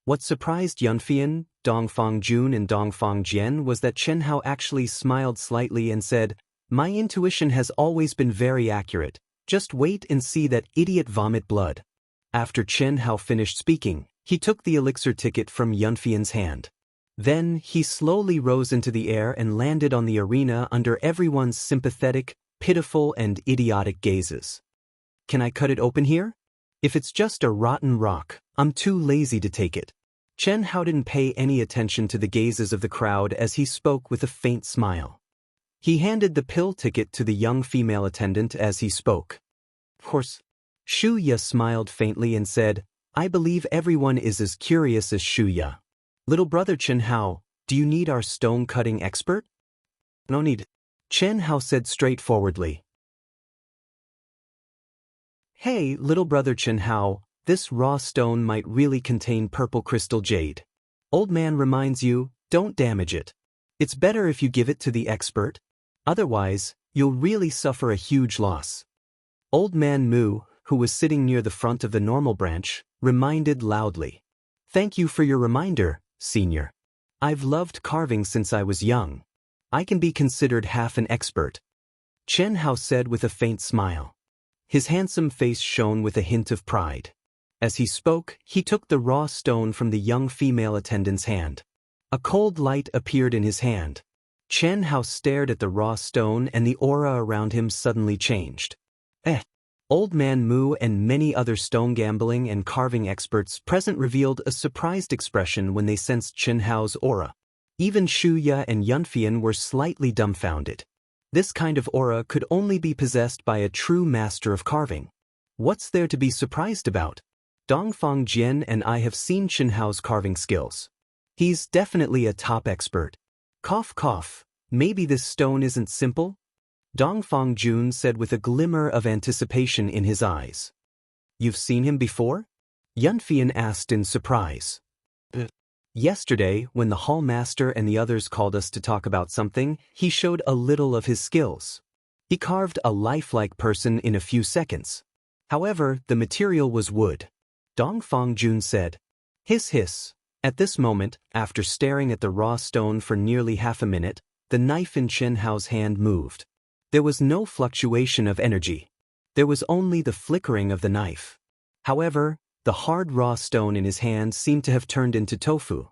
What surprised Yunfian, Dongfang Jun and Dongfang Jian was that Chen Hao actually smiled slightly and said, "My intuition has always been very accurate. Just wait and see that idiot vomit blood." After Chen Hao finished speaking, he took the elixir ticket from Yunfian's hand. Then, he slowly rose into the air and landed on the arena under everyone's sympathetic, pitiful and idiotic gazes. Can I cut it open here? If it's just a rotten rock, I'm too lazy to take it. Chen Hao didn't pay any attention to the gazes of the crowd as he spoke with a faint smile. He handed the pill ticket to the young female attendant as he spoke. Of course. Shu Ya smiled faintly and said, "I believe everyone is as curious as Shu Ya. Little brother Chen Hao, do you need our stone-cutting expert?" "No need," Chen Hao said straightforwardly. "Hey, little brother Chen Hao, this raw stone might really contain purple crystal jade. Old man reminds you, don't damage it. It's better if you give it to the expert. Otherwise, you'll really suffer a huge loss." Old man Mu, who was sitting near the front of the normal branch, reminded loudly. "Thank you for your reminder, senior. I've loved carving since I was young. I can be considered half an expert," Chen Hao said with a faint smile. His handsome face shone with a hint of pride. As he spoke, he took the raw stone from the young female attendant's hand. A cold light appeared in his hand. Chen Hao stared at the raw stone and the aura around him suddenly changed. Old man Mu and many other stone gambling and carving experts present revealed a surprised expression when they sensed Chen Hao's aura. Even Shu Ya and Yunfian were slightly dumbfounded. This kind of aura could only be possessed by a true master of carving. What's there to be surprised about? Dongfang Jian and I have seen Chen Hao's carving skills. He's definitely a top expert. Cough cough, maybe this stone isn't simple? Dongfang Jun said with a glimmer of anticipation in his eyes. "You've seen him before?" Yunfian asked in surprise. "Yesterday, when the hall master and the others called us to talk about something, he showed a little of his skills. He carved a lifelike person in a few seconds. However, the material was wood," Dongfang Jun said. Hiss hiss. At this moment, after staring at the raw stone for nearly half a minute, the knife in Chen Hao's hand moved. There was no fluctuation of energy. There was only the flickering of the knife. However, the hard raw stone in his hand seemed to have turned into tofu.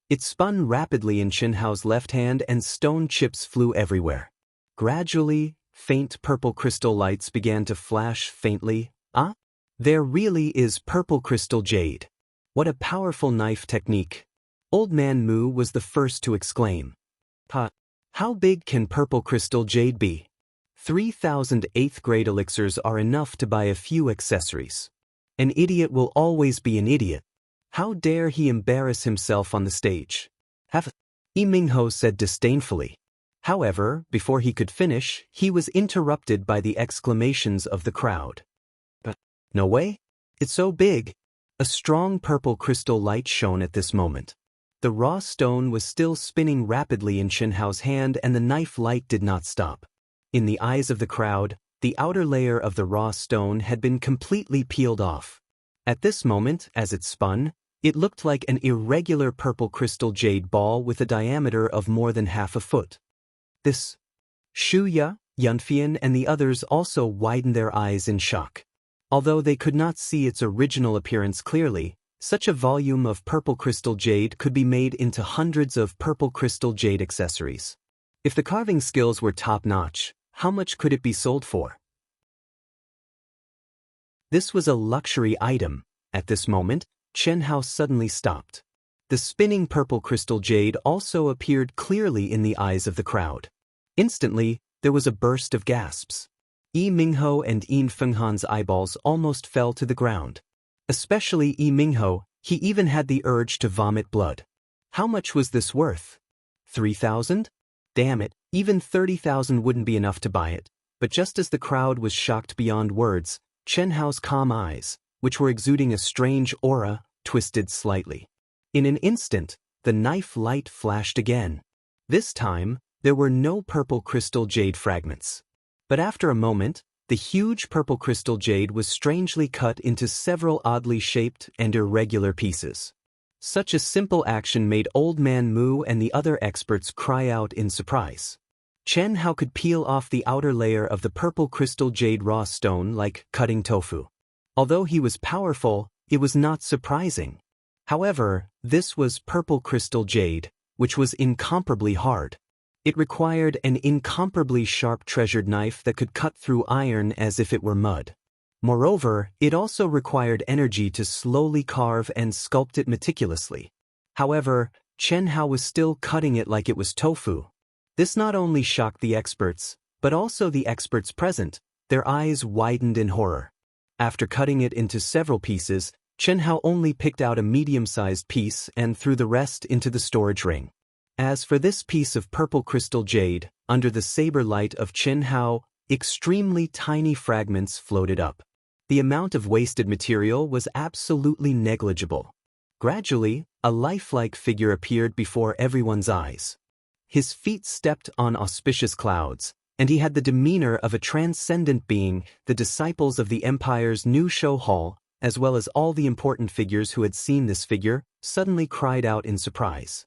It spun rapidly in Chen Hao's left hand and stone chips flew everywhere. Gradually, faint purple crystal lights began to flash faintly. "Ah? There really is purple crystal jade. What a powerful knife technique." Old man Mu was the first to exclaim. How big can purple crystal jade be?" 3,000 8th grade elixirs are enough to buy a few accessories. An idiot will always be an idiot. How dare he embarrass himself on the stage? Yi Mingho said disdainfully. However, before he could finish, he was interrupted by the exclamations of the crowd. "But no way? It's so big. A strong purple crystal light shone at this moment. The raw stone was still spinning rapidly in Chen Hao's hand, and the knife light did not stop. In the eyes of the crowd, the outer layer of the raw stone had been completely peeled off. At this moment, as it spun, it looked like an irregular purple crystal jade ball with a diameter of more than half a foot. This. Shu Ya, Yunfian, and the others also widened their eyes in shock. Although they could not see its original appearance clearly, such a volume of purple crystal jade could be made into hundreds of purple crystal jade accessories. If the carving skills were top-notch, how much could it be sold for? This was a luxury item. At this moment, Chen Hao suddenly stopped. The spinning purple crystal jade also appeared clearly in the eyes of the crowd. Instantly, there was a burst of gasps. Yi Mingho and Yin Fenghan's eyeballs almost fell to the ground. Especially Yi Mingho, he even had the urge to vomit blood. How much was this worth? 3,000? Damn it, even 30,000 wouldn't be enough to buy it. But just as the crowd was shocked beyond words, Chen Hao's calm eyes, which were exuding a strange aura, twisted slightly. In an instant, the knife light flashed again. This time, there were no purple crystal jade fragments. But after a moment, the huge purple crystal jade was strangely cut into several oddly shaped and irregular pieces. Such a simple action made Old Man Mu and the other experts cry out in surprise. Chen Hao could peel off the outer layer of the purple crystal jade raw stone like cutting tofu. Although he was powerful, it was not surprising. However, this was purple crystal jade, which was incomparably hard. It required an incomparably sharp treasured knife that could cut through iron as if it were mud. Moreover, it also required energy to slowly carve and sculpt it meticulously. However, Chen Hao was still cutting it like it was tofu. This not only shocked the experts, but also the experts present. Their eyes widened in horror. After cutting it into several pieces, Chen Hao only picked out a medium-sized piece and threw the rest into the storage ring. As for this piece of purple crystal jade, under the saber light of Chen Hao, extremely tiny fragments floated up. The amount of wasted material was absolutely negligible. Gradually, a lifelike figure appeared before everyone's eyes. His feet stepped on auspicious clouds, and he had the demeanor of a transcendent being. The disciples of the Empire's new show hall, as well as all the important figures who had seen this figure, suddenly cried out in surprise.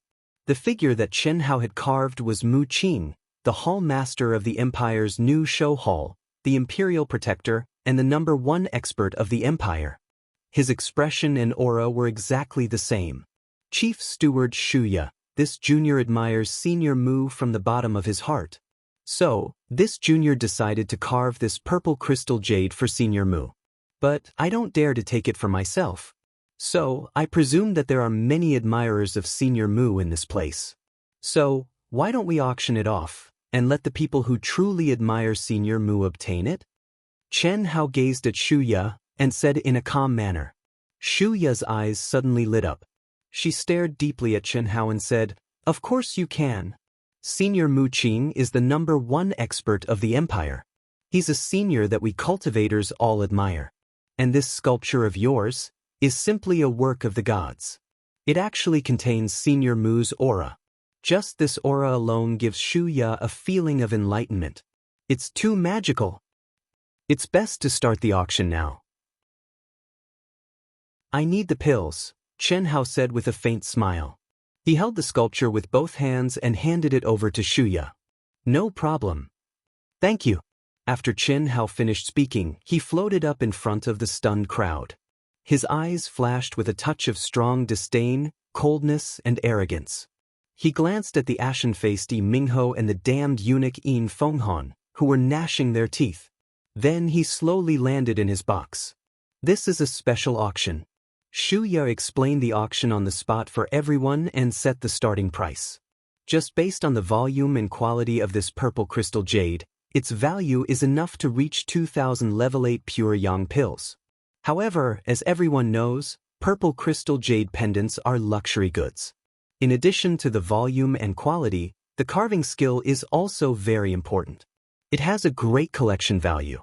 The figure that Chen Hao had carved was Mu Qing, the hall master of the Empire's new show hall, the imperial protector, and the #1 expert of the Empire. His expression and aura were exactly the same. Chief Steward Shu Ya, this junior admires Senior Mu from the bottom of his heart. So, this junior decided to carve this purple crystal jade for Senior Mu. But I don't dare to take it for myself. So, I presume that there are many admirers of Senior Mu in this place. So, why don't we auction it off, and let the people who truly admire Senior Mu obtain it? Chen Hao gazed at Shu Ya, and said in a calm manner. Shu Ya's eyes suddenly lit up. She stared deeply at Chen Hao and said, "Of course you can. Senior Mu Qing is the #1 expert of the Empire. He's a senior that we cultivators all admire. And this sculpture of yours is simply a work of the gods. It actually contains Senior Mu's aura. Just this aura alone gives Shu Ya a feeling of enlightenment. It's too magical. It's best to start the auction now." "I need the pills," Chen Hao said with a faint smile. He held the sculpture with both hands and handed it over to Shu Ya. "No problem. Thank you." After Chen Hao finished speaking, he floated up in front of the stunned crowd. His eyes flashed with a touch of strong disdain, coldness, and arrogance. He glanced at the ashen-faced Yi Mingho and the damned eunuch Yin Fenghan, who were gnashing their teeth. Then he slowly landed in his box. "This is a special auction." Shu Ya explained the auction on the spot for everyone and set the starting price. Just based on the volume and quality of this purple crystal jade, its value is enough to reach 2,000 level 8 pure yang pills. However, as everyone knows, purple crystal jade pendants are luxury goods. In addition to the volume and quality, the carving skill is also very important. It has a great collection value.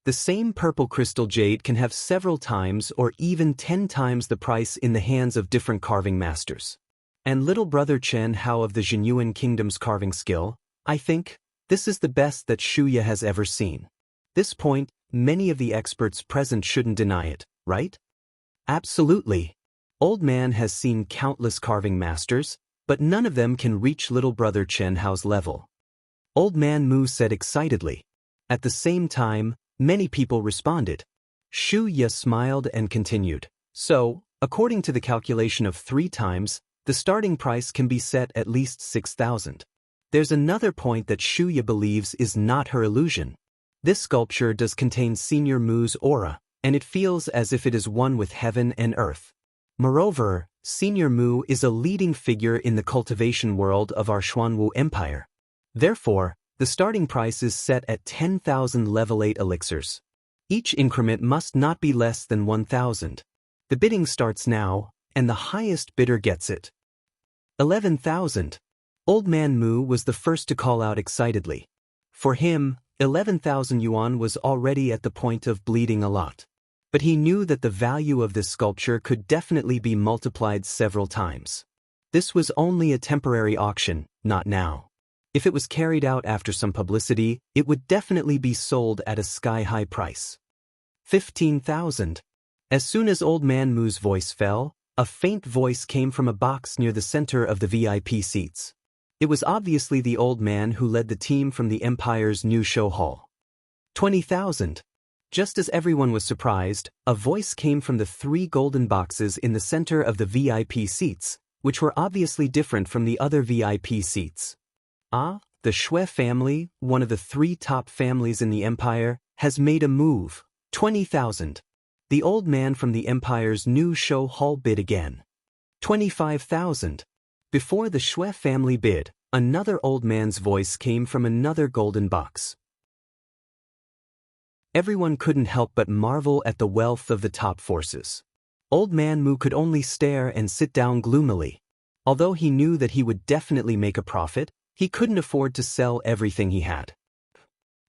The same purple crystal jade can have several times or even 10 times the price in the hands of different carving masters. And little brother Chen Hao of the Jinyuan Kingdom's carving skill, I think, this is the best that Shuya has ever seen. This point, many of the experts present shouldn't deny it, right? Absolutely. Old Man has seen countless carving masters, but none of them can reach little brother Chen Hao's level. Old Man Mu said excitedly. At the same time, many people responded. Shuya smiled and continued. So, according to the calculation of 3 times, the starting price can be set at least 6,000. There's another point that Shuya believes is not her illusion. This sculpture does contain Senior Mu's aura, and it feels as if it is one with heaven and earth. Moreover, Senior Mu is a leading figure in the cultivation world of our Xuanwu Empire. Therefore, the starting price is set at 10,000 level 8 elixirs. Each increment must not be less than 1,000. The bidding starts now, and the highest bidder gets it. 11,000. Old Man Mu was the first to call out excitedly. For him, 11,000 yuan was already at the point of bleeding a lot. But he knew that the value of this sculpture could definitely be multiplied several times. This was only a temporary auction, not now. If it was carried out after some publicity, it would definitely be sold at a sky-high price. 15,000. As soon as Old Man Mu's voice fell, a faint voice came from a box near the center of the VIP seats. It was obviously the old man who led the team from the Empire's new show hall. 20,000. Just as everyone was surprised, a voice came from the 3 golden boxes in the center of the VIP seats, which were obviously different from the other VIP seats. Ah, the Shui family, one of the 3 top families in the Empire, has made a move. 20,000. The old man from the Empire's new show hall bid again. 25,000. Before the Shui family bid, another old man's voice came from another golden box. Everyone couldn't help but marvel at the wealth of the top forces. Old Man Mu could only stare and sit down gloomily. Although he knew that he would definitely make a profit, he couldn't afford to sell everything he had.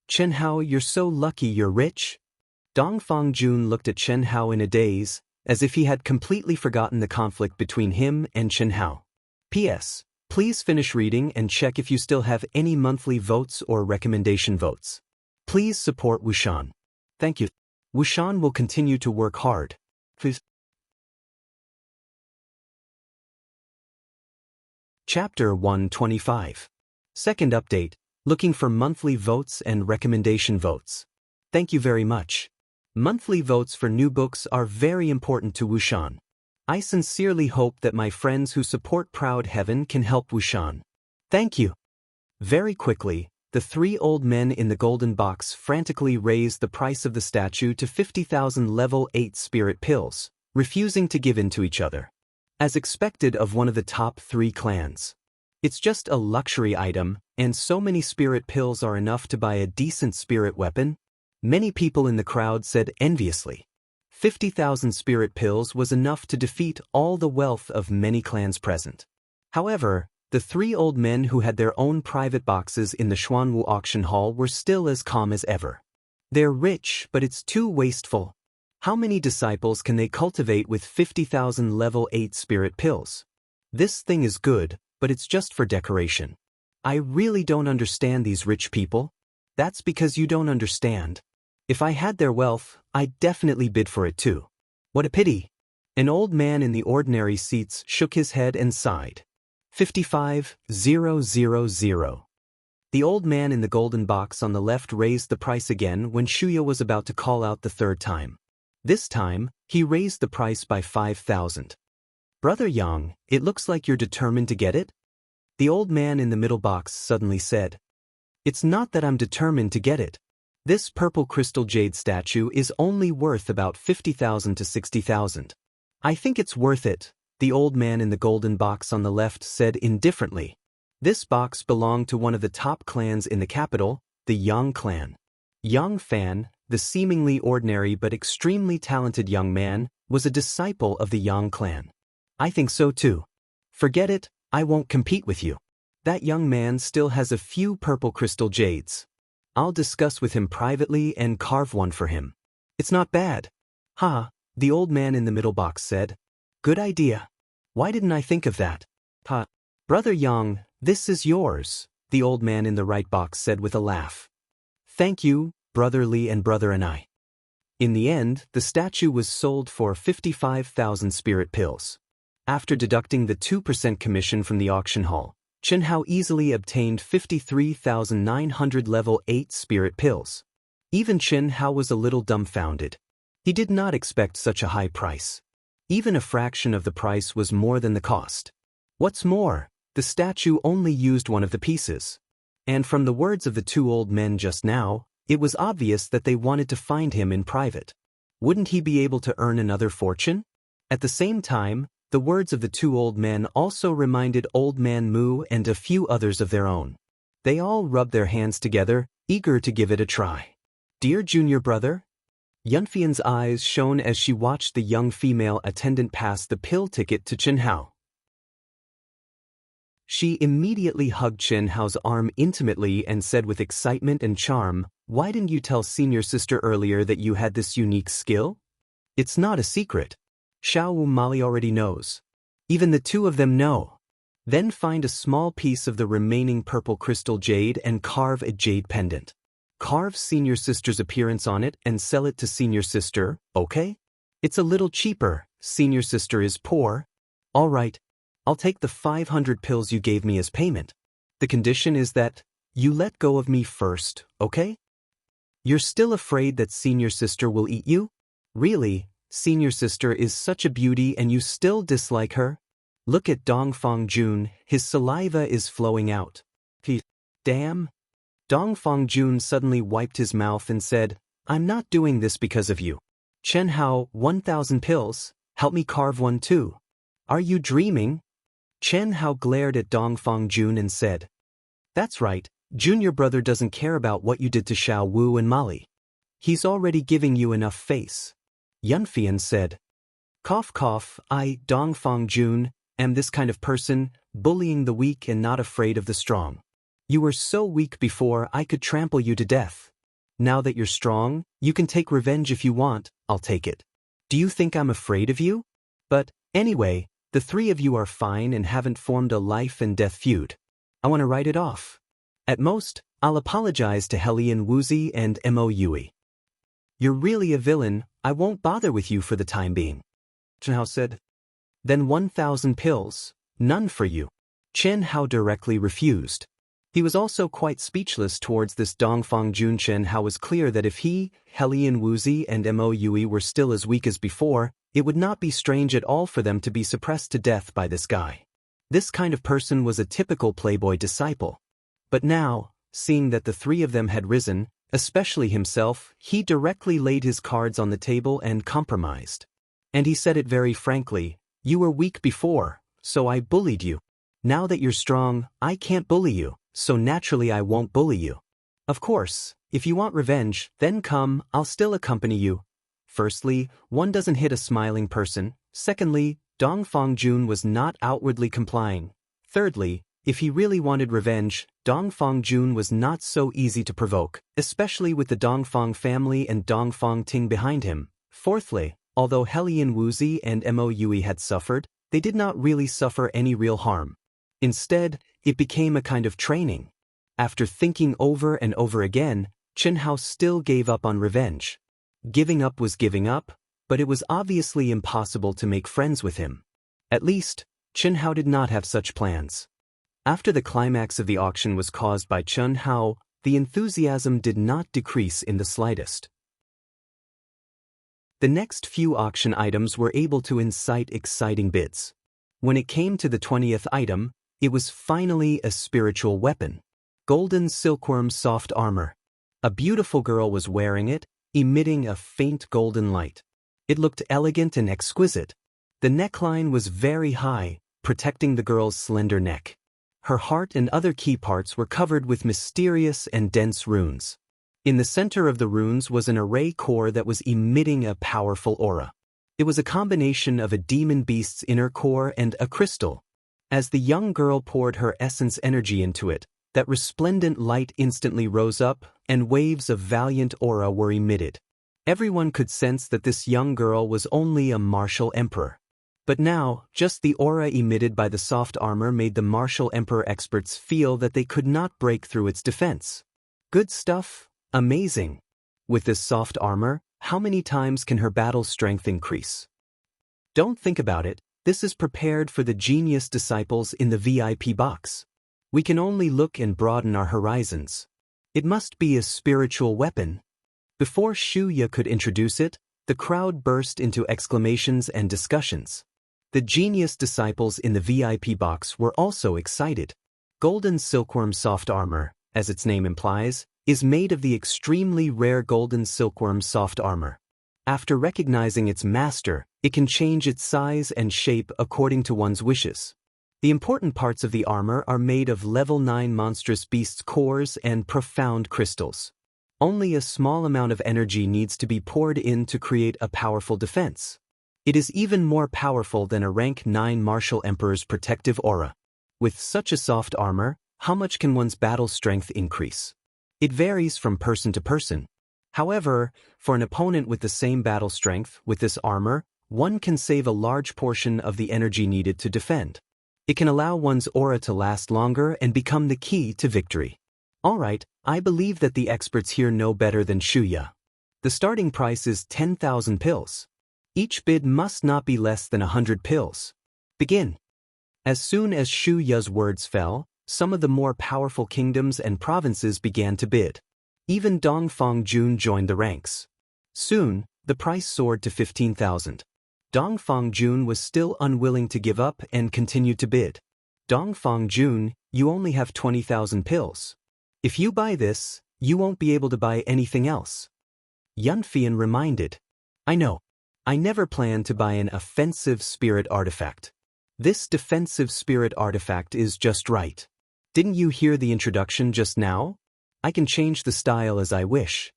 Chen Hao, you're so lucky you're rich. Dongfang Jun looked at Chen Hao in a daze, as if he had completely forgotten the conflict between him and Chen Hao. P.S. Please finish reading and check if you still have any monthly votes or recommendation votes. Please support Wushan. Thank you. Wushan will continue to work hard. Please. Chapter 125. Second update, looking for monthly votes and recommendation votes. Thank you very much. Monthly votes for new books are very important to Wushan. I sincerely hope that my friends who support Proud Heaven can help Wushan. Thank you. Very quickly, the 3 old men in the golden box frantically raised the price of the statue to 50,000 level 8 spirit pills, refusing to give in to each other. As expected of one of the top 3 clans. It's just a luxury item, and so many spirit pills are enough to buy a decent spirit weapon? Many people in the crowd said enviously. 50,000 spirit pills was enough to defeat all the wealth of many clans present. However, the 3 old men who had their own private boxes in the Xuanwu auction hall were still as calm as ever. They're rich, but it's too wasteful. How many disciples can they cultivate with 50,000 level 8 spirit pills? This thing is good, but it's just for decoration. I really don't understand these rich people. That's because you don't understand. If I had their wealth, I'd definitely bid for it too. What a pity. An old man in the ordinary seats shook his head and sighed. 55,000. The old man in the golden box on the left raised the price again when Shuya was about to call out the 3rd time. This time, he raised the price by 5,000. Brother Yang, it looks like you're determined to get it? The old man in the middle box suddenly said. It's not that I'm determined to get it. This purple crystal jade statue is only worth about 50,000 to 60,000. I think it's worth it, the old man in the golden box on the left said indifferently. This box belonged to one of the top clans in the capital, the Yang clan. Yang Fan, the seemingly ordinary but extremely talented young man, was a disciple of the Yang clan. I think so too. Forget it, I won't compete with you. That young man still has a few purple crystal jades. I'll discuss with him privately and carve one for him. It's not bad. Ha, the old man in the middle box said. Good idea. Why didn't I think of that? Ha. Brother Yang, this is yours, the old man in the right box said with a laugh. Thank you, Brother Li and Brother and I. In the end, the statue was sold for 55,000 spirit pills. After deducting the 2% commission from the auction hall, Chen Hao easily obtained 53,900 level 8 spirit pills. Even Chen Hao was a little dumbfounded. He did not expect such a high price. Even a fraction of the price was more than the cost. What's more, the statue only used one of the pieces. And from the words of the two old men just now, it was obvious that they wanted to find him in private. Wouldn't he be able to earn another fortune? At the same time, the words of the two old men also reminded Old Man Mu and a few others of their own. They all rubbed their hands together, eager to give it a try. Dear junior brother? Yunfian's eyes shone as she watched the young female attendant pass the pill ticket to Chen Hao. She immediately hugged Chen Hao's arm intimately and said with excitement and charm, "Why didn't you tell senior sister earlier that you had this unique skill? It's not a secret. Xiao Wu Mali already knows. Even the two of them know. Then find a small piece of the remaining purple crystal jade and carve a jade pendant. Carve senior sister's appearance on it and sell it to senior sister, okay? It's a little cheaper, senior sister is poor. All right, I'll take the 500 pills you gave me as payment. The condition is that you let go of me first, okay? You're still afraid that senior sister will eat you? Really? Senior sister is such a beauty and you still dislike her? Look at Dongfang Jun, his saliva is flowing out. Damn. Dongfang Jun suddenly wiped his mouth and said, I'm not doing this because of you. Chen Hao, 1,000 pills, help me carve one too. Are you dreaming? Chen Hao glared at Dongfang Jun and said, That's right, junior brother doesn't care about what you did to Xiao Wu and Mali. He's already giving you enough face. Yunfian said, Cough cough, I, Dongfang Jun, am this kind of person, bullying the weak and not afraid of the strong. You were so weak before I could trample you to death. Now that you're strong, you can take revenge if you want, I'll take it. Do you think I'm afraid of you? But, anyway, the three of you are fine and haven't formed a life and death feud. I want to write it off. At most, I'll apologize to Helian Wuzi and Mo Yui. You're really a villain, I won't bother with you for the time being. Chen Hao said. Then 1,000 pills, none for you. Chen Hao directly refused. He was also quite speechless towards this Dongfang Jun. Chen Hao was clear that if he, Helian Wuzi and Mo Yui were still as weak as before, it would not be strange at all for them to be suppressed to death by this guy. This kind of person was a typical playboy disciple. But now, seeing that the three of them had risen, especially himself, he directly laid his cards on the table and compromised. And he said it very frankly, you were weak before, so I bullied you. Now that you're strong, I can't bully you, so naturally I won't bully you. Of course, if you want revenge, then come, I'll still accompany you. Firstly, one doesn't hit a smiling person. Secondly, Dongfang Jun was not outwardly complying. Thirdly, if he really wanted revenge, Dongfang Jun was not so easy to provoke, especially with the Dongfang family and Dongfang Ting behind him. Fourthly, although Helian Wuzi and Mo Yui had suffered, they did not really suffer any real harm. Instead, it became a kind of training. After thinking over and over again, Chen Hao still gave up on revenge. Giving up was giving up, but it was obviously impossible to make friends with him. At least, Chen Hao did not have such plans. After the climax of the auction was caused by Chen Hao, the enthusiasm did not decrease in the slightest. The next few auction items were able to incite exciting bids. When it came to the 20th item, it was finally a spiritual weapon. Golden silkworm soft armor. A beautiful girl was wearing it, emitting a faint golden light. It looked elegant and exquisite. The neckline was very high, protecting the girl's slender neck. Her heart and other key parts were covered with mysterious and dense runes. In the center of the runes was an array core that was emitting a powerful aura. It was a combination of a demon beast's inner core and a crystal. As the young girl poured her essence energy into it, That resplendent light instantly rose up, and waves of valiant aura were emitted. Everyone could sense that this young girl was only a martial emperor. But now, just the aura emitted by the soft armor made the martial emperor experts feel that they could not break through its defense. Good stuff, amazing. With this soft armor, how many times can her battle strength increase? Don't think about it, this is prepared for the genius disciples in the VIP box. We can only look and broaden our horizons. It must be a spiritual weapon. Before Shuya could introduce it, the crowd burst into exclamations and discussions. The genius disciples in the VIP box were also excited. Golden silkworm soft armor, as its name implies, is made of the extremely rare golden silkworm soft armor. After recognizing its master, it can change its size and shape according to one's wishes. The important parts of the armor are made of level 9 monstrous beasts' cores and profound crystals. Only a small amount of energy needs to be poured in to create a powerful defense. It is even more powerful than a rank 9 martial emperor's protective aura. With such a soft armor, how much can one's battle strength increase? It varies from person to person. However, for an opponent with the same battle strength with this armor, one can save a large portion of the energy needed to defend. It can allow one's aura to last longer and become the key to victory. Alright, I believe that the experts here know better than Shuya. The starting price is 10,000 pills. Each bid must not be less than 100 pills. Begin. As soon as Shuya's words fell, some of the more powerful kingdoms and provinces began to bid. Even Dongfang Jun joined the ranks. Soon, the price soared to 15,000. Dongfang Jun was still unwilling to give up and continued to bid. Dongfang Jun, you only have 20,000 pills. If you buy this, you won't be able to buy anything else. Yunfian reminded. I know. I never planned to buy an offensive spirit artifact. This defensive spirit artifact is just right. Didn't you hear the introduction just now? I can change the style as I wish.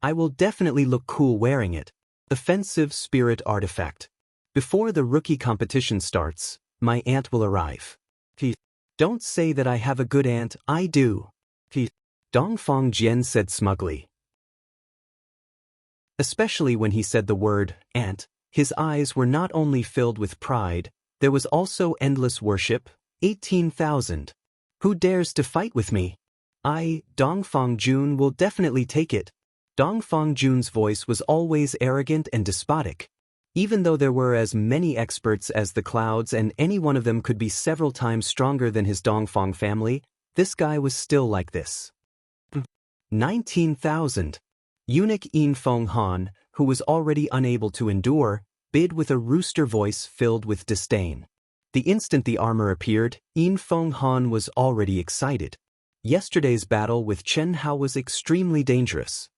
I will definitely look cool wearing it. Offensive spirit artifact. Before the rookie competition starts, my aunt will arrive. Don't say that I have a good aunt, I do. Dongfang Jian said smugly. Especially when he said the word, aunt, his eyes were not only filled with pride, there was also endless worship. 18,000. Who dares to fight with me? I, Dongfang Jun, will definitely take it. Dongfang Jun's voice was always arrogant and despotic. Even though there were as many experts as the clouds and any one of them could be several times stronger than his Dongfang family, this guy was still like this. 19,000. Eunuch Yin Feng Han, who was already unable to endure, bid with a rooster voice filled with disdain. The instant the armor appeared, Yin Feng Han was already excited. Yesterday's battle with Chen Hao was extremely dangerous.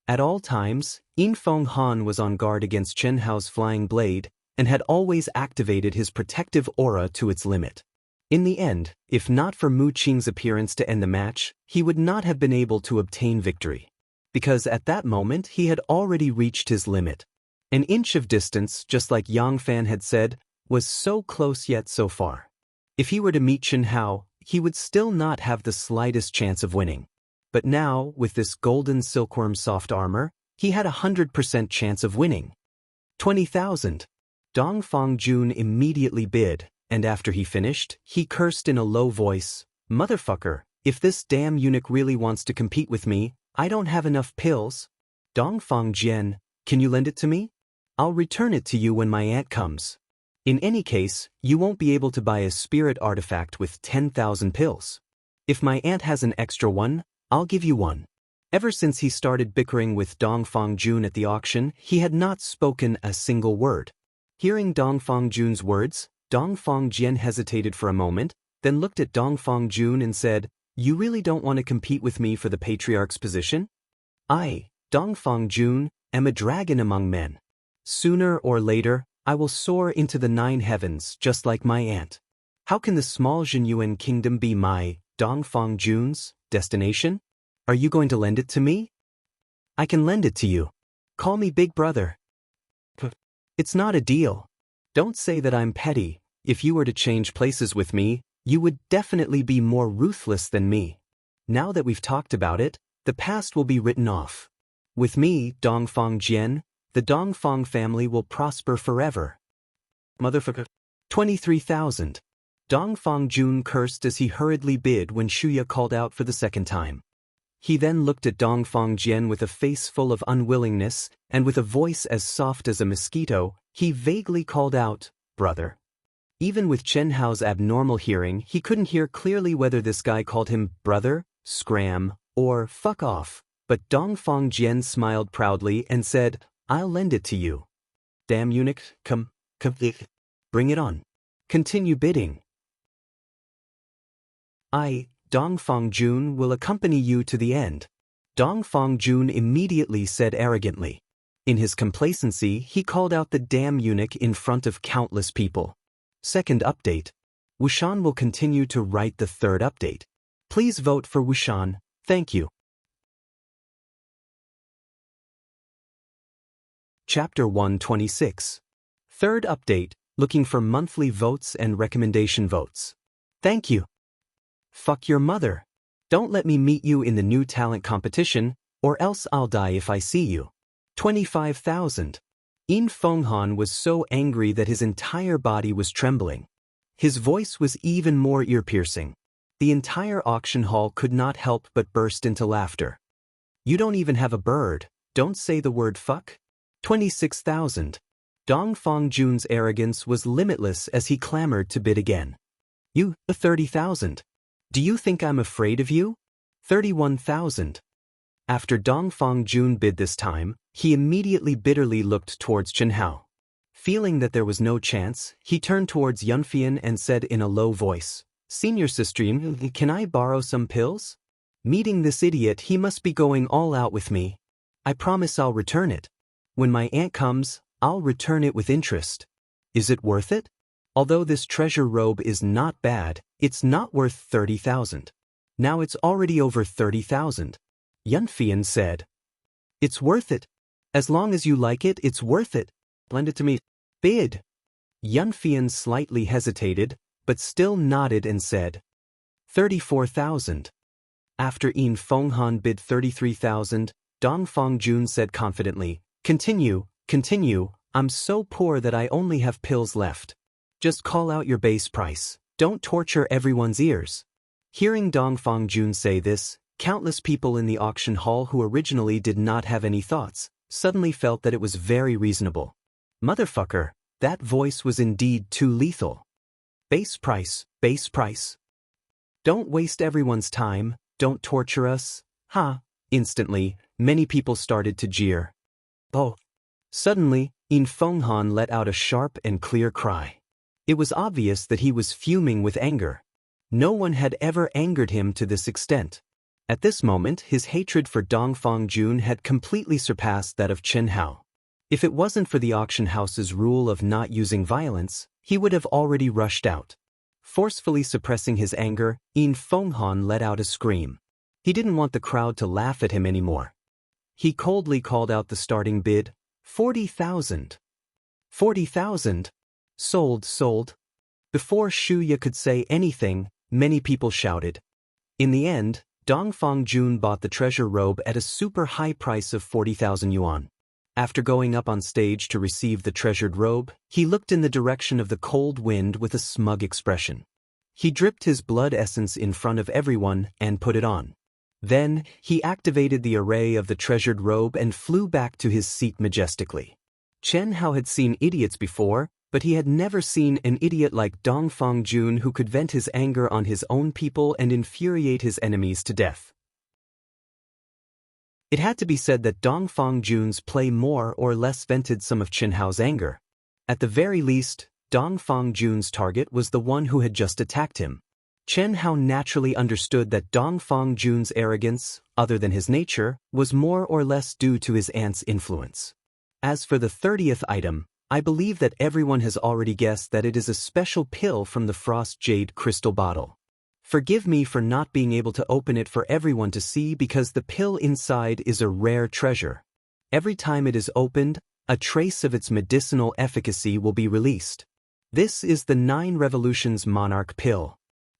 At all times, Yin Feng Han was on guard against Chen Hao's flying blade, and had always activated his protective aura to its limit. In the end, if not for Mu Qing's appearance to end the match, he would not have been able to obtain victory. Because at that moment he had already reached his limit. An inch of distance, just like Yang Fan had said, was so close yet so far. If he were to meet Chen Hao, he would still not have the slightest chance of winning. But now, with this golden silkworm soft armor, he had 100% chance of winning. 20,000. Dongfang Jun immediately bid, and after he finished, he cursed in a low voice, "Motherfucker, if this damn eunuch really wants to compete with me, I don't have enough pills. Dongfang Jian, can you lend it to me? I'll return it to you when my aunt comes. In any case, you won't be able to buy a spirit artifact with 10,000 pills. If my aunt has an extra one, I'll give you one." Ever since he started bickering with Dongfang Jun at the auction, he had not spoken a single word. Hearing Dongfang Jun's words, Dongfang Jian hesitated for a moment, then looked at Dongfang Jun and said, "You really don't want to compete with me for the patriarch's position? I, Dongfang Jun, am a dragon among men. Sooner or later, I will soar into the 9 heavens just like my aunt. How can the small Zhenyuan kingdom be my, Dongfang Jun's, destination? Are you going to lend it to me? I can lend it to you. Call me big brother." It's not a deal. Don't say that I'm petty. If you were to change places with me, You would definitely be more ruthless than me. Now that we've talked about it, the past will be written off. With me, Dongfang Jian, the Dongfang family will prosper forever. Motherfucker. 23,000. Dongfang Jun cursed as he hurriedly bid when Shuya called out for the second time. He then looked at Dongfang Jian with a face full of unwillingness, and with a voice as soft as a mosquito, he vaguely called out, "Brother." Even with Chen Hao's abnormal hearing, he couldn't hear clearly whether this guy called him brother, scram, or fuck off, but Dongfang Jian smiled proudly and said, "I'll lend it to you." Damn eunuch, come, bring it on. Continue bidding. I, Dongfang Jun, will accompany you to the end. Dongfang Jun immediately said arrogantly. In his complacency, he called out the damn eunuch in front of countless people. Second update. Wushan will continue to write the third update. Please vote for Wushan, thank you. Chapter 126. Third update, looking for monthly votes and recommendation votes. Thank you. Fuck your mother. Don't let me meet you in the new talent competition, or else I'll die if I see you. 25,000. Yin Fenghan was so angry that his entire body was trembling. His voice was even more ear-piercing. The entire auction hall could not help but burst into laughter. You don't even have a bird, don't say the word fuck? 26,000. Dongfang Jun's arrogance was limitless as he clamored to bid again. You, 30,000. Do you think I'm afraid of you? 31,000. After Dongfang Jun bid this time, he immediately bitterly looked towards Chen Hao. Feeling that there was no chance, he turned towards Yunfian and said in a low voice, "Senior sister, can I borrow some pills? Meeting this idiot, he must be going all out with me. I promise I'll return it. When my aunt comes, I'll return it with interest. Is it worth it? Although this treasure robe is not bad, it's not worth 30,000. Now it's already over 30,000. Yunfian said. It's worth it. As long as you like it, it's worth it. Lend it to me. Bid. Yunfian slightly hesitated, but still nodded and said, 34,000. After Yin Fenghan bid 33,000, Dongfang Jun said confidently, Continue, I'm so poor that I only have pills left. Just call out your base price, don't torture everyone's ears. Hearing Dongfang Jun say this, countless people in the auction hall who originally did not have any thoughts, suddenly felt that it was very reasonable. Motherfucker, that voice was indeed too lethal. Base price. Don't waste everyone's time, don't torture us, ha. Instantly, many people started to jeer. Oh. Suddenly, Yin Fenghan let out a sharp and clear cry. It was obvious that he was fuming with anger. No one had ever angered him to this extent. At this moment, his hatred for Dongfang Jun had completely surpassed that of Chen Hao. If it wasn't for the auction house's rule of not using violence, he would have already rushed out. Forcefully suppressing his anger, Yin Fenghan let out a scream. He didn't want the crowd to laugh at him anymore. He coldly called out the starting bid, 40,000. 40,000. Sold. Before Shuya could say anything, many people shouted. In the end, Dongfang Jun bought the treasure robe at a super high price of 40,000 yuan. After going up on stage to receive the treasured robe, he looked in the direction of the cold wind with a smug expression. He dripped his blood essence in front of everyone and put it on. Then, he activated the array of the treasured robe and flew back to his seat majestically. Chen Hao had seen idiots before, but he had never seen an idiot like Dongfang Jun who could vent his anger on his own people and infuriate his enemies to death. It had to be said that Dongfang Jun's play more or less vented some of Chen Hao's anger. At the very least, Dongfang Jun's target was the one who had just attacked him. Chen Hao naturally understood that Dongfang Jun's arrogance, other than his nature, was more or less due to his aunt's influence. As for the 30th item, I believe that everyone has already guessed that it is a special pill from the Frost Jade crystal bottle. Forgive me for not being able to open it for everyone to see because the pill inside is a rare treasure. Every time it is opened, a trace of its medicinal efficacy will be released. This is the 9 Revolutions Monarch pill.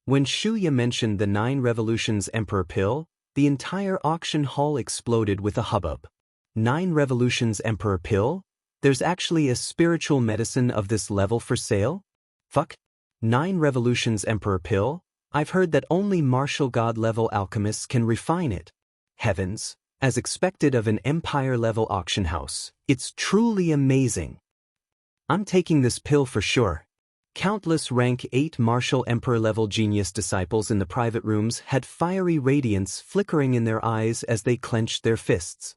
When Shuya mentioned the 9 Revolutions Emperor pill, the entire auction hall exploded with a hubbub. 9 Revolutions Emperor pill? There's actually a spiritual medicine of this level for sale? Fuck. 9 Revolutions Emperor pill? I've heard that only martial god level alchemists can refine it. Heavens, as expected of an empire level auction house, it's truly amazing. I'm taking this pill for sure. Countless rank 8 martial emperor level genius disciples in the private rooms had fiery radiance flickering in their eyes as they clenched their fists.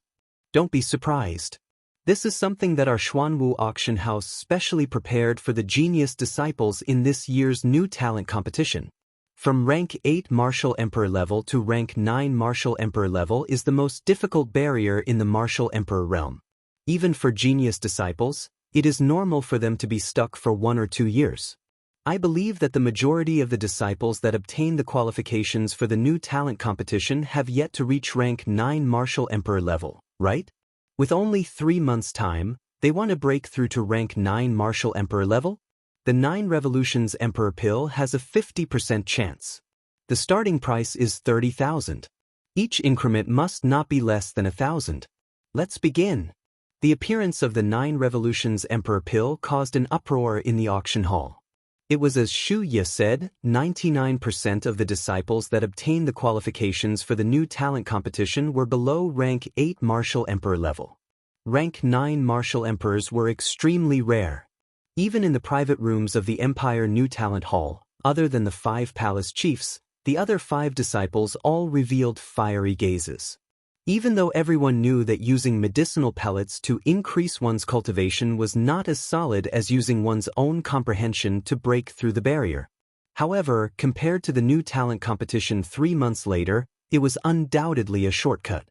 Don't be surprised. This is something that our Xuanwu auction house specially prepared for the genius disciples in this year's new talent competition. From rank 8 martial emperor level to rank 9 martial emperor level is the most difficult barrier in the martial emperor realm. Even for genius disciples, it is normal for them to be stuck for 1 or 2 years. I believe that the majority of the disciples that obtain the qualifications for the new talent competition have yet to reach rank 9 martial emperor level, right? With only 3 months' time, they want to break through to rank 9 martial emperor level? The 9 Revolutions Emperor pill has a 50% chance. The starting price is 30,000. Each increment must not be less than 1,000. Let's begin. The appearance of the 9 Revolutions Emperor pill caused an uproar in the auction hall. It was as Shu Ye said, 99% of the disciples that obtained the qualifications for the new talent competition were below rank 8 martial emperor level. Rank 9 martial emperors were extremely rare. Even in the private rooms of the Empire New Talent Hall, other than the 5 palace chiefs, the other 5 disciples all revealed fiery gazes. Even though everyone knew that using medicinal pellets to increase one's cultivation was not as solid as using one's own comprehension to break through the barrier. However, compared to the new talent competition 3 months later, it was undoubtedly a shortcut.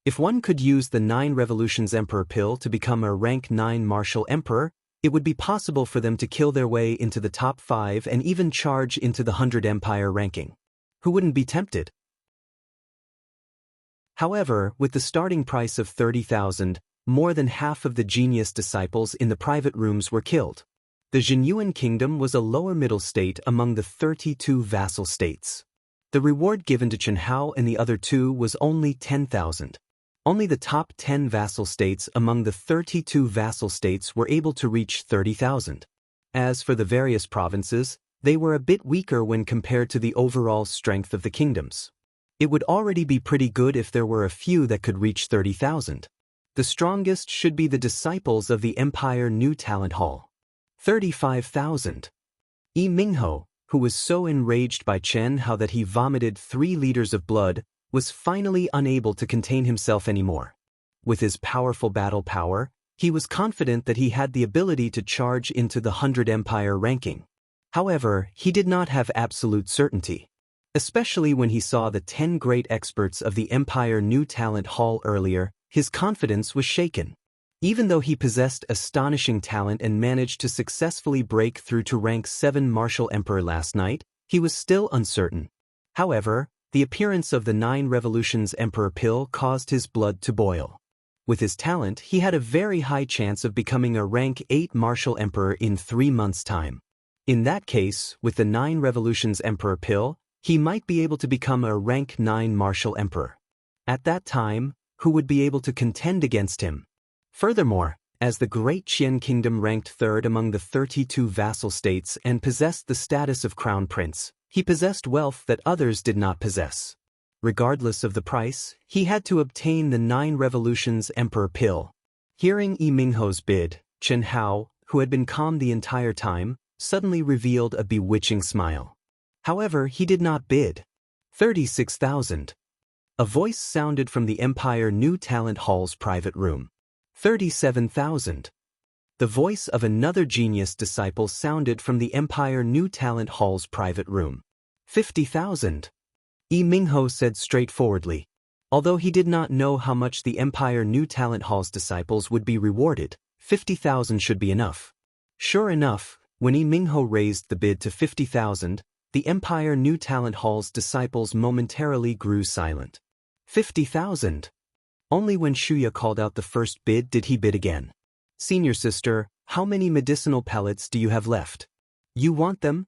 If one could use the 9 Revolutions Emperor pill to become a rank 9 martial emperor, it would be possible for them to kill their way into the top 5 and even charge into the 100 empire ranking. Who wouldn't be tempted? However, with the starting price of 30,000, more than half of the genius disciples in the private rooms were killed. The Jinyuan kingdom was a lower middle state among the 32 vassal states. The reward given to Chenhao and the other 2 was only 10,000. Only the top 10 vassal states among the 32 vassal states were able to reach 30,000. As for the various provinces, they were a bit weaker when compared to the overall strength of the kingdoms. It would already be pretty good if there were a few that could reach 30,000. The strongest should be the disciples of the Empire New Talent Hall. 35,000. Yi Mingho, who was so enraged by Chen Hao that he vomited 3 liters of blood, was finally unable to contain himself anymore. With his powerful battle power, he was confident that he had the ability to charge into the 100 empire ranking. However, he did not have absolute certainty. Especially when he saw the 10 great experts of the Empire New Talent Hall earlier, his confidence was shaken. Even though he possessed astonishing talent and managed to successfully break through to rank 7 martial emperor last night, he was still uncertain. However, the appearance of the 9 Revolutions Emperor pill caused his blood to boil. With his talent, he had a very high chance of becoming a rank 8 martial emperor in 3 months' time. In that case, with the 9 Revolutions Emperor pill, he might be able to become a rank 9 martial emperor. At that time, who would be able to contend against him? Furthermore, as the Great Qian Kingdom ranked 3rd among the 32 vassal states and possessed the status of crown prince, he possessed wealth that others did not possess. Regardless of the price, he had to obtain the 9 Revolutions Emperor pill. Hearing Yi Mingho's bid, Chen Hao, who had been calm the entire time, suddenly revealed a bewitching smile. However, he did not bid. 36,000. A voice sounded from the Empire New Talent Hall's private room. 37,000. The voice of another genius disciple sounded from the Empire New Talent Hall's private room. 50,000. Yi Mingho said straightforwardly. Although he did not know how much the Empire New Talent Hall's disciples would be rewarded, 50,000 should be enough. Sure enough, when Yi Mingho raised the bid to 50,000, the Empire New Talent Hall's disciples momentarily grew silent. 50,000. Only when Shuya called out the first bid did he bid again. Senior sister, how many medicinal pellets do you have left? You want them?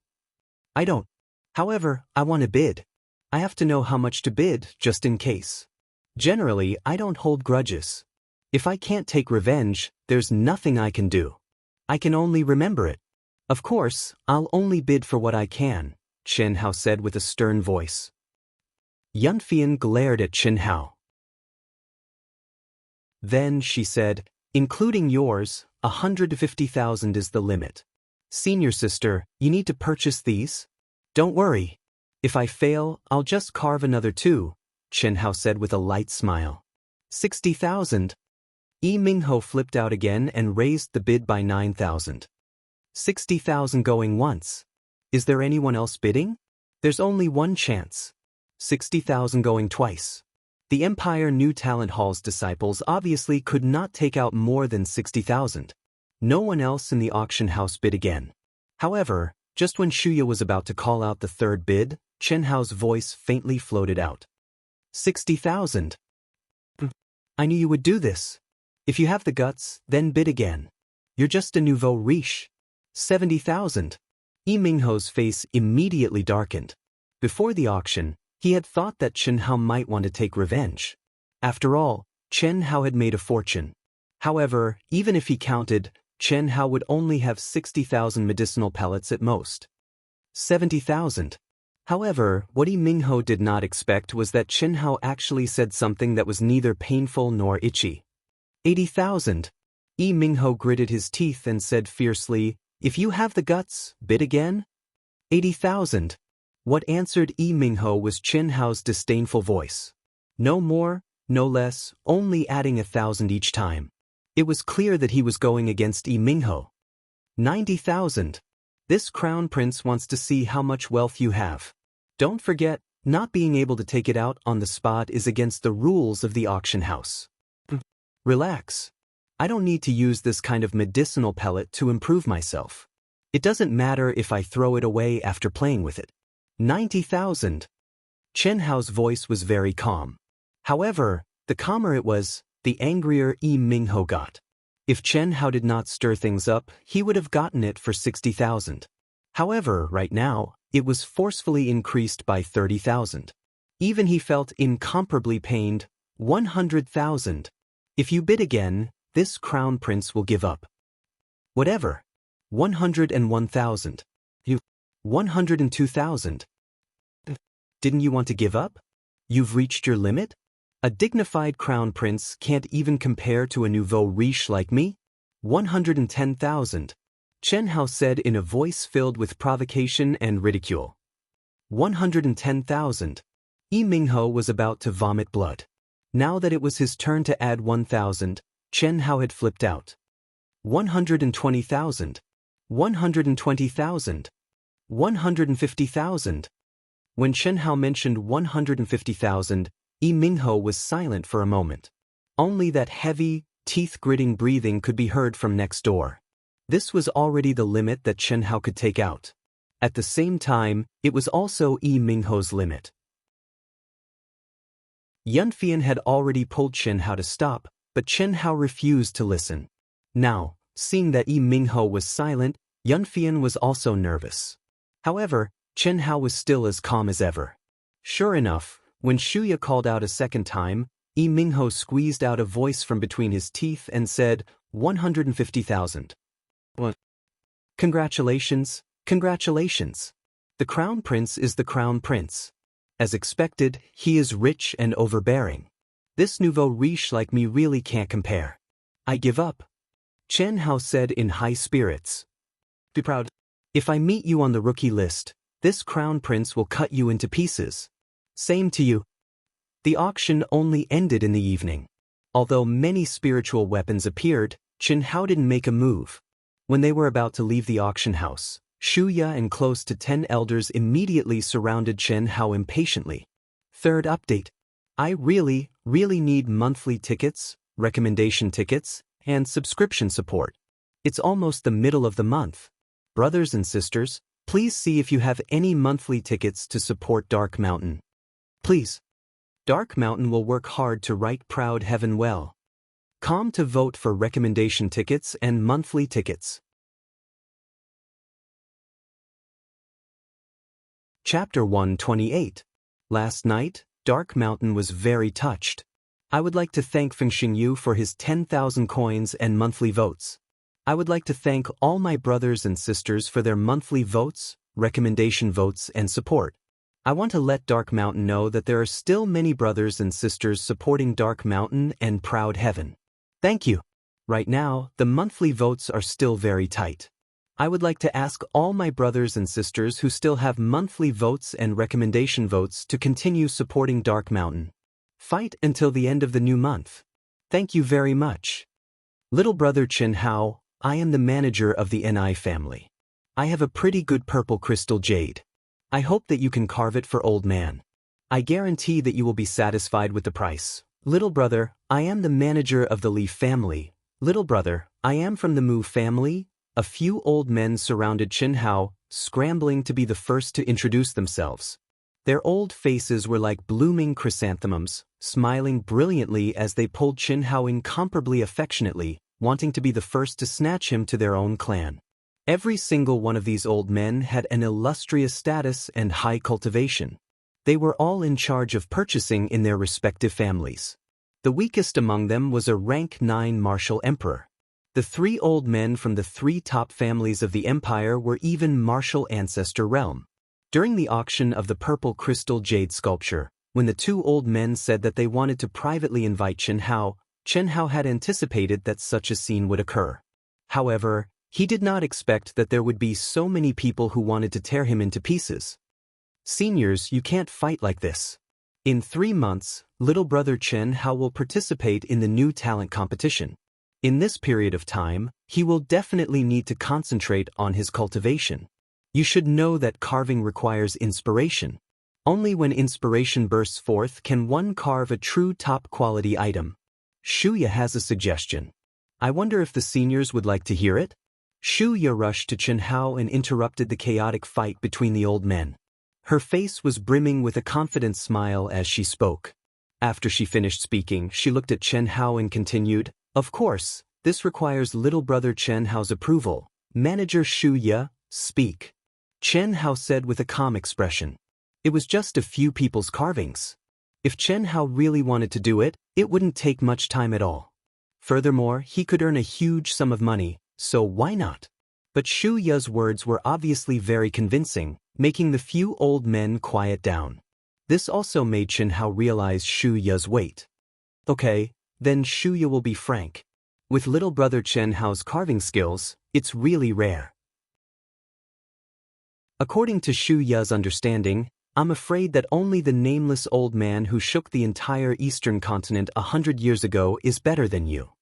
I don't. However, I want to bid. I have to know how much to bid, just in case. Generally, I don't hold grudges. If I can't take revenge, there's nothing I can do. I can only remember it. Of course, I'll only bid for what I can, Chen Hao said with a stern voice. Yunfian glared at Chen Hao. Then she said, including yours, 150,000 is the limit. Senior sister, you need to purchase these? Don't worry. If I fail, I'll just carve another 2, Chen Hao said with a light smile. 60,000. Yi Mingho flipped out again and raised the bid by 9,000. 60,000 going once. Is there anyone else bidding? There's only one chance. 60,000 going twice. The Empire New Talent Hall's disciples obviously could not take out more than 60,000. No one else in the auction house bid again. However, just when Shuya was about to call out the third bid, Chen Hao's voice faintly floated out. 60,000. I knew you would do this. If you have the guts, then bid again. You're just a nouveau riche. 70,000. Yi Mingho's face immediately darkened. Before the auction, he had thought that Chen Hao might want to take revenge. After all, Chen Hao had made a fortune. However, even if he counted, Chen Hao would only have 60,000 medicinal pellets at most. 70,000. However, what Yi Mingho did not expect was that Chen Hao actually said something that was neither painful nor itchy. 80,000. Yi Mingho gritted his teeth and said fiercely, if you have the guts, bid again? 80,000. What answered Yi Mingho was Chen Hao's disdainful voice. No more, no less, only adding 1,000 each time. It was clear that he was going against Yi Mingho. 90,000. This crown prince wants to see how much wealth you have. Don't forget, not being able to take it out on the spot is against the rules of the auction house. Relax. I don't need to use this kind of medicinal pellet to improve myself. It doesn't matter if I throw it away after playing with it. 90,000. Chen Hao's voice was very calm. However, the calmer it was, the angrier Yi Mingho got. If Chen Hao did not stir things up, he would have gotten it for 60,000. However, right now, it was forcefully increased by 30,000. Even he felt incomparably pained. 100,000. If you bid again, this crown prince will give up. Whatever. 101,000. 102,000. Didn't you want to give up? You've reached your limit? A dignified crown prince can't even compare to a nouveau riche like me? 110,000. Chen Hao said in a voice filled with provocation and ridicule. 110,000. Yi Mingho was about to vomit blood. Now that it was his turn to add 1,000, Chen Hao had flipped out. 120,000. 120,000. 150,000. When Chen Hao mentioned 150,000, Yi Mingho was silent for a moment. Only that heavy, teeth-gritting breathing could be heard from next door. This was already the limit that Chen Hao could take out. At the same time, it was also Yi Mingho's limit. Yunfian had already pulled Chen Hao to stop, but Chen Hao refused to listen. Now, seeing that Yi Mingho was silent, Yunfian was also nervous. However, Chen Hao was still as calm as ever. Sure enough, when Shuya called out a second time, Yi Mingho squeezed out a voice from between his teeth and said, 150,000. What? Congratulations, congratulations. The crown prince is the crown prince. As expected, he is rich and overbearing. This nouveau riche like me really can't compare. I give up. Chen Hao said in high spirits. Be proud. If I meet you on the rookie list, this crown prince will cut you into pieces. Same to you. The auction only ended in the evening. Although many spiritual weapons appeared, Chen Hao didn't make a move. When they were about to leave the auction house, Shuya and close to 10 elders immediately surrounded Chen Hao impatiently. Third update. I really need monthly tickets, recommendation tickets, and subscription support. It's almost the middle of the month. Brothers and sisters, please see if you have any monthly tickets to support Dark Mountain. Please. Dark Mountain will work hard to right proud heaven well. Come to vote for recommendation tickets and monthly tickets. Chapter 128. Last night, Dark Mountain was very touched. I would like to thank Fengxing Yu for his 10,000 coins and monthly votes. I would like to thank all my brothers and sisters for their monthly votes, recommendation votes, and support. I want to let Dark Mountain know that there are still many brothers and sisters supporting Dark Mountain and Proud Heaven. Thank you. Right now, the monthly votes are still very tight. I would like to ask all my brothers and sisters who still have monthly votes and recommendation votes to continue supporting Dark Mountain. Fight until the end of the new month. Thank you very much. Little brother Chen Hao, I am the manager of the NI family. I have a pretty good purple crystal jade. I hope that you can carve it for old man. I guarantee that you will be satisfied with the price. Little brother, I am the manager of the Li family. Little brother, I am from the Mu family. A few old men surrounded Chen Hao, scrambling to be the first to introduce themselves. Their old faces were like blooming chrysanthemums, smiling brilliantly as they pulled Chen Hao incomparably affectionately, wanting to be the first to snatch him to their own clan. Every single one of these old men had an illustrious status and high cultivation. They were all in charge of purchasing in their respective families. The weakest among them was a rank 9 martial emperor. The 3 old men from the 3 top families of the empire were even martial ancestor realm. During the auction of the purple crystal jade sculpture, when the 2 old men said that they wanted to privately invite Chen Hao had anticipated that such a scene would occur. However, he did not expect that there would be so many people who wanted to tear him into pieces. Seniors, you can't fight like this. In 3 months, little brother Chen Hao will participate in the new talent competition. In this period of time, he will definitely need to concentrate on his cultivation. You should know that carving requires inspiration. Only when inspiration bursts forth can one carve a true top-quality item. Shuya has a suggestion. I wonder if the seniors would like to hear it? Shuya rushed to Chen Hao and interrupted the chaotic fight between the old men. Her face was brimming with a confident smile as she spoke. After she finished speaking, she looked at Chen Hao and continued, "Of course, this requires little brother Chen Hao's approval. Manager Shuya, speak." Chen Hao said with a calm expression. It was just a few people's carvings. If Chen Hao really wanted to do it, it wouldn't take much time at all. Furthermore, he could earn a huge sum of money, so why not? But Shu Ya's words were obviously very convincing, making the few old men quiet down. This also made Chen Hao realize Shu Ya's weight. Okay, then Shu Ya will be frank. With little brother Chen Hao's carving skills, it's really rare. According to Shu Ya's understanding, I'm afraid that only the nameless old man who shook the entire eastern continent 100 years ago is better than you.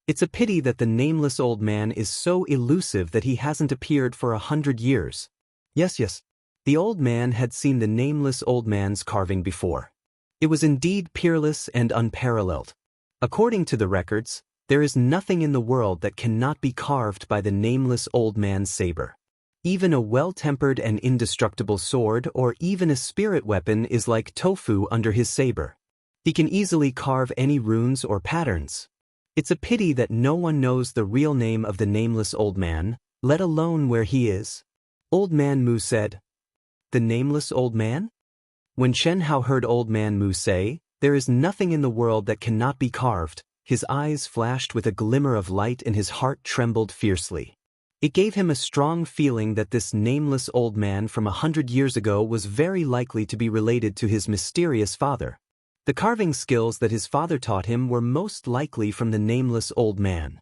It's a pity that the nameless old man is so elusive that he hasn't appeared for 100 years. Yes. The old man had seen the nameless old man's carving before. It was indeed peerless and unparalleled. According to the records, there is nothing in the world that cannot be carved by the nameless old man's saber. Even a well-tempered and indestructible sword or even a spirit weapon is like tofu under his saber. He can easily carve any runes or patterns. It's a pity that no one knows the real name of the nameless old man, let alone where he is. Old Man Mu said. The nameless old man? When Chen Hao heard Old Man Mu say, there is nothing in the world that cannot be carved, his eyes flashed with a glimmer of light and his heart trembled fiercely. It gave him a strong feeling that this nameless old man from 100 years ago was very likely to be related to his mysterious father. The carving skills that his father taught him were most likely from the nameless old man.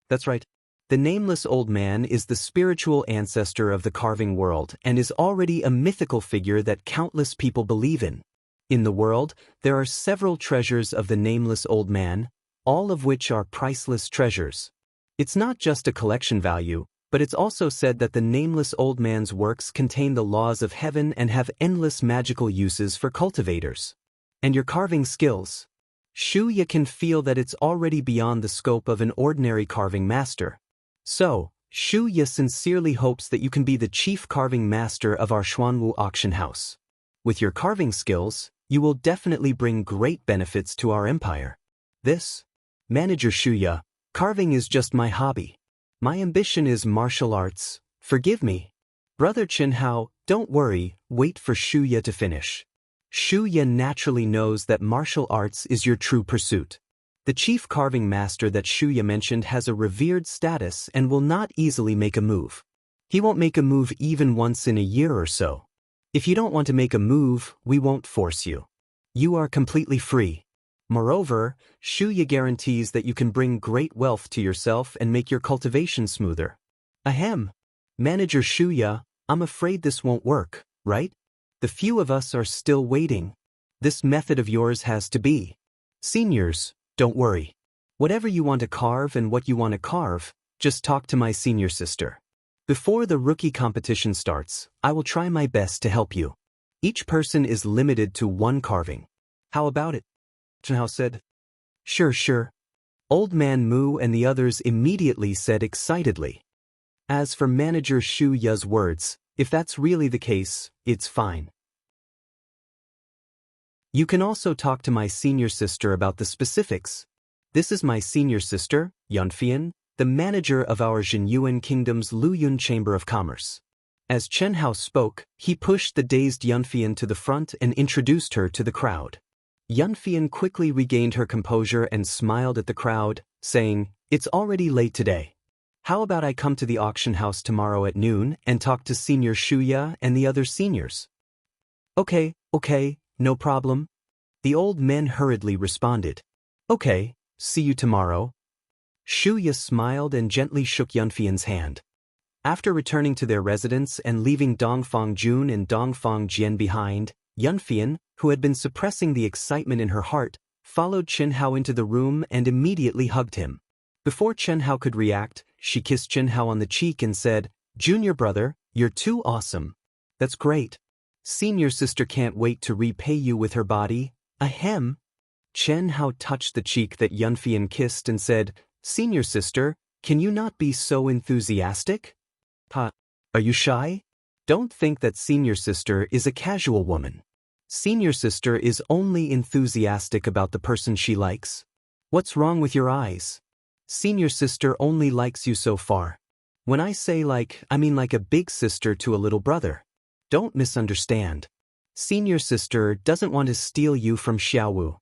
That's right. The nameless old man is the spiritual ancestor of the carving world and is already a mythical figure that countless people believe in. In the world, there are several treasures of the nameless old man, all of which are priceless treasures. It's not just a collection value, but it's also said that the nameless old man's works contain the laws of heaven and have endless magical uses for cultivators. And your carving skills? Shu Ya can feel that it's already beyond the scope of an ordinary carving master. So, Shu Ya sincerely hopes that you can be the chief carving master of our Xuanwu auction house. With your carving skills, you will definitely bring great benefits to our empire. This, Manager Shu Ya, carving is just my hobby. My ambition is martial arts. Forgive me. Brother Chen Hao, Don't worry, wait for Shuya to finish. Shuya naturally knows that martial arts is your true pursuit. The chief carving master that Shuya mentioned has a revered status and will not easily make a move. He won't make a move even once in a year or so. If you don't want to make a move, we won't force you. You are completely free. Moreover, Shuya guarantees that you can bring great wealth to yourself and make your cultivation smoother. Ahem. Manager Shuya, I'm afraid this won't work, right? The few of us are still waiting. This method of yours has to be. Seniors, don't worry. Whatever you want to carve and what you want to carve, just talk to my senior sister. Before the rookie competition starts, I will try my best to help you. Each person is limited to one carving. How about it? Chenhao said. Sure. Old Man Mu and the others immediately said excitedly. As for Manager Shu Ya's words, if that's really the case, it's fine. You can also talk to my senior sister about the specifics. This is my senior sister, Yunfian, the manager of our Jinyuan Kingdom's Luyun Chamber of Commerce. As Chen Hao spoke, he pushed the dazed Yunfian to the front and introduced her to the crowd. Yunfian quickly regained her composure and smiled at the crowd, saying, It's already late today. How about I come to the auction house tomorrow at noon and talk to Senior Shuya and the other seniors? Okay, no problem. The old men hurriedly responded. Okay, see you tomorrow. Shuya smiled and gently shook Yunfian's hand. After returning to their residence and leaving Dongfang Jun and Dongfang Jian behind, Yunfian, who had been suppressing the excitement in her heart, followed Chen Hao into the room and immediately hugged him. Before Chen Hao could react, she kissed Chen Hao on the cheek and said, Junior brother, you're too awesome. That's great. Senior sister can't wait to repay you with her body. Ahem. Chen Hao touched the cheek that Yunfian kissed and said, Senior sister, can you not be so enthusiastic? Are you shy? Don't think that senior sister is a casual woman. Senior sister is only enthusiastic about the person she likes. What's wrong with your eyes? Senior sister only likes you so far. When I say like, I mean like a big sister to a little brother. Don't misunderstand. Senior sister doesn't want to steal you from Xiaowu.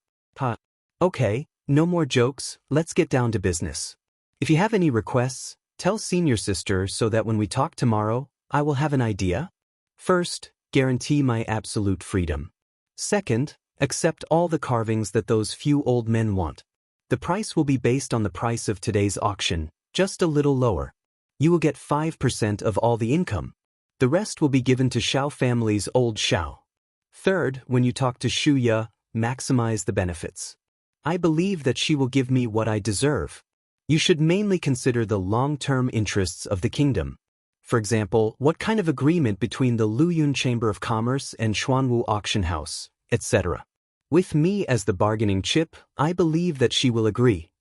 Okay, no more jokes, let's get down to business. If you have any requests, tell senior sister so that when we talk tomorrow, I will have an idea. First, guarantee my absolute freedom. Second, accept all the carvings that those few old men want. The price will be based on the price of today's auction, just a little lower. You will get 5% of all the income. The rest will be given to Xiao family's old Xiao. Third, when you talk to Shuya, maximize the benefits. I believe that she will give me what I deserve. You should mainly consider the long-term interests of the kingdom. For example, what kind of agreement between the Luyun Chamber of Commerce and Xuanwu Auction House, etc. With me as the bargaining chip, I believe that she will agree.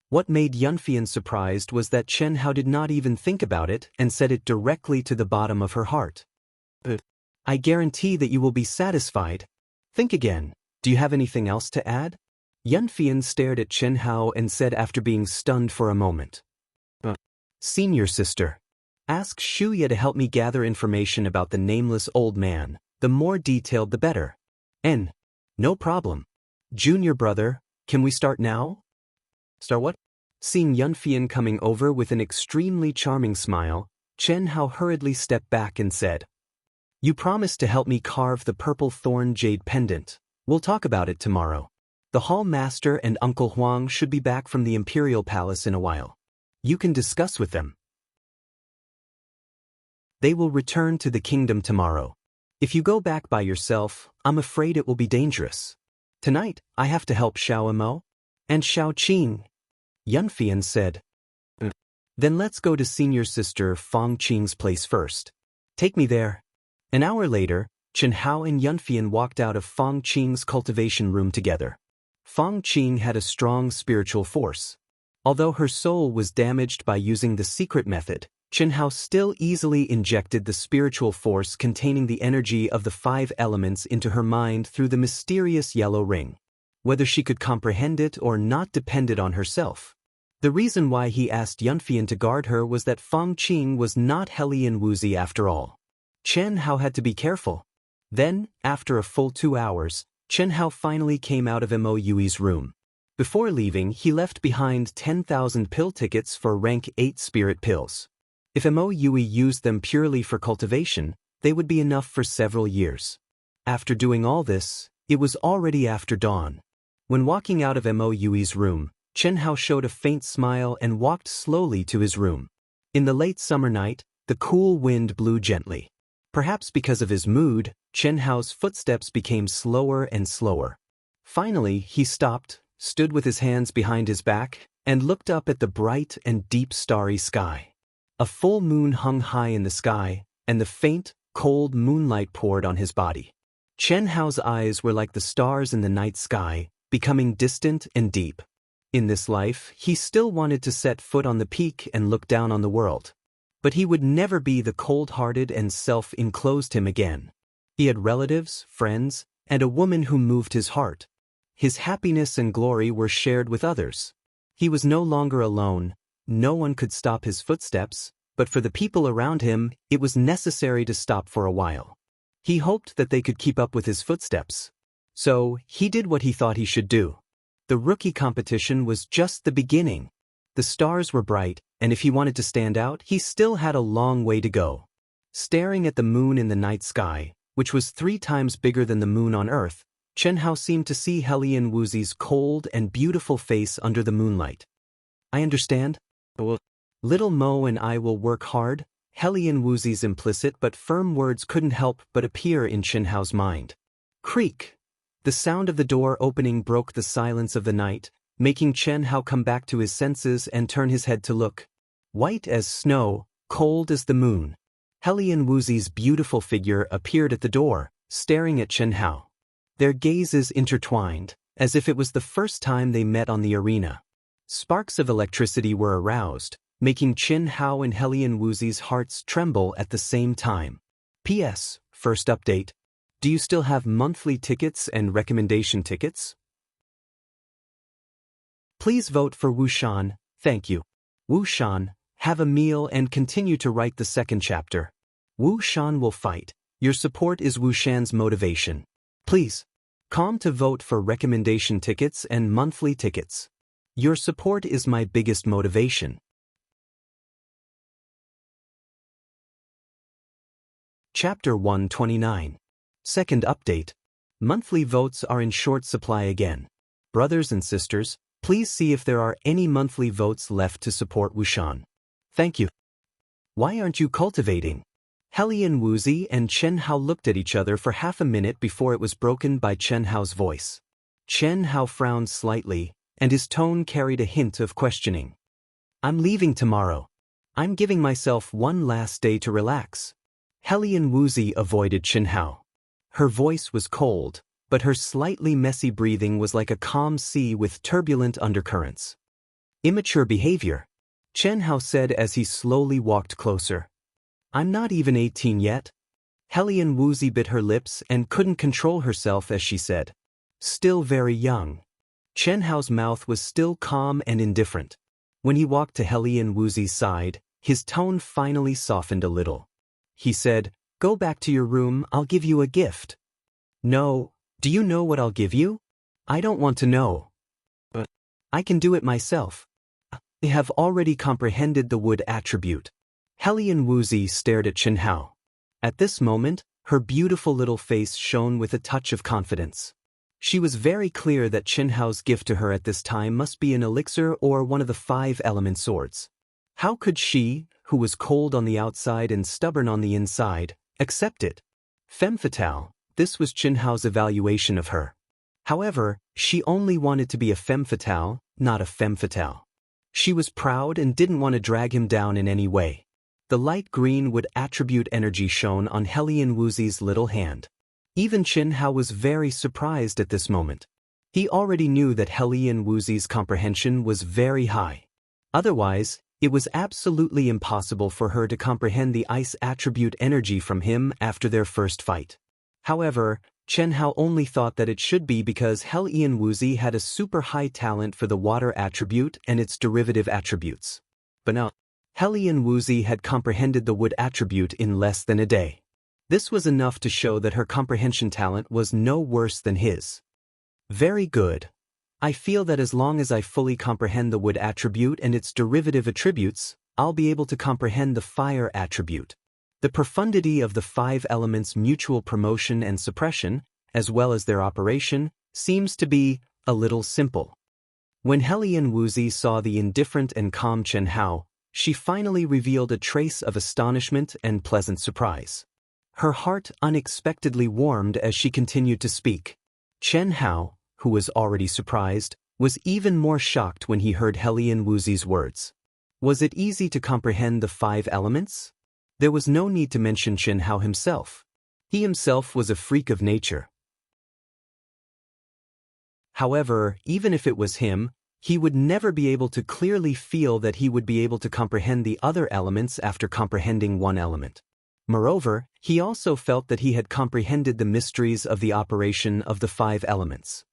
What made Yunfian surprised was that Chen Hao did not even think about it and said it directly to the bottom of her heart. I guarantee that you will be satisfied. Think again. Do you have anything else to add? Yunfian stared at Chen Hao and said after being stunned for a moment. Senior sister. Ask Shuya to help me gather information about the nameless old man. The more detailed the better. No problem. Junior brother, can we start now? Start what? Seeing Yunfian coming over with an extremely charming smile, Chen Hao hurriedly stepped back and said, You promised to help me carve the purple thorn jade pendant. We'll talk about it tomorrow. The hall master and Uncle Huang should be back from the Imperial Palace in a while. You can discuss with them. They will return to the kingdom tomorrow. If you go back by yourself, I'm afraid it will be dangerous. Tonight, I have to help Xiao Mo and Xiao Qing. Yunfian said. Then let's go to senior sister Fang Qing's place first. Take me there. An hour later, Chen Hao and Yunfian walked out of Fang Qing's cultivation room together. Fang Qing had a strong spiritual force. Although her soul was damaged by using the secret method, Chen Hao still easily injected the spiritual force containing the energy of the 5 elements into her mind through the mysterious yellow ring. Whether she could comprehend it or not depended on herself. The reason why he asked Yunfian to guard her was that Fang Qing was not Hellion Wuzi after all. Chen Hao had to be careful. Then, after a full 2 hours, Chen Hao finally came out of Mo Yui's room. Before leaving, he left behind 10,000 pill tickets for rank 8 spirit pills. If Mo Yui used them purely for cultivation, they would be enough for several years. After doing all this, it was already after dawn. When walking out of Mo Yui's room, Chen Hao showed a faint smile and walked slowly to his room. In the late summer night, the cool wind blew gently. Perhaps because of his mood, Chen Hao's footsteps became slower and slower. Finally, he stopped, stood with his hands behind his back, and looked up at the bright and deep starry sky. A full moon hung high in the sky, and the faint, cold moonlight poured on his body. Chen Hao's eyes were like the stars in the night sky, becoming distant and deep. In this life, he still wanted to set foot on the peak and look down on the world. But he would never be the cold-hearted and self-enclosed him again. He had relatives, friends, and a woman who moved his heart. His happiness and glory were shared with others. He was no longer alone. No one could stop his footsteps, but for the people around him, it was necessary to stop for a while. He hoped that they could keep up with his footsteps. So, he did what he thought he should do. The rookie competition was just the beginning. The stars were bright, and if he wanted to stand out, he still had a long way to go. Staring at the moon in the night sky, which was 3 times bigger than the moon on Earth, Chen Hao seemed to see Helian Wuzi's cold and beautiful face under the moonlight. I understand. Little Mo and I will work hard. Helian Wuzi's implicit but firm words couldn't help but appear in Chen Hao's mind. Creak! The sound of the door opening broke the silence of the night, making Chen Hao come back to his senses and turn his head to look. White as snow, cold as the moon, Helian Wuzi's beautiful figure appeared at the door, staring at Chen Hao. Their gazes intertwined, as if it was the first time they met on the arena. Sparks of electricity were aroused, making Chen Hao and Helian Wuzi's hearts tremble at the same time. P.S. First update. Do you still have monthly tickets and recommendation tickets? Please vote for Wu Shan, thank you. Wu Shan, have a meal and continue to write the second chapter. Wu Shan will fight. Your support is Wu Shan's motivation. Please, come to vote for recommendation tickets and monthly tickets. Your support is my biggest motivation. Chapter 129. Second update. Monthly votes are in short supply again. Brothers and sisters, please see if there are any monthly votes left to support Wu Shan. Thank you. Why aren't you cultivating? Helian Wuzi and Chen Hao looked at each other for half a minute before it was broken by Chen Hao's voice. Chen Hao frowned slightly, and his tone carried a hint of questioning. I'm leaving tomorrow. I'm giving myself one last day to relax. Helian Wuzi avoided Chen Hao. Her voice was cold, but her slightly messy breathing was like a calm sea with turbulent undercurrents. Immature behavior, Chen Hao said as he slowly walked closer. I'm not even 18 yet. Helian Wuzi bit her lips and couldn't control herself as she said. Still very young. Chen Hao's mouth was still calm and indifferent. When he walked to Helian Wuzi's side, his tone finally softened a little. He said, Go back to your room, I'll give you a gift. No, do you know what I'll give you? I don't want to know. But I can do it myself. I have already comprehended the wood attribute. Helian Wuzi stared at Chen Hao. At this moment, her beautiful little face shone with a touch of confidence. She was very clear that Chen Hao's gift to her at this time must be an elixir or one of the 5-element swords. How could she, who was cold on the outside and stubborn on the inside, accept it? Femme fatale, this was Chen Hao's evaluation of her. However, she only wanted to be a femme fatale, not a femme fatale. She was proud and didn't want to drag him down in any way. The light green wood attribute energy shone on Helian Wuzi's little hand. Even Chen Hao was very surprised at this moment. He already knew that Helian Wuzi's comprehension was very high. Otherwise, it was absolutely impossible for her to comprehend the ice attribute energy from him after their first fight. However, Chen Hao only thought that it should be because Helian Wuzi had a super high talent for the water attribute and its derivative attributes. But no, Helian Wuzi had comprehended the wood attribute in less than a day. This was enough to show that her comprehension talent was no worse than his. Very good. I feel that as long as I fully comprehend the wood attribute and its derivative attributes, I'll be able to comprehend the fire attribute. The profundity of the 5 elements' mutual promotion and suppression, as well as their operation, seems to be a little simple. When Helian Wuzi saw the indifferent and calm Chen Hao, she finally revealed a trace of astonishment and pleasant surprise. Her heart unexpectedly warmed as she continued to speak. Chen Hao, who was already surprised, was even more shocked when he heard Helian Wuzi's words. Was it easy to comprehend the 5 elements? There was no need to mention Chen Hao himself. He himself was a freak of nature. However, even if it was him, he would never be able to clearly feel that he would be able to comprehend the other elements after comprehending one element. Moreover, he also felt that he had comprehended the mysteries of the operation of the 5 elements.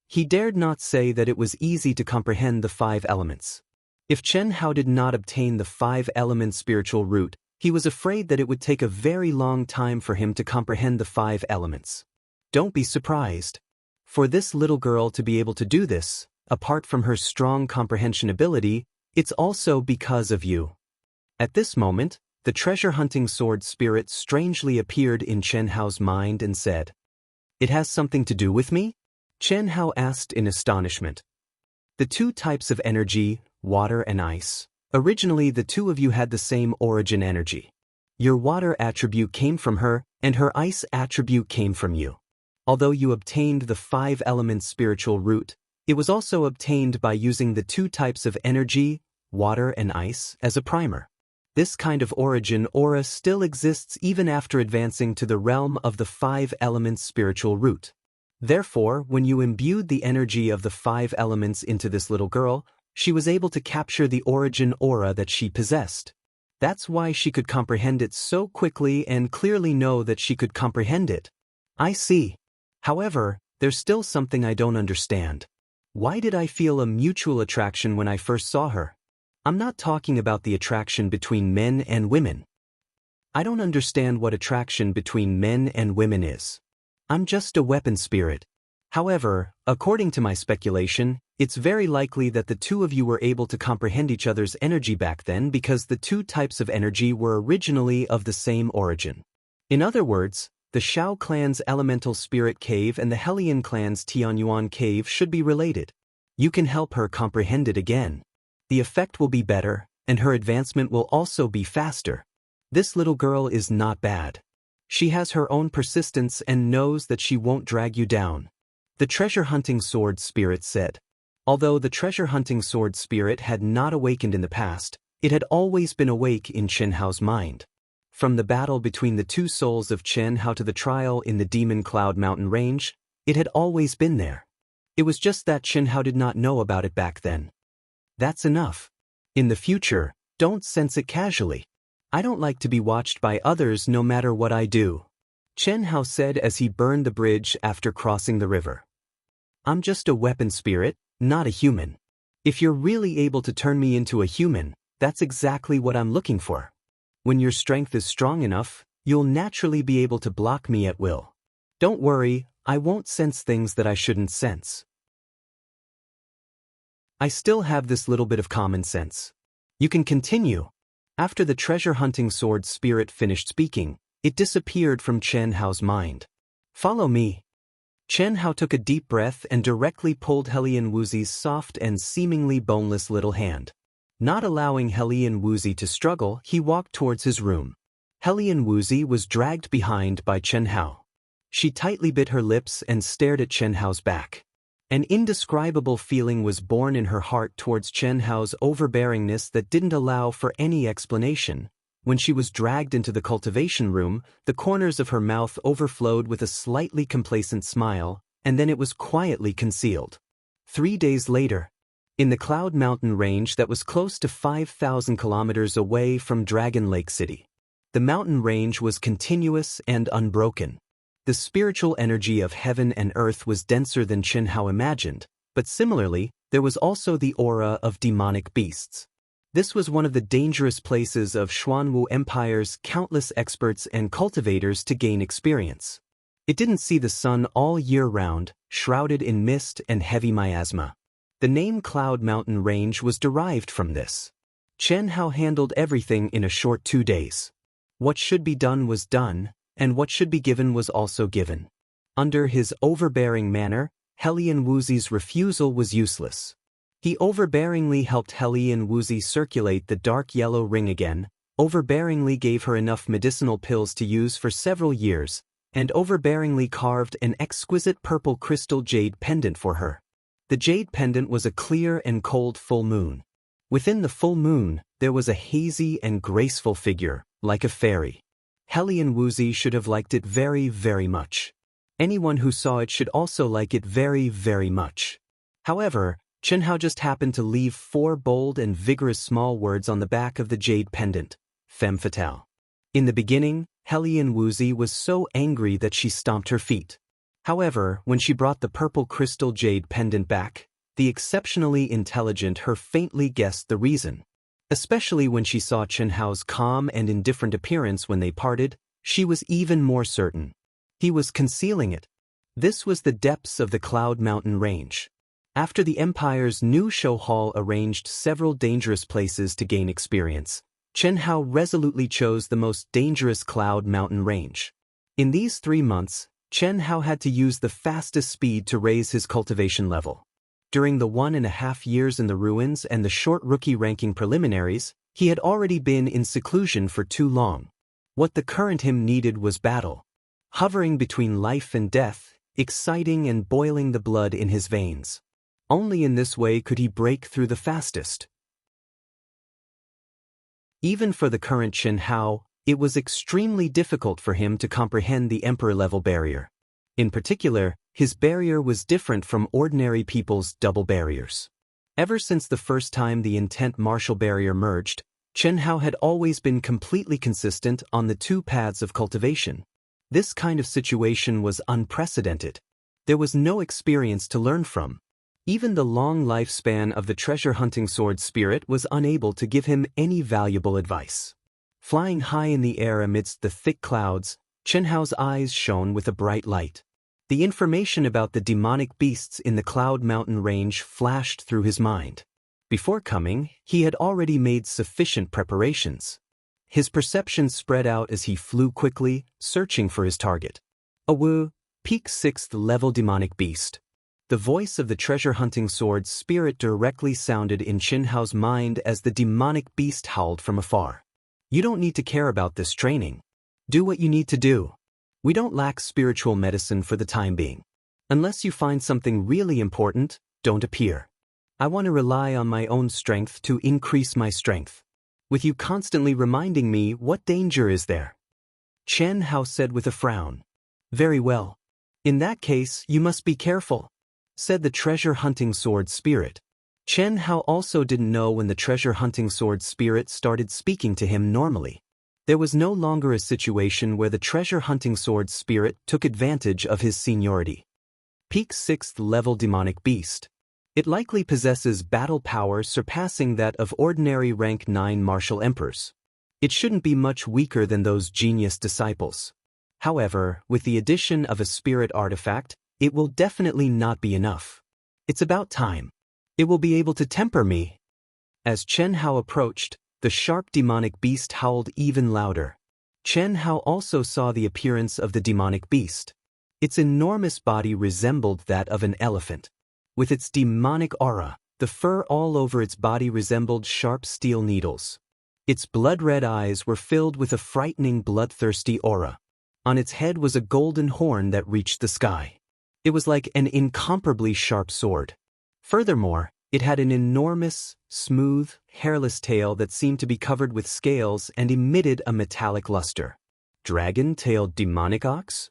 He dared not say that it was easy to comprehend the 5 elements. If Chen Hao did not obtain the 5-element spiritual root, he was afraid that it would take a very long time for him to comprehend the 5 elements. Don't be surprised. For this little girl to be able to do this, apart from her strong comprehension ability, it's also because of you. At this moment, the treasure-hunting sword spirit strangely appeared in Chen Hao's mind and said, "It has something to do with me?" Chen Hao asked in astonishment. The 2 types of energy, water and ice. Originally, the 2 of you had the same origin energy. Your water attribute came from her, and her ice attribute came from you. Although you obtained the 5-element spiritual root, it was also obtained by using the 2 types of energy, water and ice, as a primer. This kind of origin aura still exists even after advancing to the realm of the 5-element spiritual root. Therefore, when you imbued the energy of the 5 elements into this little girl, she was able to capture the origin aura that she possessed. That's why she could comprehend it so quickly and clearly know that she could comprehend it. I see. However, there's still something I don't understand. Why did I feel a mutual attraction when I first saw her? I'm not talking about the attraction between men and women. I don't understand what attraction between men and women is. I'm just a weapon spirit. However, according to my speculation, it's very likely that the 2 of you were able to comprehend each other's energy back then because the 2 types of energy were originally of the same origin. In other words, the Shao clan's elemental spirit cave and the Helian clan's Tianyuan cave should be related. You can help her comprehend it again. The effect will be better, and her advancement will also be faster. This little girl is not bad. She has her own persistence and knows that she won't drag you down. The treasure-hunting sword spirit said. Although the treasure-hunting sword spirit had not awakened in the past, it had always been awake in Chen Hao's mind. From the battle between the 2 souls of Chen Hao to the trial in the Demon Cloud Mountain Range, it had always been there. It was just that Chen Hao did not know about it back then. That's enough. In the future, don't sense it casually. I don't like to be watched by others no matter what I do, Chen Hao said as he burned the bridge after crossing the river. I'm just a weapon spirit, not a human. If you're really able to turn me into a human, that's exactly what I'm looking for. When your strength is strong enough, you'll naturally be able to block me at will. Don't worry, I won't sense things that I shouldn't sense. I still have this little bit of common sense. You can continue. After the treasure-hunting sword spirit finished speaking, it disappeared from Chen Hao's mind. Follow me. Chen Hao took a deep breath and directly pulled Helian Wuzi's soft and seemingly boneless little hand. Not allowing Helian Wuzi to struggle, he walked towards his room. Helian Wuzi was dragged behind by Chen Hao. She tightly bit her lips and stared at Chen Hao's back. An indescribable feeling was born in her heart towards Chen Hao's overbearingness that didn't allow for any explanation. When she was dragged into the cultivation room, the corners of her mouth overflowed with a slightly complacent smile, and then it was quietly concealed. 3 days later, in the Cloud Mountain range that was close to 5,000 kilometers away from Dragon Lake City, the mountain range was continuous and unbroken. The spiritual energy of heaven and earth was denser than Chen Hao imagined, but similarly, there was also the aura of demonic beasts. This was one of the dangerous places of Xuanwu Empire's countless experts and cultivators to gain experience. It didn't see the sun all year round, shrouded in mist and heavy miasma. The name Cloud Mountain Range was derived from this. Chen Hao handled everything in a short 2 days. What should be done was done, and what should be given was also given. Under his overbearing manner, Helian Wuzi's refusal was useless. He overbearingly helped Helian Wuzi circulate the dark yellow ring again, overbearingly gave her enough medicinal pills to use for several years, and overbearingly carved an exquisite purple crystal jade pendant for her. The jade pendant was a clear and cold full moon. Within the full moon, there was a hazy and graceful figure, like a fairy. Helian Wuzi should have liked it very, very much. Anyone who saw it should also like it very, very much. However, Chen Hao just happened to leave 4 bold and vigorous small words on the back of the jade pendant, femme fatale. In the beginning, Helian Wuzi was so angry that she stomped her feet. However, when she brought the purple crystal jade pendant back, the exceptionally intelligent her faintly guessed the reason. Especially when she saw Chen Hao's calm and indifferent appearance when they parted, she was even more certain. He was concealing it. This was the depths of the Cloud Mountain Range. After the Empire's new show hall arranged several dangerous places to gain experience, Chen Hao resolutely chose the most dangerous Cloud Mountain Range. In these 3 months, Chen Hao had to use the fastest speed to raise his cultivation level. During the 1.5 years in the ruins and the short rookie ranking preliminaries, he had already been in seclusion for too long. What the current him needed was battle. Hovering between life and death, exciting and boiling the blood in his veins. Only in this way could he break through the fastest. Even for the current Chen Hao, it was extremely difficult for him to comprehend the Emperor-level barrier. In particular, his barrier was different from ordinary people's double barriers. Ever since the first time the intent martial barrier merged, Chen Hao had always been completely consistent on the 2 paths of cultivation. This kind of situation was unprecedented. There was no experience to learn from. Even the long lifespan of the treasure-hunting sword spirit was unable to give him any valuable advice. Flying high in the air amidst the thick clouds, Chen Hao's eyes shone with a bright light. The information about the demonic beasts in the Cloud Mountain Range flashed through his mind. Before coming, he had already made sufficient preparations. His perception spread out as he flew quickly, searching for his target. A Wu, peak 6th level demonic beast. The voice of the treasure-hunting sword spirit directly sounded in Chen Hao's mind as the demonic beast howled from afar. You don't need to care about this training. Do what you need to do. We don't lack spiritual medicine for the time being. Unless you find something really important, don't appear. I want to rely on my own strength to increase my strength. With you constantly reminding me, what danger is there? Chen Hao said with a frown. Very well. In that case, you must be careful, said the treasure-hunting sword spirit. Chen Hao also didn't know when the treasure-hunting sword spirit started speaking to him normally. There was no longer a situation where the treasure-hunting sword spirit took advantage of his seniority. Peak 6th level demonic beast. It likely possesses battle power surpassing that of ordinary rank 9 martial emperors. It shouldn't be much weaker than those genius disciples. However, with the addition of a spirit artifact, it will definitely not be enough. It's about time. It will be able to temper me. As Chen Hao approached, the sharp demonic beast howled even louder. Chen Hao also saw the appearance of the demonic beast. Its enormous body resembled that of an elephant. With its demonic aura, the fur all over its body resembled sharp steel needles. Its blood-red eyes were filled with a frightening bloodthirsty aura. On its head was a golden horn that reached the sky. It was like an incomparably sharp sword. Furthermore, it had an enormous, smooth, hairless tail that seemed to be covered with scales and emitted a metallic luster. Dragon-tailed demonic ox?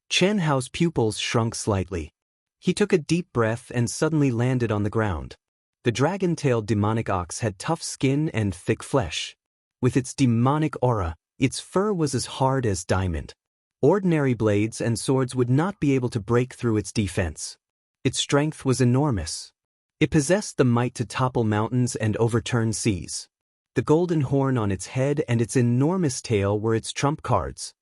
Chen Hao's pupils shrunk slightly. He took a deep breath and suddenly landed on the ground. The dragon-tailed demonic ox had tough skin and thick flesh. With its demonic aura, its fur was as hard as diamond. Ordinary blades and swords would not be able to break through its defense. Its strength was enormous. It possessed the might to topple mountains and overturn seas. The golden horn on its head and its enormous tail were its trump cards.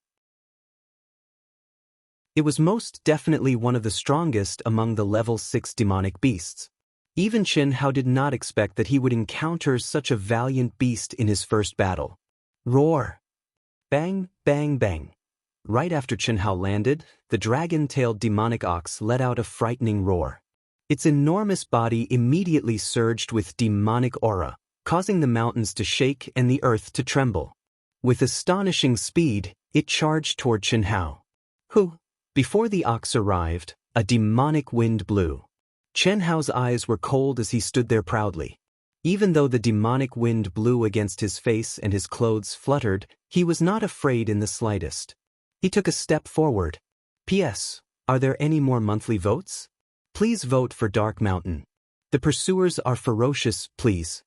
It was most definitely one of the strongest among the level 6 demonic beasts. Even Chen Hao did not expect that he would encounter such a valiant beast in his first battle. Roar! Bang, bang, bang. Right after Chen Hao landed, the dragon-tailed demonic ox let out a frightening roar. Its enormous body immediately surged with demonic aura, causing the mountains to shake and the earth to tremble. With astonishing speed, it charged toward Chen Hao. Before the ox arrived, a demonic wind blew. Chen Hao's eyes were cold as he stood there proudly. Even though the demonic wind blew against his face and his clothes fluttered, he was not afraid in the slightest. He took a step forward. P.S. Are there any more monthly votes? Please vote for Dark Mountain. The pursuers are ferocious, please.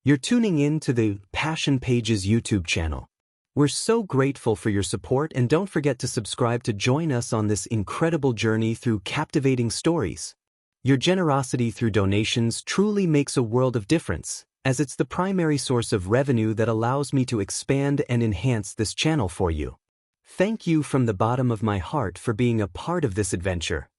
You're tuning in to the Passion Pages YouTube channel. We're so grateful for your support, and don't forget to subscribe to join us on this incredible journey through captivating stories. Your generosity through donations truly makes a world of difference, as it's the primary source of revenue that allows me to expand and enhance this channel for you. Thank you from the bottom of my heart for being a part of this adventure.